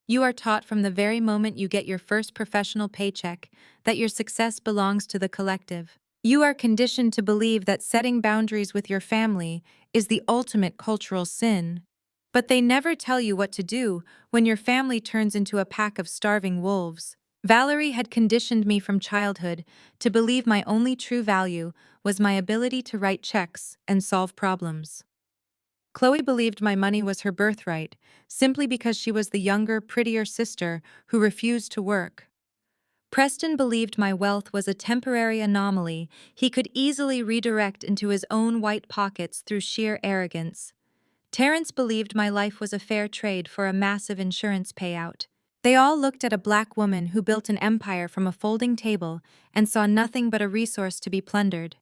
You are taught from the very moment you get your first professional paycheck that your success belongs to the collective. You are conditioned to believe that setting boundaries with your family is the ultimate cultural sin. But they never tell you what to do when your family turns into a pack of starving wolves. Valerie had conditioned me from childhood to believe my only true value was my ability to write checks and solve problems. Chloe believed my money was her birthright, simply because she was the younger, prettier sister who refused to work. Preston believed my wealth was a temporary anomaly he could easily redirect into his own white pockets through sheer arrogance. Terrence believed my life was a fair trade for a massive insurance payout. They all looked at a black woman who built an empire from a folding table and saw nothing but a resource to be plundered.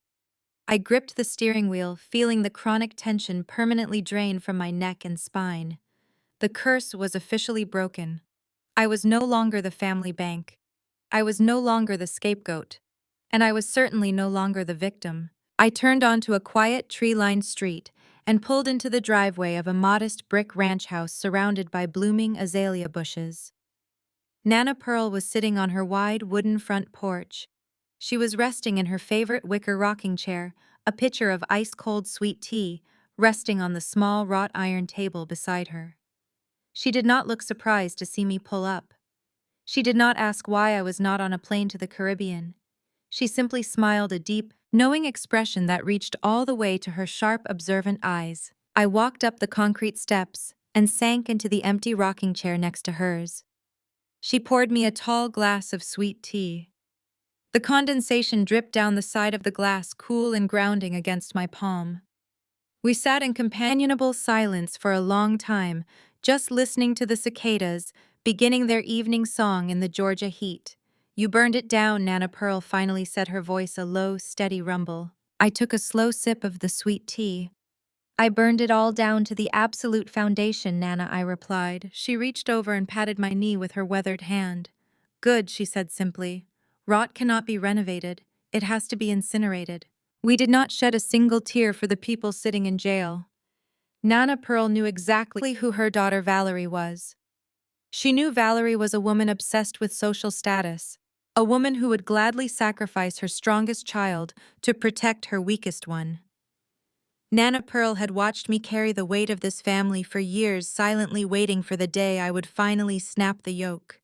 I gripped the steering wheel, feeling the chronic tension permanently drain from my neck and spine. The curse was officially broken. I was no longer the family bank. I was no longer the scapegoat. And I was certainly no longer the victim. I turned onto a quiet, tree-lined street and pulled into the driveway of a modest brick ranch house surrounded by blooming azalea bushes. Nana Pearl was sitting on her wide wooden front porch. She was resting in her favorite wicker rocking chair, a pitcher of ice-cold sweet tea resting on the small wrought iron table beside her. She did not look surprised to see me pull up. She did not ask why I was not on a plane to the Caribbean. She simply smiled, a deep, knowing expression that reached all the way to her sharp, observant eyes. I walked up the concrete steps and sank into the empty rocking chair next to hers. She poured me a tall glass of sweet tea. The condensation dripped down the side of the glass, cool and grounding against my palm. We sat in companionable silence for a long time, just listening to the cicadas beginning their evening song in the Georgia heat. "You burned it down," Nana Pearl finally said, her voice a low, steady rumble. I took a slow sip of the sweet tea. "I burned it all down to the absolute foundation," Nana, I replied. She reached over and patted my knee with her weathered hand. "Good," she said simply. "Rot cannot be renovated. It has to be incinerated." We did not shed a single tear for the people sitting in jail. Nana Pearl knew exactly who her daughter Valerie was. She knew Valerie was a woman obsessed with social status, a woman who would gladly sacrifice her strongest child to protect her weakest one. Nana Pearl had watched me carry the weight of this family for years, silently waiting for the day I would finally snap the yoke.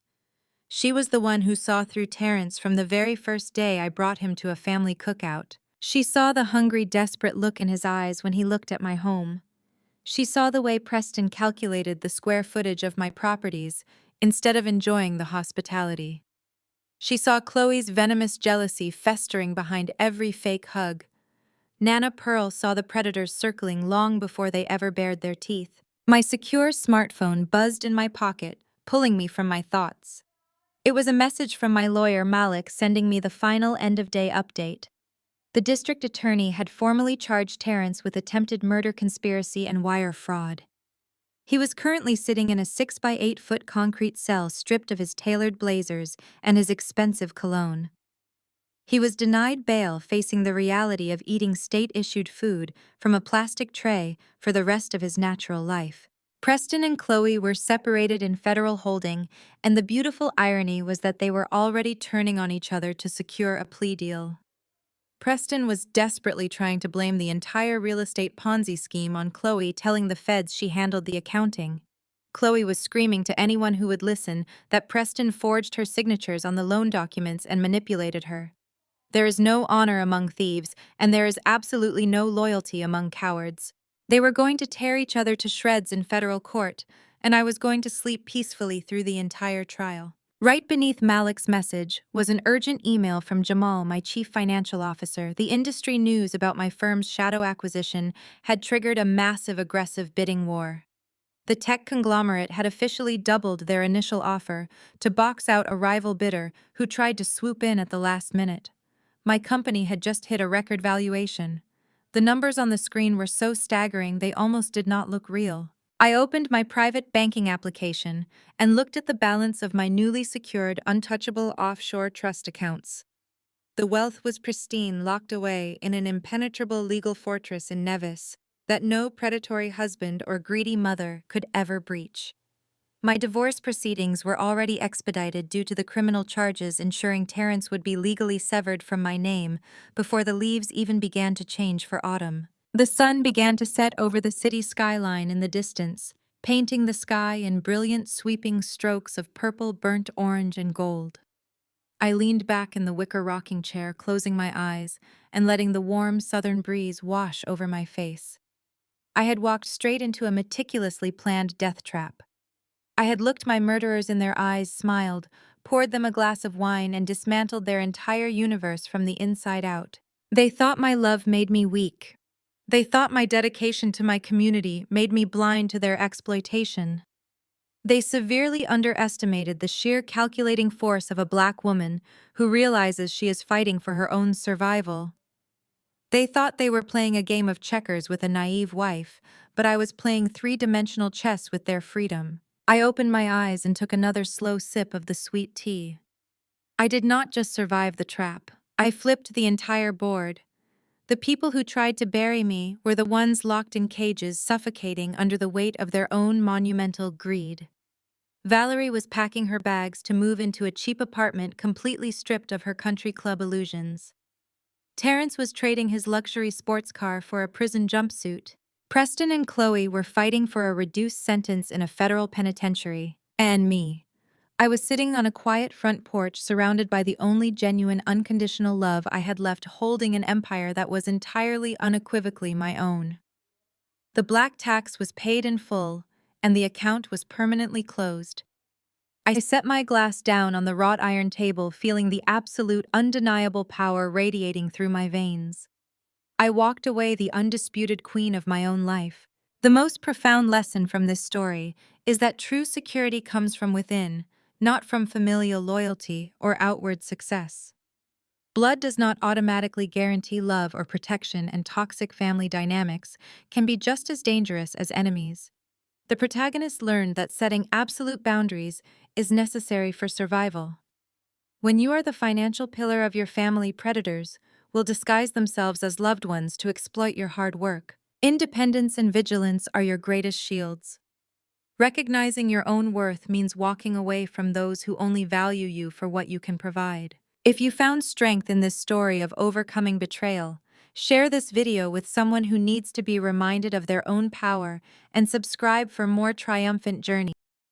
She was the one who saw through Terrence from the very first day I brought him to a family cookout. She saw the hungry, desperate look in his eyes when he looked at my home. She saw the way Preston calculated the square footage of my properties instead of enjoying the hospitality. She saw Chloe's venomous jealousy festering behind every fake hug. Nana Pearl saw the predators circling long before they ever bared their teeth. My secure smartphone buzzed in my pocket, pulling me from my thoughts. It was a message from my lawyer Malik sending me the final end-of-day update. The district attorney had formally charged Terrence with attempted murder conspiracy and wire fraud. He was currently sitting in a 6 by 8 foot concrete cell stripped of his tailored blazers and his expensive cologne. He was denied bail, facing the reality of eating state-issued food from a plastic tray for the rest of his natural life. Preston and Chloe were separated in federal holding, and the beautiful irony was that they were already turning on each other to secure a plea deal. Preston was desperately trying to blame the entire real estate Ponzi scheme on Chloe, telling the feds she handled the accounting. Chloe was screaming to anyone who would listen that Preston forged her signatures on the loan documents and manipulated her. There is no honor among thieves, and there is absolutely no loyalty among cowards. They were going to tear each other to shreds in federal court, and I was going to sleep peacefully through the entire trial. Right beneath Malik's message was an urgent email from Jamal, my chief financial officer. The industry news about my firm's shadow acquisition had triggered a massive aggressive bidding war. The tech conglomerate had officially doubled their initial offer to box out a rival bidder who tried to swoop in at the last minute. My company had just hit a record valuation. The numbers on the screen were so staggering they almost did not look real. I opened my private banking application and looked at the balance of my newly secured, untouchable offshore trust accounts. The wealth was pristine, locked away in an impenetrable legal fortress in Nevis that no predatory husband or greedy mother could ever breach. My divorce proceedings were already expedited due to the criminal charges, ensuring Terrence would be legally severed from my name before the leaves even began to change for autumn. The sun began to set over the city skyline in the distance, painting the sky in brilliant sweeping strokes of purple, burnt orange, and gold. I leaned back in the wicker rocking chair, closing my eyes and letting the warm southern breeze wash over my face. I had walked straight into a meticulously planned death trap. I had looked my murderers in their eyes, smiled, poured them a glass of wine, and dismantled their entire universe from the inside out. They thought my love made me weak. They thought my dedication to my community made me blind to their exploitation. They severely underestimated the sheer calculating force of a Black woman who realizes she is fighting for her own survival. They thought they were playing a game of checkers with a naive wife, but I was playing three-dimensional chess with their freedom. I opened my eyes and took another slow sip of the sweet tea. I did not just survive the trap. I flipped the entire board. The people who tried to bury me were the ones locked in cages, suffocating under the weight of their own monumental greed. Valerie was packing her bags to move into a cheap apartment completely stripped of her country club illusions. Terrence was trading his luxury sports car for a prison jumpsuit. Preston and Chloe were fighting for a reduced sentence in a federal penitentiary. And me. I was sitting on a quiet front porch surrounded by the only genuine unconditional love I had left, holding an empire that was entirely unequivocally my own. The black tax was paid in full, and the account was permanently closed. I set my glass down on the wrought iron table, feeling the absolute, undeniable power radiating through my veins. I walked away the undisputed queen of my own life. The most profound lesson from this story is that true security comes from within, not from familial loyalty or outward success. Blood does not automatically guarantee love or protection, and toxic family dynamics can be just as dangerous as enemies. The protagonist learned that setting absolute boundaries is necessary for survival. When you are the financial pillar of your family, predators will disguise themselves as loved ones to exploit your hard work. Independence and vigilance are your greatest shields. Recognizing your own worth means walking away from those who only value you for what you can provide. If you found strength in this story of overcoming betrayal, share this video with someone who needs to be reminded of their own power, and subscribe for more triumphant journeys.